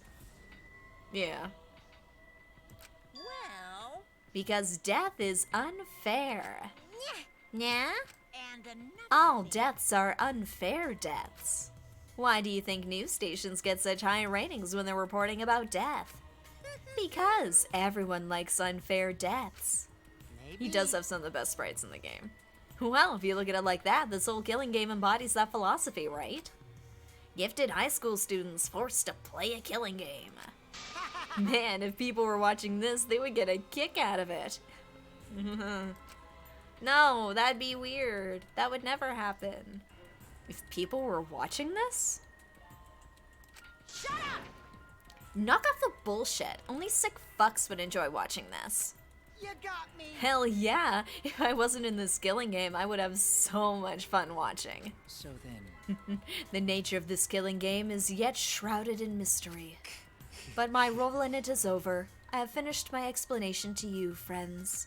Yeah. Well, Because death is unfair. Yeah? and another All thing. deaths are unfair deaths. Why do you think news stations get such high ratings when they're reporting about death? Because everyone likes unfair deaths. Maybe. He does have some of the best sprites in the game. Well, if you look at it like that, this whole killing game embodies that philosophy, right? Gifted high school students forced to play a killing game. Man, if people were watching this, they would get a kick out of it. No, that'd be weird. That would never happen. If people were watching this? Shut up! Knock off the bullshit. Only sick fucks would enjoy watching this. You got me. Hell yeah. If I wasn't in this killing game, I would have so much fun watching. So then, The nature of this killing game is yet shrouded in mystery. But my role in it is over. I have finished my explanation to you, friends.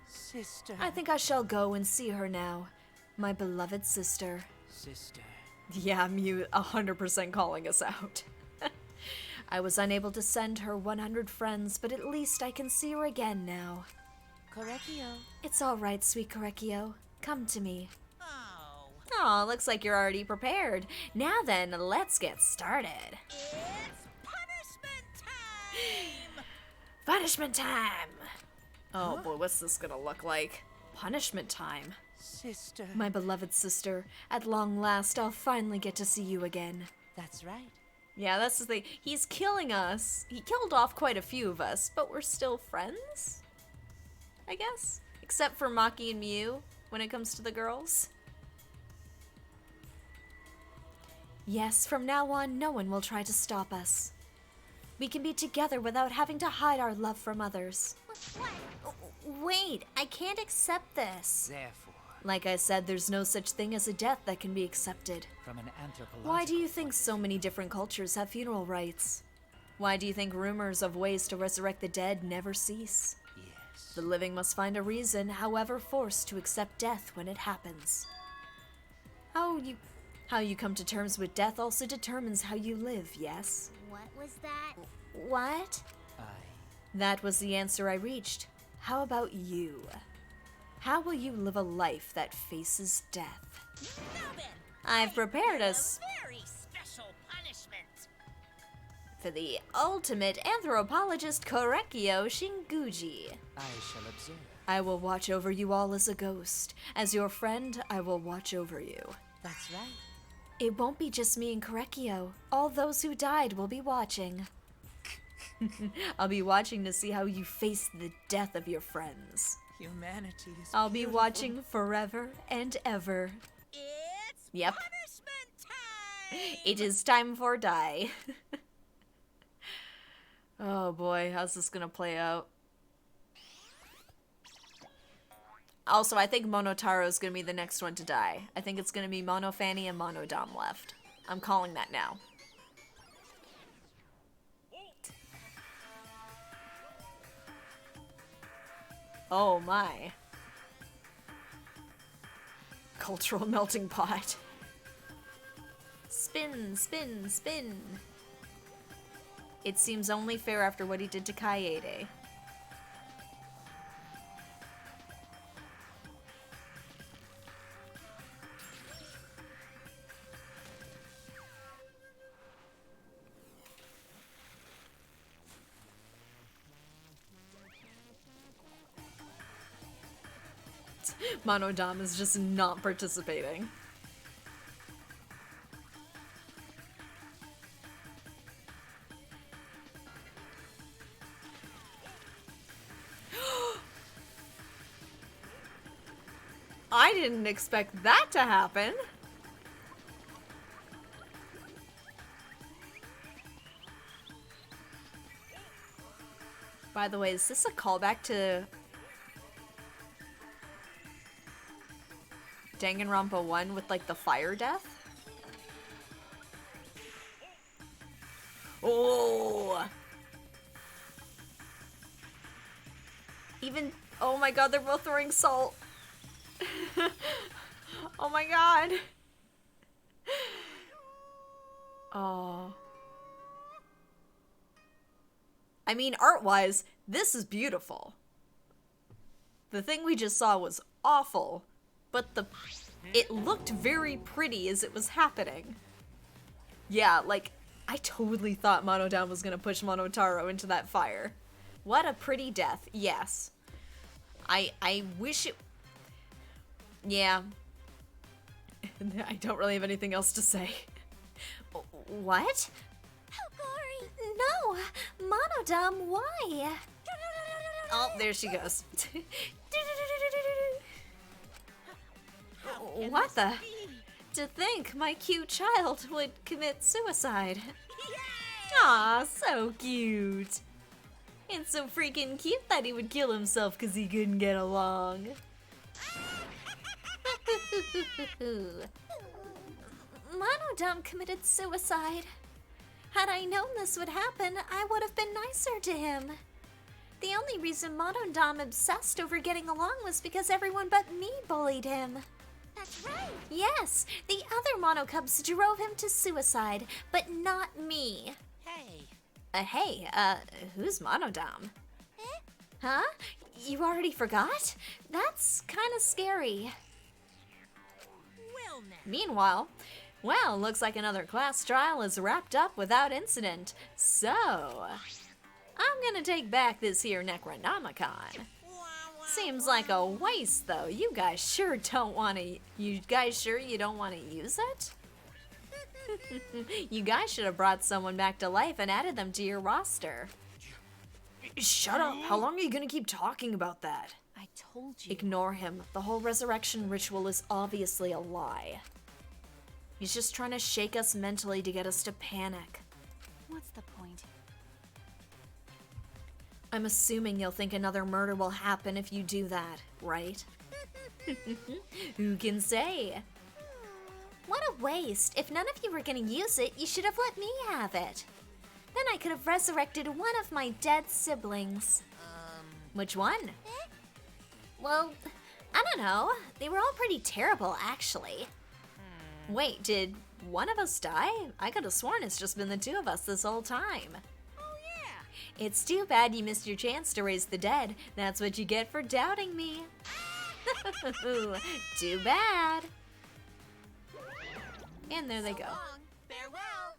sister. I think I shall go and see her now. My beloved sister. Sister. Yeah, Mew 100% calling us out. I was unable to send her 100 friends, but at least I can see her again now. Korekio. It's all right, sweet Korekio. Come to me. Oh, Aw, looks like you're already prepared. Now then, let's get started. it's punishment time! Punishment time! Oh boy, what's this gonna look like? Punishment time. Sister. My beloved sister, at long last I'll finally get to see you again. That's right. Yeah, that's the thing. He's killing us. He killed off quite a few of us, but we're still friends? I guess. Except for Maki and Mew, when it comes to the girls. Yes, from now on, no one will try to stop us. We can be together without having to hide our love from others. What? Wait, I can't accept this. Therefore, Like I said, there's no such thing as a death that can be accepted. from an anthropological Why do you think so many different cultures have funeral rites? Why do you think rumors of ways to resurrect the dead never cease? Yes. The living must find a reason, however forced, to accept death when it happens. How you come to terms with death also determines how you live, yes? What was that? What? That was the answer I reached. How about you? How will you live a life that faces death? Now then, I've prepared a us very special punishment. for the ultimate anthropologist Korekio Shinguji. I shall observe. I will watch over you all as a ghost. As your friend, I will watch over you. That's right. It won't be just me and Korekio. All those who died will be watching. I'll be watching to see how you face the death of your friends. Humanity is I'll be beautiful. watching forever and ever. It's Yep. punishment time! It is time for die. Oh boy, how's this gonna play out? Also, I think Monotaro is gonna be the next one to die. I think it's gonna be Mono Fanny and Mono Dom left. I'm calling that now. Oh my. Cultural melting pot. Spin, spin, spin. It seems only fair after what he did to Kaede. Monodam is just not participating. I didn't expect that to happen. By the way, is this a callback to Danganronpa 1 with like the fire death? Oh! Even, oh my god, they're both throwing salt. Oh my god. Oh. I mean, art-wise, this is beautiful. The thing we just saw was awful, but it looked very pretty as it was happening. Yeah, like, I totally thought Monodam was gonna push Monotaro into that fire. What a pretty death, yes. I wish it... Yeah. I don't really have anything else to say. What? No! Monodam, why? Oh, there she goes. What the? To think my cute child would commit suicide. Aw, so cute. And so freaking cute that he would kill himself because he couldn't get along. Monodam committed suicide. Had I known this would happen, I would have been nicer to him. The only reason Monodam obsessed over getting along was because everyone but me bullied him. That's right. Yes, the other Monocubs drove him to suicide, but not me. Hey. Who's Monodam? Huh? You already forgot? That's kind of scary. Well now. Meanwhile, well, looks like another class trial is wrapped up without incident. So, I'm gonna take back this here Necronomicon. Seems like a waste, though. You guys sure don't want to... You guys sure you don't want to use it? You guys should have brought someone back to life and added them to your roster. Shut up. How long are you gonna keep talking about that? I told you. Ignore him. The whole resurrection ritual is obviously a lie. He's just trying to shake us mentally to get us to panic. What's the point? I'm assuming you'll think another murder will happen if you do that, right? Who can say? What a waste. If none of you were gonna use it, you should have let me have it. Then I could have resurrected one of my dead siblings. Which one? Well, I don't know. They were all pretty terrible, actually. Wait, did one of us die? I could have sworn it's just been the two of us this whole time. Oh yeah. It's too bad you missed your chance to raise the dead. That's what you get for doubting me. Too bad. And there they go. Long. Farewell.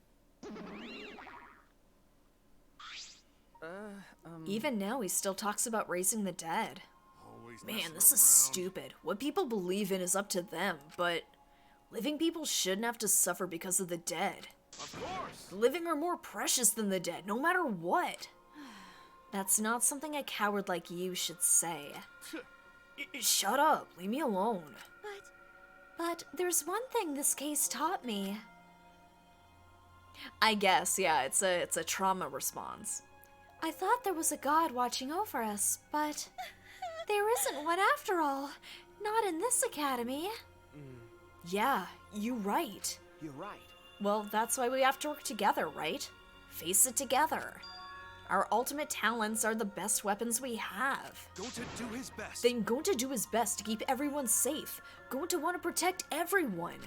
Even now, he still talks about raising the dead. Always Man, messing this is around. stupid. What people believe in is up to them, but living people shouldn't have to suffer because of the dead. Of course. The living are more precious than the dead, no matter what. That's not something a coward like you should say. Shut up, leave me alone. But there's one thing this case taught me. I guess, yeah, it's a trauma response. I thought there was a god watching over us, but there isn't one after all. Not in this academy. Yeah, you're right. You're right. Well, that's why we have to work together, right? Face it together. Our ultimate talents are the best weapons we have. Going to do his best. Then going to do his best to keep everyone safe. Going to want to protect everyone.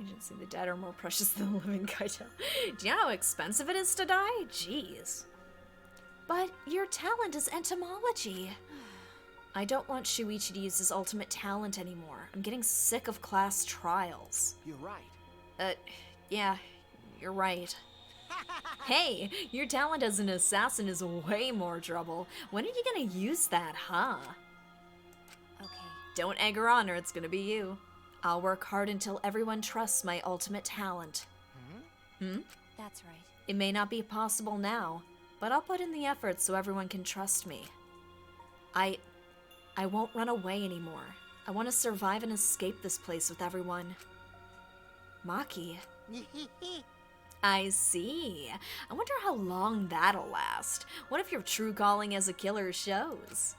Agency, the dead are more precious than the living, Kaito. Do you know how expensive it is to die? Jeez. But your talent is entomology. I don't want Shuichi to use his ultimate talent anymore. I'm getting sick of class trials. You're right. Yeah, you're right. Hey, your talent as an assassin is way more trouble. When are you gonna use that, huh? Okay. Don't egg her on or it's gonna be you. I'll work hard until everyone trusts my ultimate talent. That's right. It may not be possible now, but I'll put in the effort so everyone can trust me. I won't run away anymore. I want to survive and escape this place with everyone. Maki. I see. I wonder how long that'll last. What if your true calling as a killer shows?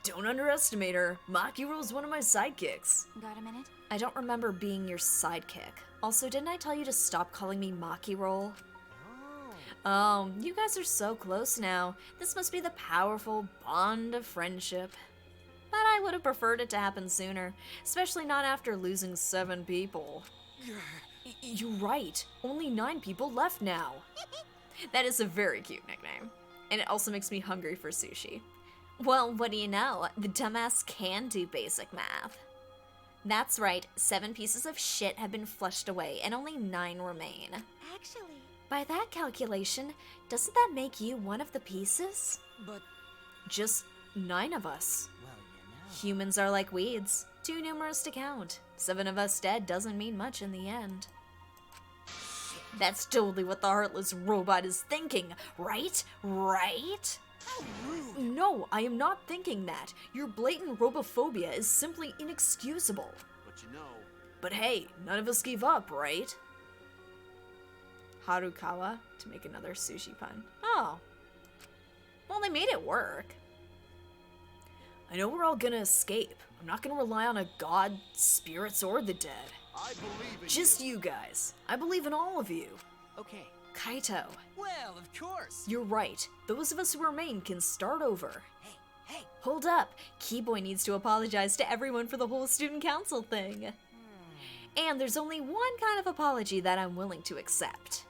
Don't underestimate her. Maki Roll's one of my sidekicks. Got a minute? I don't remember being your sidekick. Also, didn't I tell you to stop calling me Maki Roll? Oh, you guys are so close now. This must be the powerful bond of friendship. But I would have preferred it to happen sooner, especially not after losing 7 people. You're right. Only 9 people left now. That is a very cute nickname. And it also makes me hungry for sushi. Well, what do you know? The dumbass can do basic math. That's right. 7 pieces of shit have been flushed away, and only 9 remain. Actually, By that calculation, doesn't that make you one of the pieces? But, Just 9 of us. well, Humans are like weeds, too numerous to count. 7 of us dead doesn't mean much in the end. That's totally what the heartless robot is thinking, right? Right? No, I am not thinking that. Your blatant robophobia is simply inexcusable. But you know, But hey, none of us gave up, right? Harukawa, to make another sushi pun. Oh. Well, they made it work. I know we're all gonna escape. I'm not gonna rely on a god, spirits, or the dead. I believe in Just you guys. I believe in all of you. okay. Kaito, Well, of course. you're right. Those of us who remain can start over. Hey, Hold up. Keyboy needs to apologize to everyone for the whole student council thing. And there's only one kind of apology that I'm willing to accept.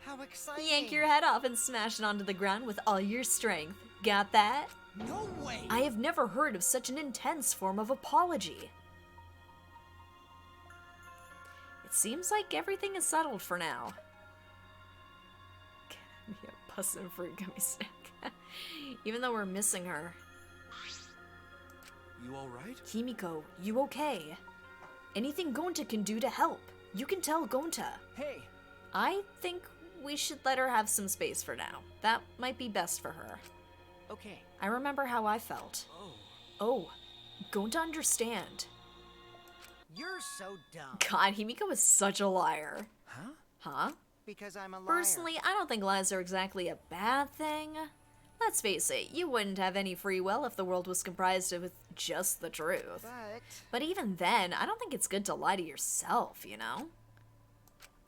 How exciting! Yank your head off and smash it onto the ground with all your strength. Got that? no way. I have never heard of such an intense form of apology. It seems like everything is settled for now. Get me a puss and fruit gummy snack. Even though we're missing her. You alright? Himiko, you okay? Anything Gonta can do to help. You can tell Gonta. Hey, I think we should let her have some space for now. That might be best for her. okay. I remember how I felt. Oh, Gonta understand. You're so dumb. God, Himiko is such a liar. Huh? Huh? Because I'm a liar. Personally, I don't think lies are exactly a bad thing. Let's face it, you wouldn't have any free will if the world was comprised of just the truth. But even then, I don't think it's good to lie to yourself, you know?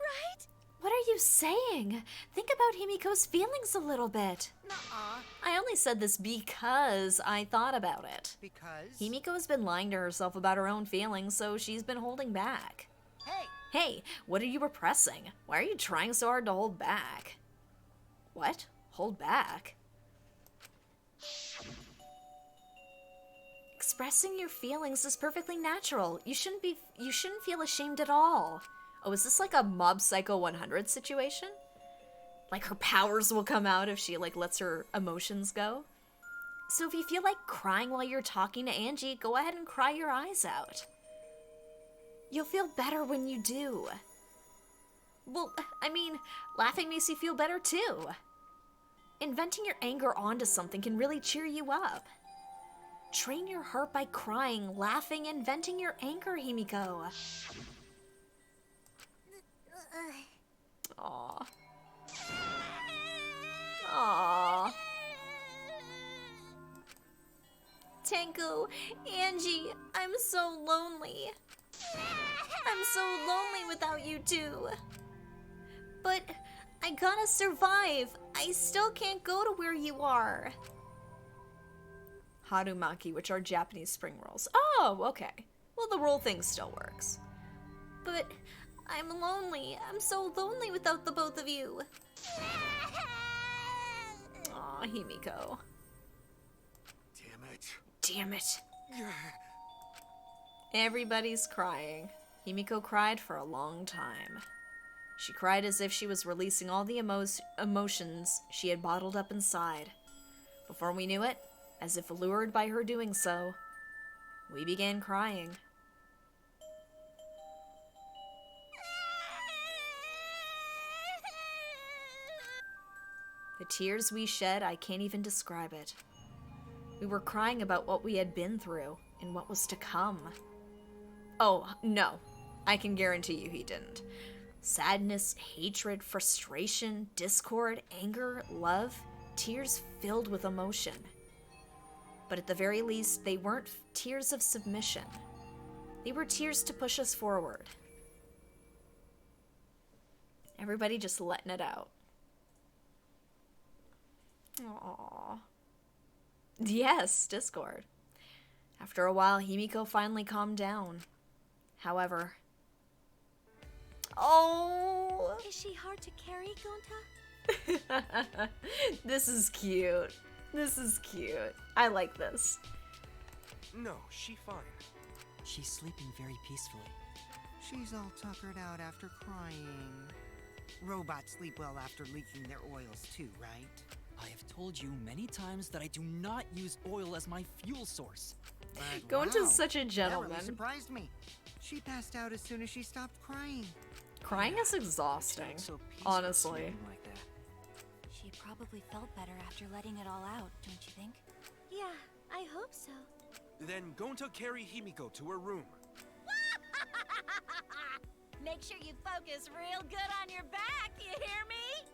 right? What are you saying? Think about Himiko's feelings a little bit. Nuh-uh. I only said this because I thought about it. Because... Himiko has been lying to herself about her own feelings, so she's been holding back. Hey! Hey, what are you repressing? Why are you trying so hard to hold back? What? Hold back? Expressing your feelings is perfectly natural. You shouldn't feel ashamed at all. Oh, is this like a Mob Psycho 100 situation? Like her powers will come out if she lets her emotions go? So if you feel like crying while you're talking to Angie, go ahead and cry your eyes out. You'll feel better when you do. Well, I mean, laughing makes you feel better too. Inventing your anger onto something can really cheer you up. Train your heart by crying, laughing, and venting your anger, Himiko. Aww. Aww. Tenku, Angie, I'm so lonely. I'm so lonely without you two. But I gotta survive. I still can't go to where you are. Harumaki, which are Japanese spring rolls. Oh, okay. Well, the roll thing still works. But I'm lonely. I'm so lonely without the both of you. Aw, Himiko. Damn it. Damn it. Everybody's crying. Himiko cried for a long time. She cried as if she was releasing all the emotions she had bottled up inside. Before we knew it, as if lured by her doing so, we began crying. The tears we shed, I can't even describe it. We were crying about what we had been through and what was to come. Oh, no. I can guarantee you he didn't. Sadness, hatred, frustration, discord, anger, love, tears filled with emotion. But at the very least, they weren't tears of submission. They were tears to push us forward. Everybody just letting it out. Aww. Yes, Discord. After a while, Himiko finally calmed down. However... Oh! Is she hard to carry, Gonta? This is cute. This is cute. I like this. No, she fine. She's sleeping very peacefully. She's all tuckered out after crying. Robots sleep well after leaking their oils too, right? I have told you many times that I do not use oil as my fuel source. But Gonta's wow, such a that gentleman. really surprised me. She passed out as soon as she stopped crying. Crying is exhausting, So peaceful honestly. sleeping like that. She probably felt better after letting it all out, don't you think? Yeah, I hope so. Then Gonta carry Himiko to her room. Make sure you focus real good on your back, you hear me?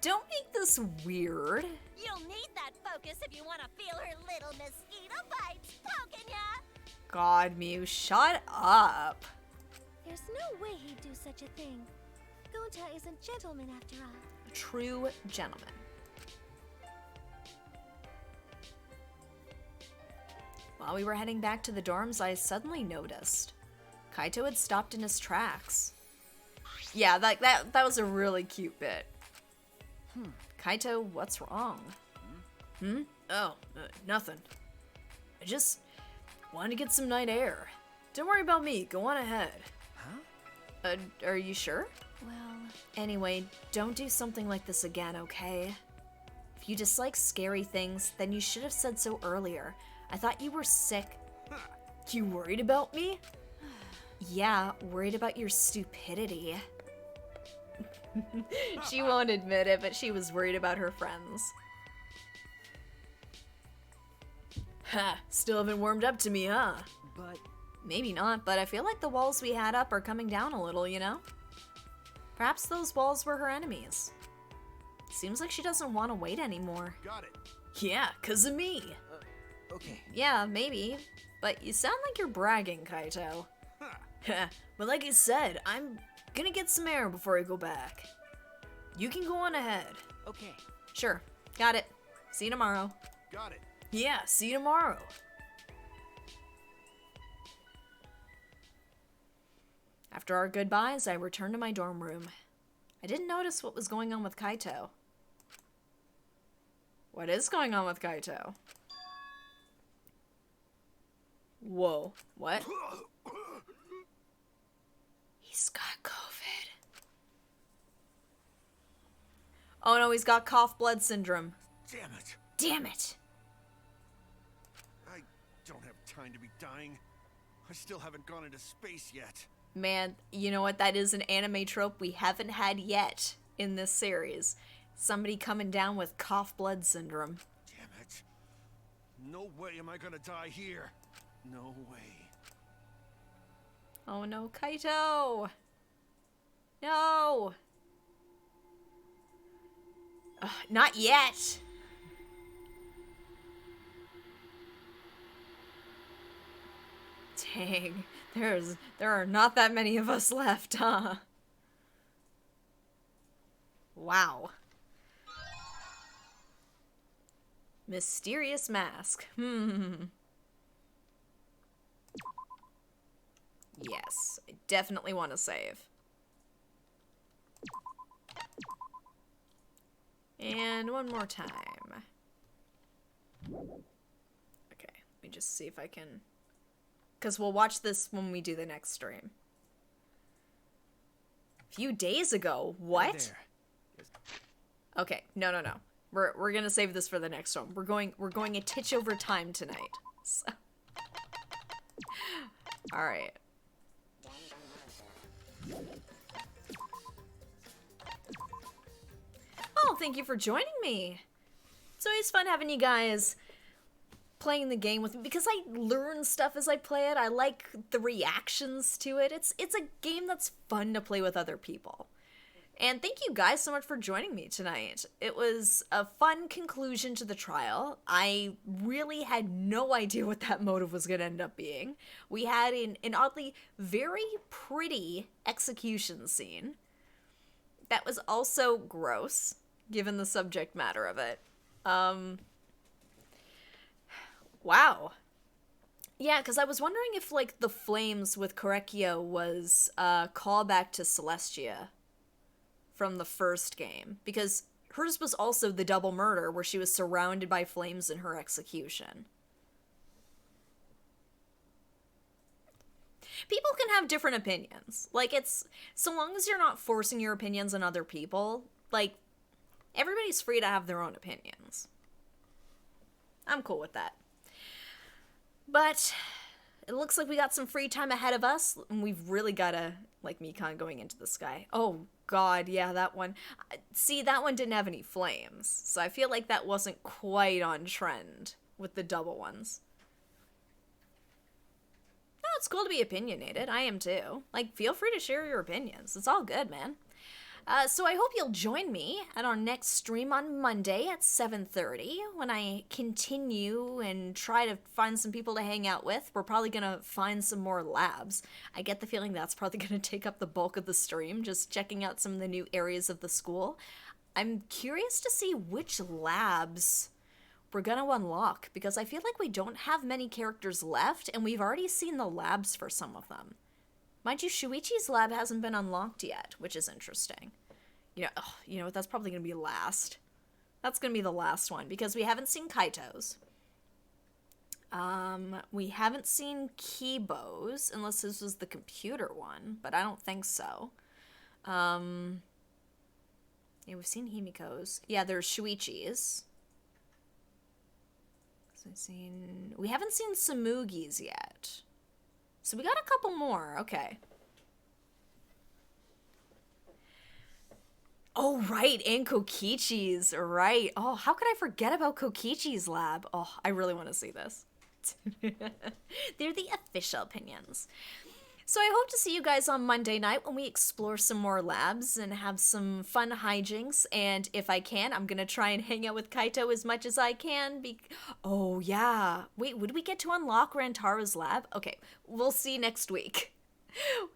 Don't make this weird. You'll need that focus if you want to feel her little mosquito bites poking ya. God, Mew, shut up. There's no way he'd do such a thing. Gonta is a gentleman after all. A true gentleman. While we were heading back to the dorms, I suddenly noticed Kaito had stopped in his tracks. Yeah, that was a really cute bit. Kaito, what's wrong? Oh, nothing. I just wanted to get some night air. Don't worry about me, go on ahead. Huh? Are you sure? Well... Anyway, don't do something like this again, okay? If you dislike scary things, then you should have said so earlier. I thought you were sick. You worried about me? Yeah, worried about your stupidity. She won't admit it, but she was worried about her friends. Ha, still haven't warmed up to me, huh? But Maybe not, but I feel like the walls we had up are coming down a little, you know? Perhaps those walls were her enemies. Seems like she doesn't want to wait anymore. Got it. Yeah, 'cause of me. Okay. Yeah, maybe. But you sound like you're bragging, Kaito. Huh. But like I said, I'm gonna get some air before I go back. You can go on ahead. Okay. Sure, got it. See you tomorrow. Got it. Yeah, see you tomorrow. After our goodbyes, I returned to my dorm room. I didn't notice what was going on with Kaito. What is going on with Kaito? Whoa, what? He's got COVID. Oh no, he's got cough blood syndrome. Damn it. Damn it. I don't have time to be dying. I still haven't gone into space yet. Man, you know what? That is an anime trope we haven't had yet in this series. Somebody coming down with cough blood syndrome. Damn it. No way am I gonna die here. No way. Oh no, Kaito! No! Not yet! Dang, there are not that many of us left, huh? Wow. Mysterious mask. Yes, I definitely want to save. And one more time. Okay, let me just see if I can... Because we'll watch this when we do the next stream. few days ago. What? Okay, no. We're gonna save this for the next one. We're going a titch over time tonight. So. All right. Oh, thank you for joining me. It's always fun having you guys playing the game with me because I learn stuff as I play it. I like the reactions to it. It's a game that's fun to play with other people. And thank you guys so much for joining me tonight. It was a fun conclusion to the trial. I really had no idea what that motive was going to end up being. We had an oddly very pretty execution scene that was also gross, given the subject matter of it. Wow. Yeah, because I was wondering if, like, the flames with Correcchio was a callback to Celestia from the first game, because hers was also the double murder where she was surrounded by flames in her execution. People can have different opinions. Like, it's, so long as you're not forcing your opinions on other people, like, everybody's free to have their own opinions. I'm cool with that. But it looks like we got some free time ahead of us, and we've really gotta, like, Mikan going into the sky. Oh, God, yeah, that one. See, that one didn't have any flames, so I feel like that wasn't quite on trend with the double ones. No, it's cool to be opinionated. I am too. Like, feel free to share your opinions. It's all good, man. So I hope you'll join me at our next stream on Monday at 7:30 when I continue and try to find some people to hang out with. We're probably going to find some more labs. I get the feeling that's probably going to take up the bulk of the stream, just checking out some of the new areas of the school. I'm curious to see which labs we're going to unlock, because I feel like we don't have many characters left, and we've already seen the labs for some of them. Mind you, Shuichi's lab hasn't been unlocked yet, which is interesting. You know, that's probably going to be last. That's going to be the last one, because we haven't seen Kaito's. We haven't seen Kibo's, unless this was the computer one, but I don't think so. Yeah, we've seen Himiko's. Yeah, there's Shuichi's. So we haven't seen Samugi's yet. So we got a couple more. Okay. Oh, right. And Kokichi's. Right. Oh, how could I forget about Kokichi's lab? Oh, I really want to see this. They're the official opinions. So I hope to see you guys on Monday night when we explore some more labs and have some fun hijinks. And if I can, I'm going to try and hang out with Kaito as much as I can. Oh, yeah. Wait, would we get to unlock Rantara's lab? Okay, we'll see next week.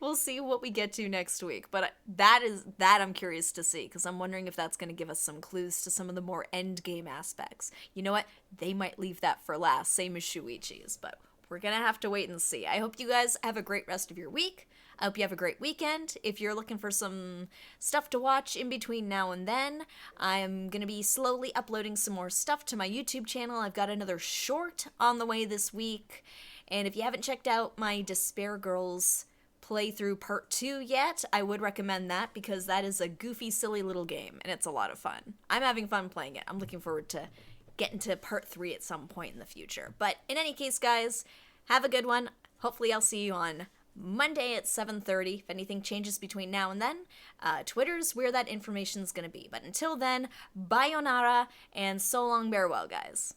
We'll see what we get to next week. But that I'm curious to see, because I'm wondering if that's going to give us some clues to some of the more endgame aspects. You know what? They might leave that for last, same as Shuichi's, but we're going to have to wait and see. I hope you guys have a great rest of your week. I hope you have a great weekend. If you're looking for some stuff to watch in between now and then, I'm going to be slowly uploading some more stuff to my YouTube channel. I've got another short on the way this week. And if you haven't checked out my Despair Girls playthrough part 2 yet, I would recommend that, because that is a goofy, silly little game, and it's a lot of fun. I'm having fun playing it. I'm looking forward to getting to part 3 at some point in the future. But in any case, guys, have a good one. Hopefully I'll see you on Monday at 7:30. If anything changes between now and then, Twitter's where that information's going to be. But until then, bayonara, and so long, farewell, guys.